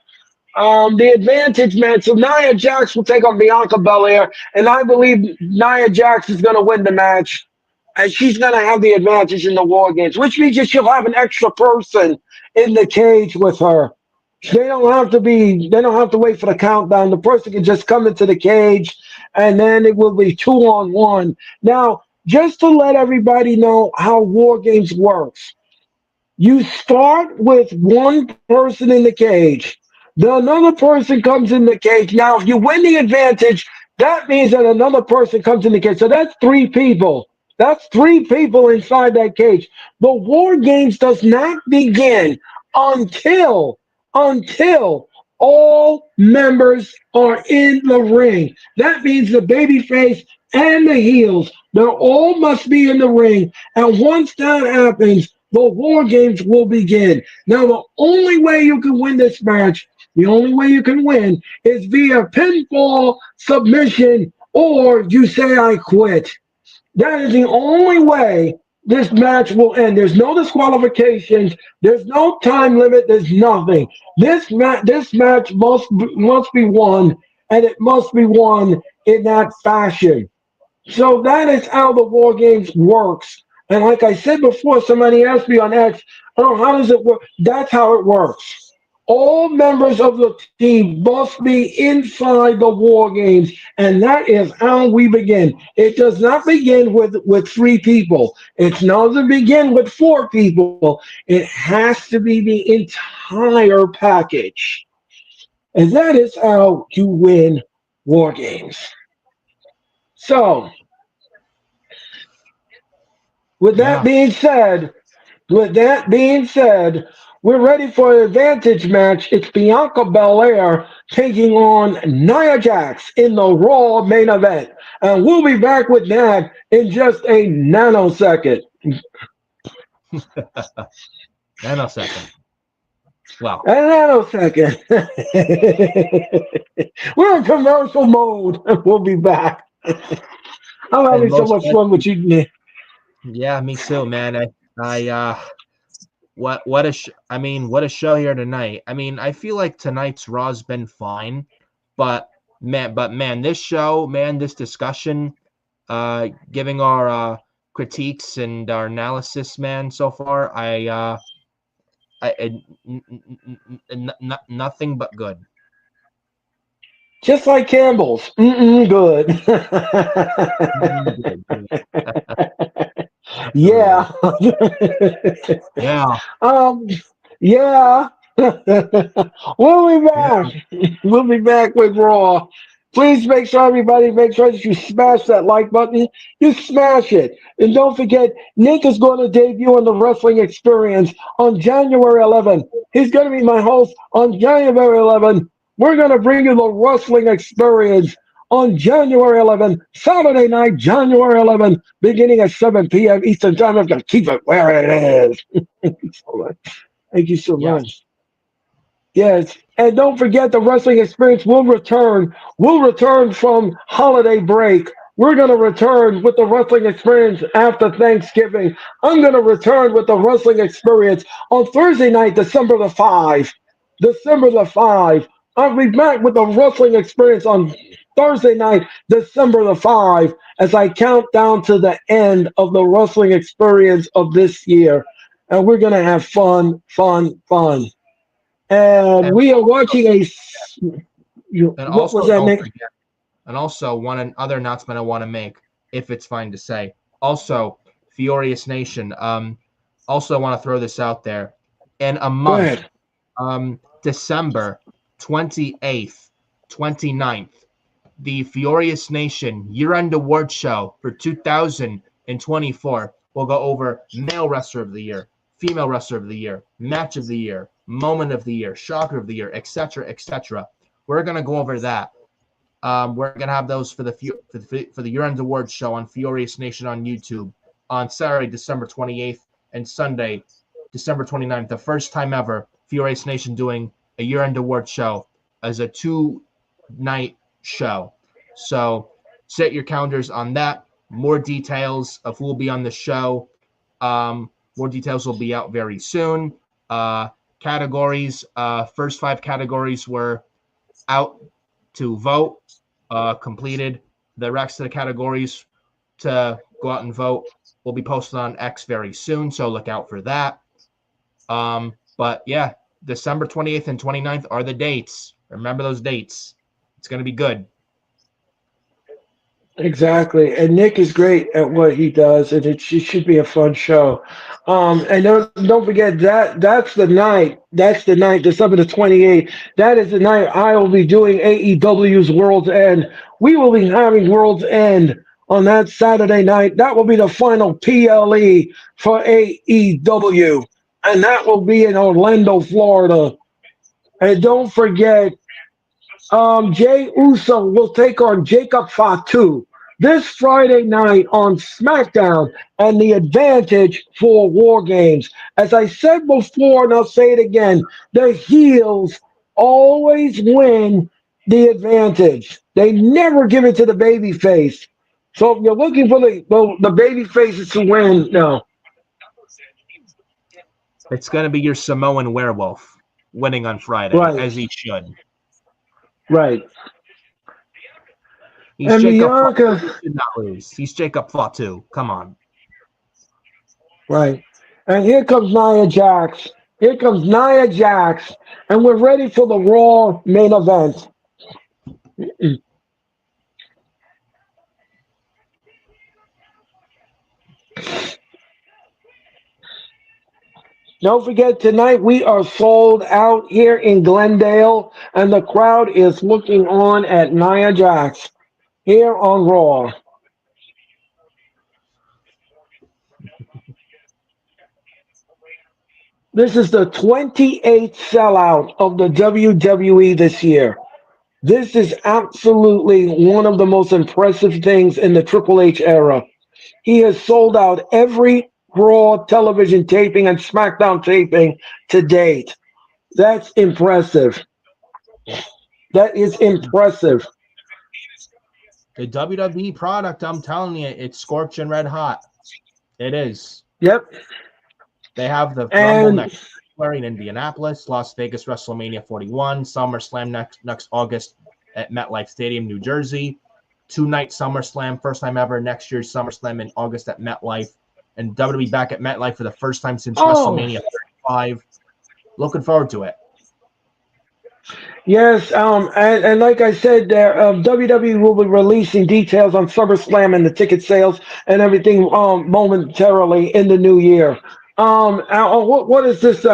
Speaker 1: The advantage match. So Nia Jax will take on Bianca Belair, and I believe Nia Jax is going to win the match, and she's going to have the advantage in the War Games, which means that she'll have an extra person in the cage with her. They don't have to be. They don't have to wait for the countdown. The person can just come into the cage, and then it will be 2-on-1. Now, just to let everybody know how War Games works, you start with one person in the cage. Then another person comes in the cage. Now, if you win the advantage, that means that another person comes in the cage. So that's 3 people. That's 3 people inside that cage. The War Games does not begin until until all members are in the ring. That means the babyface and the heels. They all must be in the ring. And once that happens, the War Games will begin. Now, the only way you can win this match, the only way you can win is via pinfall, submission, or you say I quit. That is the only way this match will end. There's no disqualifications. There's no time limit. There's nothing. This match must be won, and it must be won in that fashion. So that is how the War Games works. And like I said before, somebody asked me on X, oh, how does it work? That's how it works. All members of the team must be inside the War Games, and that is how we begin. It does not begin with three people. It doesn't begin with four people. It has to be the entire package. And that is how you win War Games. So, with that
Speaker 2: Yeah.
Speaker 1: being said, with that being said, we're ready for an advantage match. It's Bianca Belair taking on Nia Jax in the Raw main event. And we'll be back with that in just a nanosecond.
Speaker 2: Nanosecond. Wow.
Speaker 1: A nanosecond. We're in commercial mode. We'll be back. I'm
Speaker 2: And
Speaker 1: having so
Speaker 2: most,
Speaker 1: much fun with you, Nick.
Speaker 2: yeah, me too, man. I mean, what a show here tonight. I mean, I feel like tonight's Raw's been fine, but man, this show, man, this discussion, giving our critiques and our analysis, man, so far, nothing but good.
Speaker 1: Just like Campbell's. Mm-mm, good.
Speaker 2: Good, good. Absolutely.
Speaker 1: Yeah.
Speaker 2: Yeah.
Speaker 1: um, yeah. We'll be back. We'll be back with Raw. Please make sure everybody make sure that you smash that like button. You smash it. And don't forget, Nick is going to debut on the Wrestling Experience on January 11th. He's going to be my host on January 11th. We're going to bring you the Wrestling Experience on January 11th, Saturday night, January 11th, beginning at 7 p.m. Eastern Time. I'm going to keep it where it is. Thank you so much. Thank you so
Speaker 2: Yes.
Speaker 1: much. Yes, and don't forget the wrestling experience will return. We'll return from holiday break. We're going to return with the wrestling experience after Thanksgiving. I'm going to return with the wrestling experience on Thursday night, December the 5. December the 5. I'll be back with the wrestling experience on Thursday night, December the 5, as I count down to the end of the wrestling experience of this year. And we're going to have fun, fun, fun. And
Speaker 2: And
Speaker 1: we are
Speaker 2: also,
Speaker 1: watching a.
Speaker 2: and
Speaker 1: What was
Speaker 2: also
Speaker 1: that,
Speaker 2: don't
Speaker 1: Nick?
Speaker 2: forget. And also, one other announcement I want to make, if it's fine to say. Also, Furious Nation. Also want to throw this out there. In a
Speaker 1: Go
Speaker 2: month,
Speaker 1: ahead.
Speaker 2: December 28th, 29th, the Furious Nation year-end award show for 2024 will go over male wrestler of the year, female wrestler of the year, match of the year, moment of the year, shocker of the year, etc., etc. We're gonna go over that. We're gonna have those for the year-end awards show on Furious Nation on YouTube on Saturday, December 28th, and Sunday, December 29th. The first time ever Furious Nation doing a year-end award show as a two-night show. So set your calendars on that. More details of who will be on the show. More details will be out very soon. Categories. First five categories were out to vote, completed. The rest of the categories to go out and vote will be posted on X very soon, so look out for that. But yeah, December 28th and 29th are the dates. Remember those dates. It's going to be good.
Speaker 1: Exactly. And Nick is great at what he does, and it should be a fun show. And don't forget that's the night. That's the night, December the 28th. That is the night I will be doing AEW's World's End. We will be having World's End on that Saturday night. That will be the final PLE for AEW. And that will be in Orlando, Florida. And don't forget, Jay Uso will take on Jacob Fatu this Friday night on SmackDown and the advantage for War Games. As I said before, and I'll say it again, the heels always win the advantage. They never give it to the baby face. So if you're looking for the baby faces to win, no.
Speaker 2: It's going to be your Samoan werewolf winning on Friday,
Speaker 1: Right,
Speaker 2: as he should.
Speaker 1: right.
Speaker 2: He's
Speaker 1: And
Speaker 2: Jacob Fatu.
Speaker 1: Bianca,
Speaker 2: He should not lose. He's Jacob Fatu. Come on.
Speaker 1: right. And here comes Nia Jax. Here comes Nia Jax. And we're ready for the Raw main event. Don't forget, tonight we are sold out here in Glendale, and the crowd is looking on at Nia Jax here on Raw. This is the 28th sellout of the WWE this year. This is absolutely one of the most impressive things in the Triple H era. He has sold out every Raw television taping and SmackDown taping to date. That's impressive. That is impressive.
Speaker 2: The WWE product, I'm telling you, it's scorching red hot. It is.
Speaker 1: Yep.
Speaker 2: They have the Rumble
Speaker 1: And
Speaker 2: next February in Indianapolis, Las Vegas WrestleMania 41, SummerSlam next August at MetLife Stadium, New Jersey. 2-night SummerSlam, first time ever. Next year's SummerSlam in August at MetLife. And WWE back at MetLife for the first time since
Speaker 1: oh,
Speaker 2: WrestleMania 35. Looking forward to it.
Speaker 1: yes, and like I said, there WWE will be releasing details on SummerSlam and the ticket sales and everything momentarily in the new year. What is this?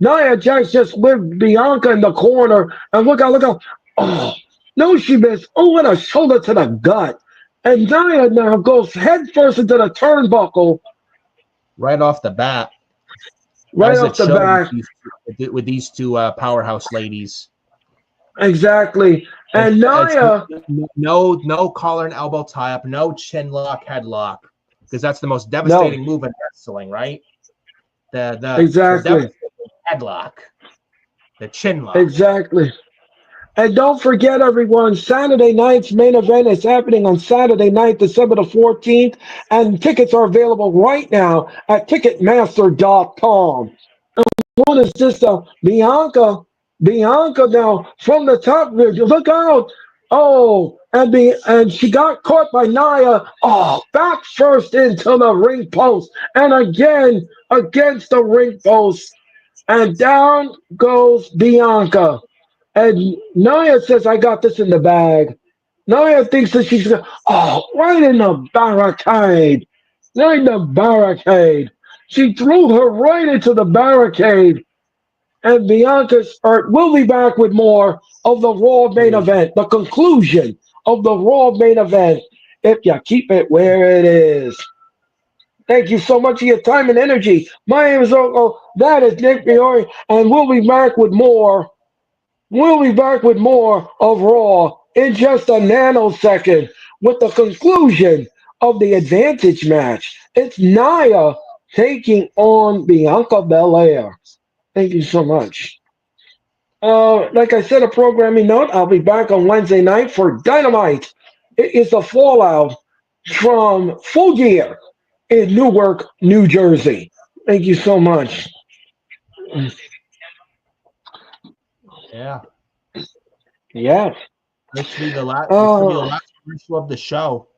Speaker 1: Nia Jax just whipped Bianca in the corner, and look out! Oh, no, she missed. Oh, what a shoulder to the gut! And Nia now goes head first into the turnbuckle
Speaker 2: Right off the bat,
Speaker 1: right
Speaker 2: as it
Speaker 1: off the
Speaker 2: should
Speaker 1: back.
Speaker 2: with these two powerhouse ladies.
Speaker 1: Exactly, and
Speaker 2: It's
Speaker 1: Nia.
Speaker 2: no collar and elbow tie up, no chin lock, headlock, because that's the most
Speaker 1: No,
Speaker 2: devastating move in wrestling, right? The
Speaker 1: exactly.
Speaker 2: devastating headlock, the chin lock.
Speaker 1: Exactly. And don't forget, everyone, Saturday night's main event is happening on Saturday night, December the 14th, and tickets are available right now at Ticketmaster.com. What is this? Bianca now from the top. Look out! Oh, and she got caught by Nia. Oh, back first into the ring post, and again against the ring post, and down goes Bianca. And Nia says, I got this in the bag. Nia thinks that she's going, oh, right in the barricade. Right in the barricade. She threw her right into the barricade. And Bianca's, or we'll be back with more of the Raw main event, the conclusion of the Raw main event, if you keep it where it is. Thank you so much for your time and energy. My name is Oko. That is Nick Fiore, and we'll be back with more. We'll be back with more of Raw in just a nanosecond with the conclusion of the advantage match. It's Nia taking on Bianca Belair. Thank you so much. Like I said, a programming note, I'll be back on Wednesday night for Dynamite. It is the fallout from Full Gear in Newark, New Jersey. Thank you so much.
Speaker 2: Yeah.
Speaker 1: Yeah.
Speaker 2: This should be the last. This should be the
Speaker 1: Uh,
Speaker 2: last commercial of the show.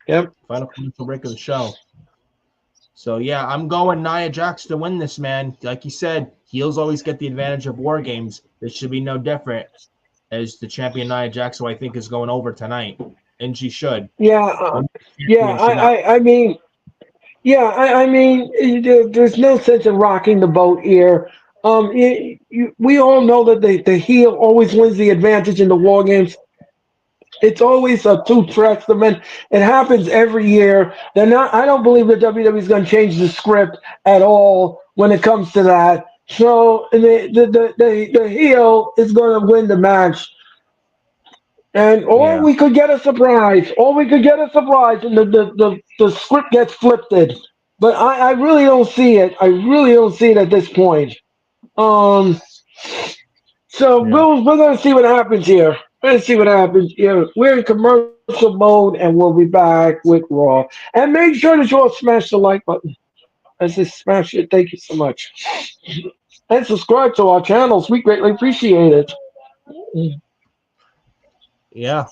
Speaker 1: yep.
Speaker 2: Final commercial break of the show. So yeah, I'm going Nia Jax to win this, man. Like you said, heels always get the advantage of war games. This should be no different. As the champion Nia Jax, who I think is going over tonight, and she should.
Speaker 1: Yeah. Yeah.
Speaker 2: Champion should not.
Speaker 1: I mean, yeah, I mean, there's no sense in rocking the boat here. We all know that the heel always wins the advantage in the war games. It's always a two-track event. It happens every year. They're not. I don't believe that WWE is going to change the script at all when it comes to that. So the heel is going to win the match, and or
Speaker 2: Yeah.
Speaker 1: we could get a surprise. Or we could get a surprise, and the script gets flipped. But I really don't see it. I really don't see it at this point. Um, so
Speaker 2: Yeah.
Speaker 1: we're gonna see what happens here. Let's see what happens here. We're in commercial mode, and we'll be back with Raw. And make sure that you all smash the like button. I said smash it. Thank you so much. And subscribe to our channels. We greatly appreciate it.
Speaker 2: Yeah.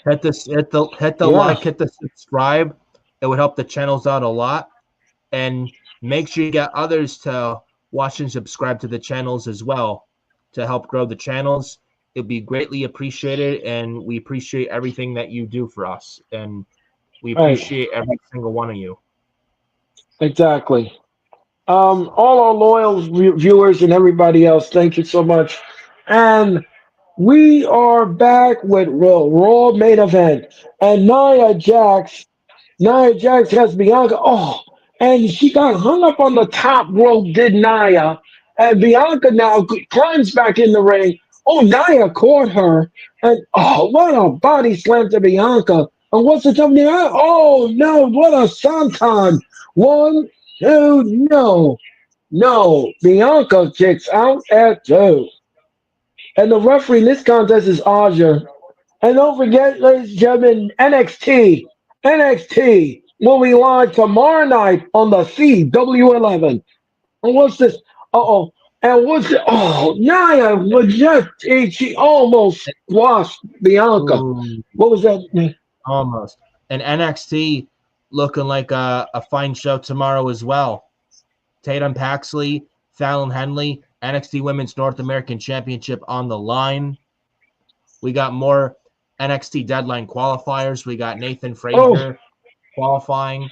Speaker 2: Hit the
Speaker 1: Yeah,
Speaker 2: like, hit the subscribe. It would help the channels out a lot. And make sure you get others to watch and subscribe to the channels as well to help grow the channels. It'd be greatly appreciated, and we appreciate everything that you do for us. And we
Speaker 1: right.
Speaker 2: appreciate every single one of you.
Speaker 1: Exactly. All our loyal viewers and everybody else, thank you so much. And we are back with Raw main event. And Nia Jax has Bianca. Oh, and she got hung up on the top rope, did Nia. And Bianca now climbs back in the ring. Oh, Nia caught her. And oh, what a body slam to Bianca. And what's the company? Oh, no, what a senton. One, two, no. No. Bianca kicks out at two. And the referee in this contest is Aja. And don't forget, ladies and gentlemen, NXT will be live tomorrow night on the CW11. And what's this? Uh-oh. And what's it? Oh, Nia was just, she almost squashed Bianca.
Speaker 2: Ooh,
Speaker 1: What was that?
Speaker 2: almost. And NXT looking like a fine show tomorrow as well. Tatum Paxley, Fallon Henley, NXT Women's North American Championship on the line. We got more NXT Deadline qualifiers. We got Nathan
Speaker 1: Oh,
Speaker 2: Frazier qualifying.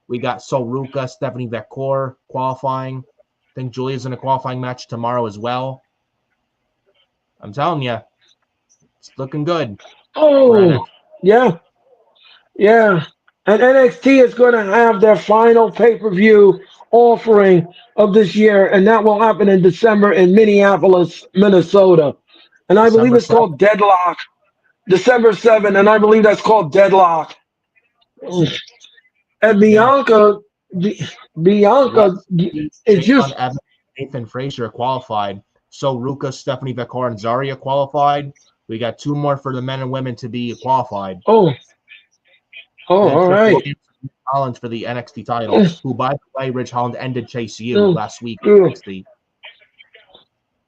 Speaker 2: We got Soruka, Stephanie Vekor qualifying. I think Julia's in a qualifying match tomorrow as well. I'm telling you, it's looking good for
Speaker 1: oh,
Speaker 2: NXT.
Speaker 1: yeah, yeah. And NXT is going to have their final pay-per-view offering of this year, and that will happen in December in Minneapolis, Minnesota. And I believe
Speaker 2: December
Speaker 1: it's
Speaker 2: 7th.
Speaker 1: called Deadlock. December 7th, and I believe that's called Deadlock. And
Speaker 2: Yeah.
Speaker 1: Bianca
Speaker 2: Lexi,
Speaker 1: is
Speaker 2: Jalen
Speaker 1: just,
Speaker 2: Evans, Nathan Frazier qualified. Soruka, Stephanie Vekor, and Zarya qualified. We got two more for the men and women to be qualified.
Speaker 1: oh, oh,
Speaker 2: Then
Speaker 1: all
Speaker 2: Trish
Speaker 1: right.
Speaker 2: Williams and Ridge Holland for the NXT title,
Speaker 1: Mm,
Speaker 2: who, by the way, Ridge Holland ended Chase U
Speaker 1: mm,
Speaker 2: last week in
Speaker 1: mm.
Speaker 2: NXT.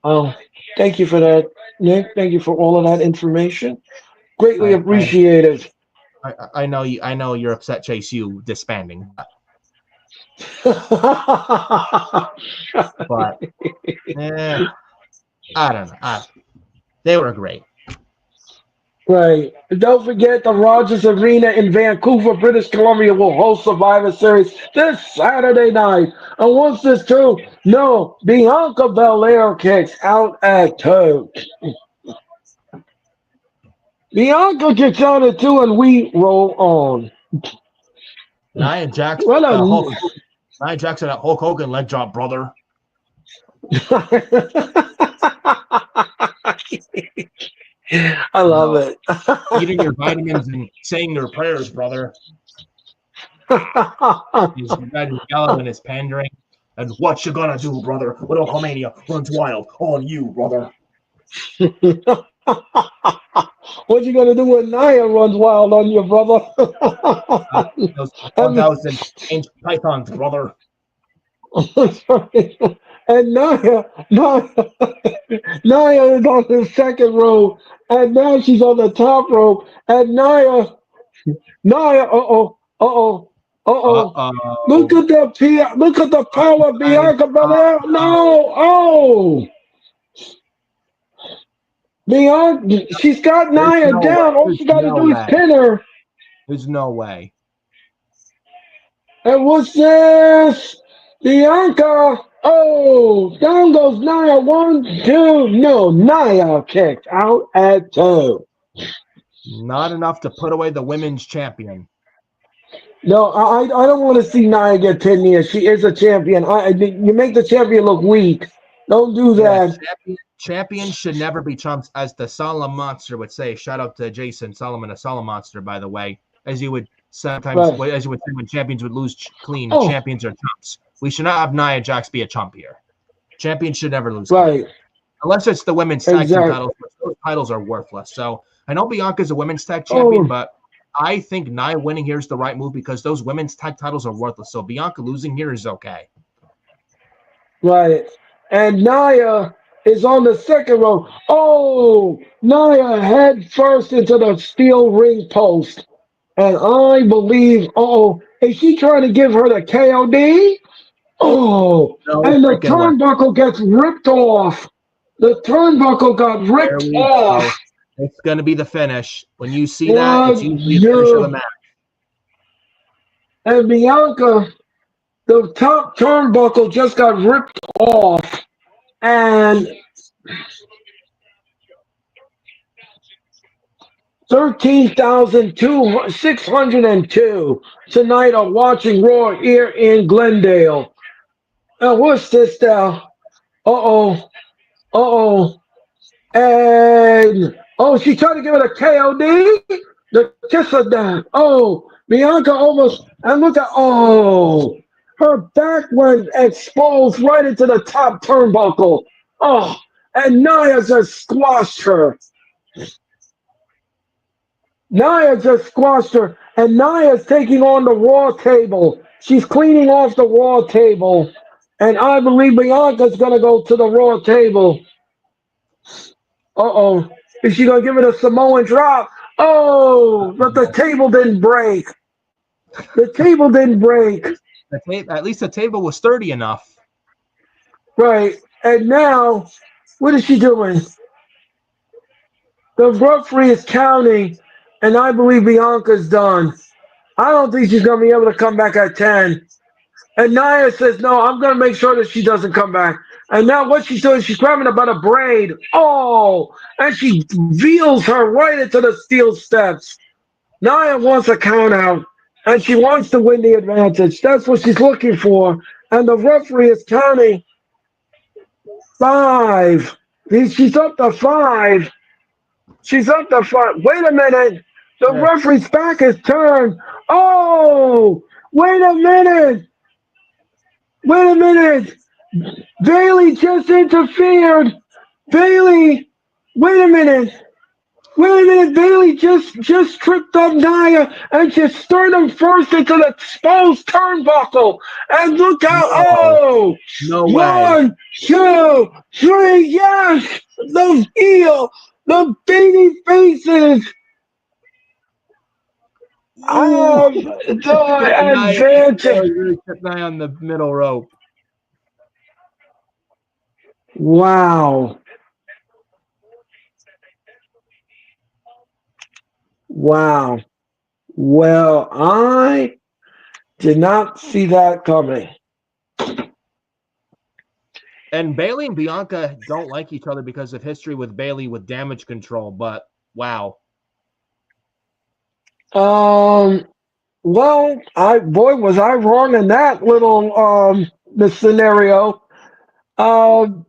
Speaker 1: Oh, thank you for that, Nick. Thank you for all of that information. Greatly
Speaker 2: I, I
Speaker 1: appreciated.
Speaker 2: I know you. I know you're upset Chase U disbanding, but I don't know. They were great.
Speaker 1: Right. And don't forget the Rogers Arena in Vancouver, British Columbia will host Survivor Series this Saturday night. And what's this too? No, Bianca Belair kicks out at two. Bianca kicks out at two, and we roll on.
Speaker 2: Nia Jax,
Speaker 1: What a
Speaker 2: Nia Jackson at Hulk Hogan leg drop, brother.
Speaker 1: I
Speaker 2: You
Speaker 1: love
Speaker 2: know,
Speaker 1: it.
Speaker 2: eating your vitamins and saying your prayers, brother. His red and yellow and his pandering. And what you gonna do, brother? When Hulkamania runs wild on you, brother.
Speaker 1: What you gonna do when Nia runs wild on you, brother?
Speaker 2: Those
Speaker 1: And
Speaker 2: 1,000 ancient pythons, brother.
Speaker 1: and Nia is on the second row, and now she's on the top row, and uh look
Speaker 2: Uh-oh.
Speaker 1: at look at the power of Bianca Belair.
Speaker 2: Oh,
Speaker 1: No, oh, Bianca, she's got
Speaker 2: there's
Speaker 1: Nia
Speaker 2: no way.
Speaker 1: down. All
Speaker 2: There's
Speaker 1: she got to
Speaker 2: no
Speaker 1: do is
Speaker 2: way.
Speaker 1: pin her.
Speaker 2: There's no way.
Speaker 1: And what's this? Bianca. Oh, down goes Nia. One, two. No, Nia kicked out at two.
Speaker 2: Not enough to put away the women's champion.
Speaker 1: No, I don't want to see Nia get pinned here. She is a champion. You make the champion look weak. Don't do
Speaker 2: Yeah,
Speaker 1: that.
Speaker 2: champions should never be trumps, as the Solemn Monster would say. Shout out to Jason Solomon, a Solemn Monster, by the way. As you would sometimes,
Speaker 1: Right.
Speaker 2: as you would say when champions would lose clean,
Speaker 1: Oh,
Speaker 2: champions are chumps. We should not have Nia Jax be a chump here. Champions should never lose clean.
Speaker 1: right.
Speaker 2: Unless it's the women's tag team
Speaker 1: Exactly.
Speaker 2: titles, which those titles are worthless. So I know Bianca's a women's tag champion,
Speaker 1: Oh,
Speaker 2: but I think Nia winning here is the right move because those women's tag titles are worthless. So Bianca losing here is okay.
Speaker 1: Right. And Nia is on the second row. Oh, Nia head first into the steel ring post. And I believe, oh, is she trying to give her the KOD? Oh,
Speaker 2: No
Speaker 1: and the
Speaker 2: freaking way.
Speaker 1: turnbuckle gets ripped off. The turnbuckle got
Speaker 2: There
Speaker 1: ripped
Speaker 2: we
Speaker 1: off.
Speaker 2: go. It's going to be the finish. When you see that, it's
Speaker 1: What
Speaker 2: usually a finish of the
Speaker 1: you
Speaker 2: match.
Speaker 1: and Bianca, the top turnbuckle just got ripped off. And 13,602 tonight are watching Raw here in Glendale. Now, what's this now? Uh-oh. Uh-oh. And, oh, she tried to give it a KOD? The kiss of death. Oh, Bianca almost, and look at, oh, her back went exposed right into the top turnbuckle. Oh, and Nia just squashed her. Nia just squashed her, and Nia's taking on the Raw table. She's cleaning off the Raw table, and I believe Bianca's going to go to the Raw table. Uh-oh. Is she going to give it a Samoan drop? Oh, but the table didn't break. The table didn't break.
Speaker 2: At least the table was sturdy enough.
Speaker 1: Right. And now, what is she doing? The referee is counting, and I believe Bianca's done. I don't think she's going to be able to come back at 10. And Nia says, no, I'm going to make sure that she doesn't come back. And now what she's doing, she's grabbing about a braid. Oh, and she veals her right into the steel steps. Nia wants a count out, and she wants to win the advantage. That's what she's looking for. And the referee is counting 5. She's up to 5. She's up to 5. Wait a minute. The referee's back is turned. Oh, wait a minute. Wait a minute. Bailey just interfered. Bailey, wait a minute. Wait a minute. Bailey just tripped up Nia and just stirred him first into the exposed turnbuckle. And look out. Oh,
Speaker 2: No way.
Speaker 1: 1, 2, 3. Yes. The heel. The baby faces have the advantage.
Speaker 2: Really kept Nia on the middle rope.
Speaker 1: Wow. Wow. Well, I did not see that coming.
Speaker 2: And Bailey and Bianca don't like each other because of history with Bailey with damage control, but wow.
Speaker 1: Well, was I wrong in that little the scenario. Um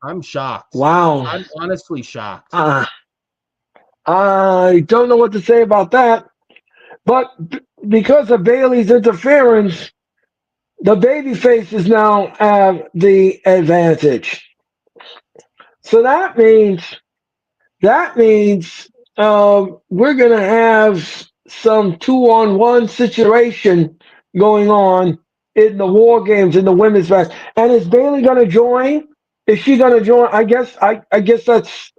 Speaker 2: I'm shocked.
Speaker 1: wow.
Speaker 2: I'm honestly shocked.
Speaker 1: I don't know what to say about that. But because of Bailey's interference, the baby faces now have the advantage. So that means we're going to have some 2-on-1 situation going on in the War Games in the women's match. And is Bailey going to join? Is she going to join? I guess that's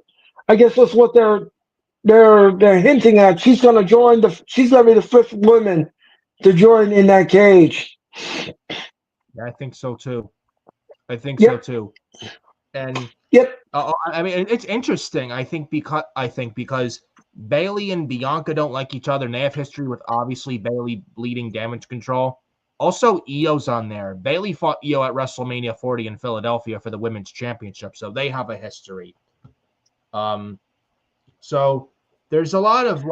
Speaker 1: what they're hinting at. She's going to join she's going to be the fifth woman to join in that cage.
Speaker 2: Yeah, I think so too.
Speaker 1: Yep.
Speaker 2: So too. And
Speaker 1: yep.
Speaker 2: I mean, it's interesting. I think because Bailey and Bianca don't like each other, and they have history with obviously Bailey bleeding damage control. Also, Io's on there. Bailey fought Io at WrestleMania 40 in Philadelphia for the women's championship, so they have a history. So there's a lot of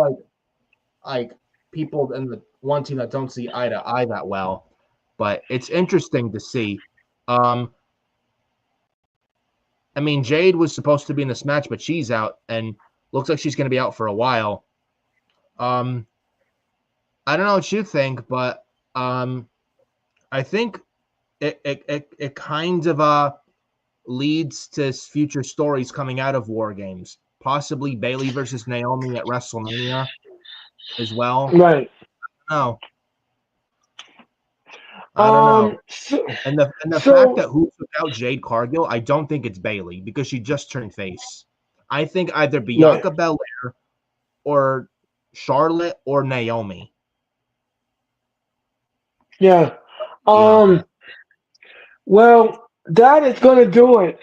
Speaker 2: like people in the one team that don't see eye to eye that well, but it's interesting to see. I mean, Jade was supposed to be in this match, but she's out and looks like she's going to be out for a while. I don't know what you think, but I think it kind of leads to future stories coming out of War Games. Possibly Bailey versus Naomi at WrestleMania. as well.
Speaker 1: Right.
Speaker 2: No, I don't know.
Speaker 1: So,
Speaker 2: And the fact
Speaker 1: so
Speaker 2: that who took out Jade Cargill, I don't think it's Bailey because she just turned face. I think either
Speaker 1: right.
Speaker 2: Bianca Belair or Charlotte or Naomi.
Speaker 1: Yeah.
Speaker 2: Bianca.
Speaker 1: Um. Well, that is going to do it.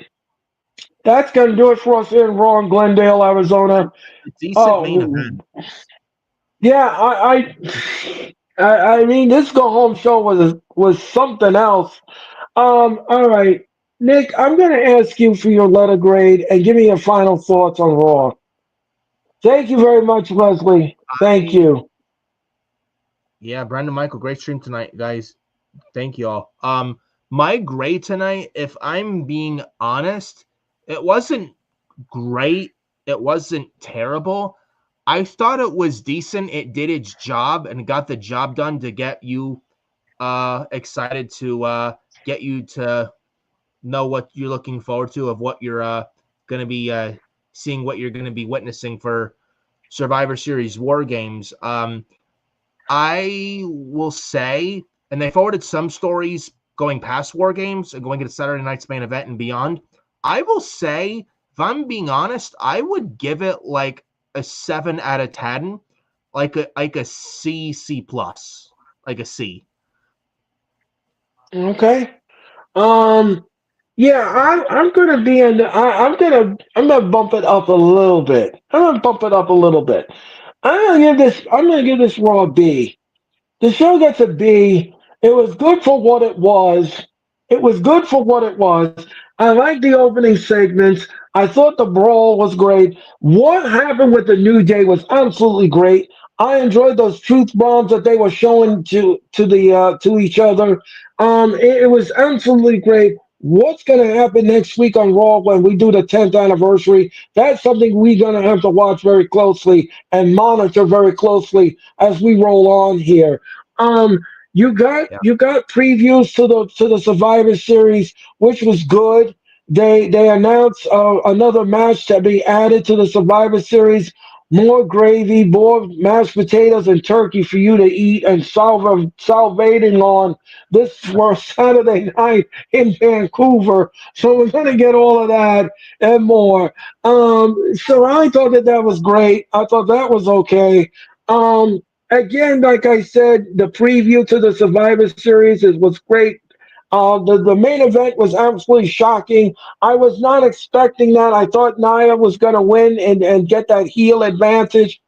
Speaker 1: That's going to do it for us here in Raw in Glendale, Arizona.
Speaker 2: A decent main
Speaker 1: Oh,
Speaker 2: event.
Speaker 1: yeah. I mean, this go home show was something else. All right, Nick. I'm going to ask you for your letter grade and give me your final thoughts on Raw. Thank you very much, Leslie. Thank
Speaker 2: I
Speaker 1: you.
Speaker 2: Yeah, Brandon Michael, great stream tonight, guys. Thank you all. My grade tonight, if I'm being honest, it wasn't great. It wasn't terrible. I thought it was decent. It did its job and got the job done to get you excited to get you to know what you're looking forward to of what you're going to be seeing, what you're going to be witnessing for Survivor Series War Games. I will say, and they forwarded some stories going past War Games and going into Saturday night's main event and beyond. I will say, if I'm being honest, I would give it like a 7 out of 10, like a C plus, like a C.
Speaker 1: Okay. Um. Yeah, I'm gonna be in. I'm gonna bump it up a little bit. I'm gonna bump it up a little bit. I'm gonna give this Raw a B. The show gets a B. It was good for what it was. It was good for what it was. I liked the opening segments. I thought the brawl was great. What happened with the New Day was absolutely great. I enjoyed those truth bombs that they were showing to each other. It was absolutely great. What's going to happen next week on Raw when we do the 10th anniversary? That's something we're going to have to watch very closely and monitor very closely as we roll on here. Um,
Speaker 2: Yeah,
Speaker 1: you got previews to the Survivor Series, which was good. They announced another match to be added to the Survivor Series. More gravy, more mashed potatoes and turkey for you to eat and salvating on this for Saturday night in Vancouver. So we're gonna get all of that and more. So I thought that was great. I thought that was okay. Um, Again, like I said, the preview to the Survivor Series was great. The main event was absolutely shocking. I was not expecting that. I thought Nia was going to win and get that heel advantage,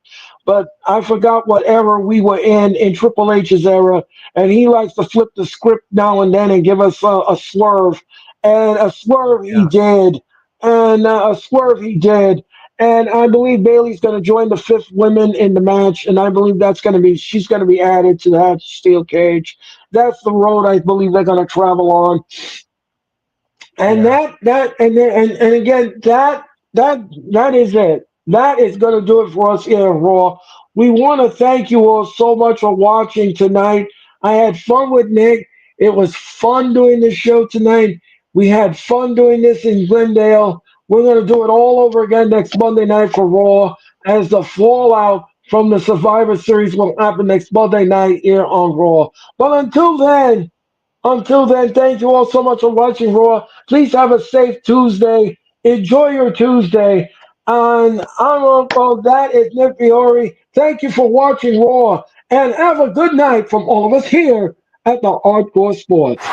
Speaker 1: but I forgot what era we were in Triple H's era, and he likes to flip the script now and then and give us a swerve, and a swerve he
Speaker 2: yeah,
Speaker 1: did, and a swerve he did. And I believe Bailey's going to join the fifth women in the match, and I believe she's going to be added to that steel cage. That's the road I believe they're going to travel on. And
Speaker 2: yeah,
Speaker 1: and again that that is it. That is going to do it for us here at Raw. We want to thank you all so much for watching tonight. I had fun with Nick. It was fun doing this show tonight. We had fun doing this in Glendale. We're going to do it all over again next Monday night for Raw, as the fallout from the Survivor Series will happen next Monday night here on Raw. But until then, thank you all so much for watching Raw. Please have a safe Tuesday. Enjoy your Tuesday. And that is Nick Fiore. Thank you for watching Raw. And have a good night from all of us here at the Hardcore Sports.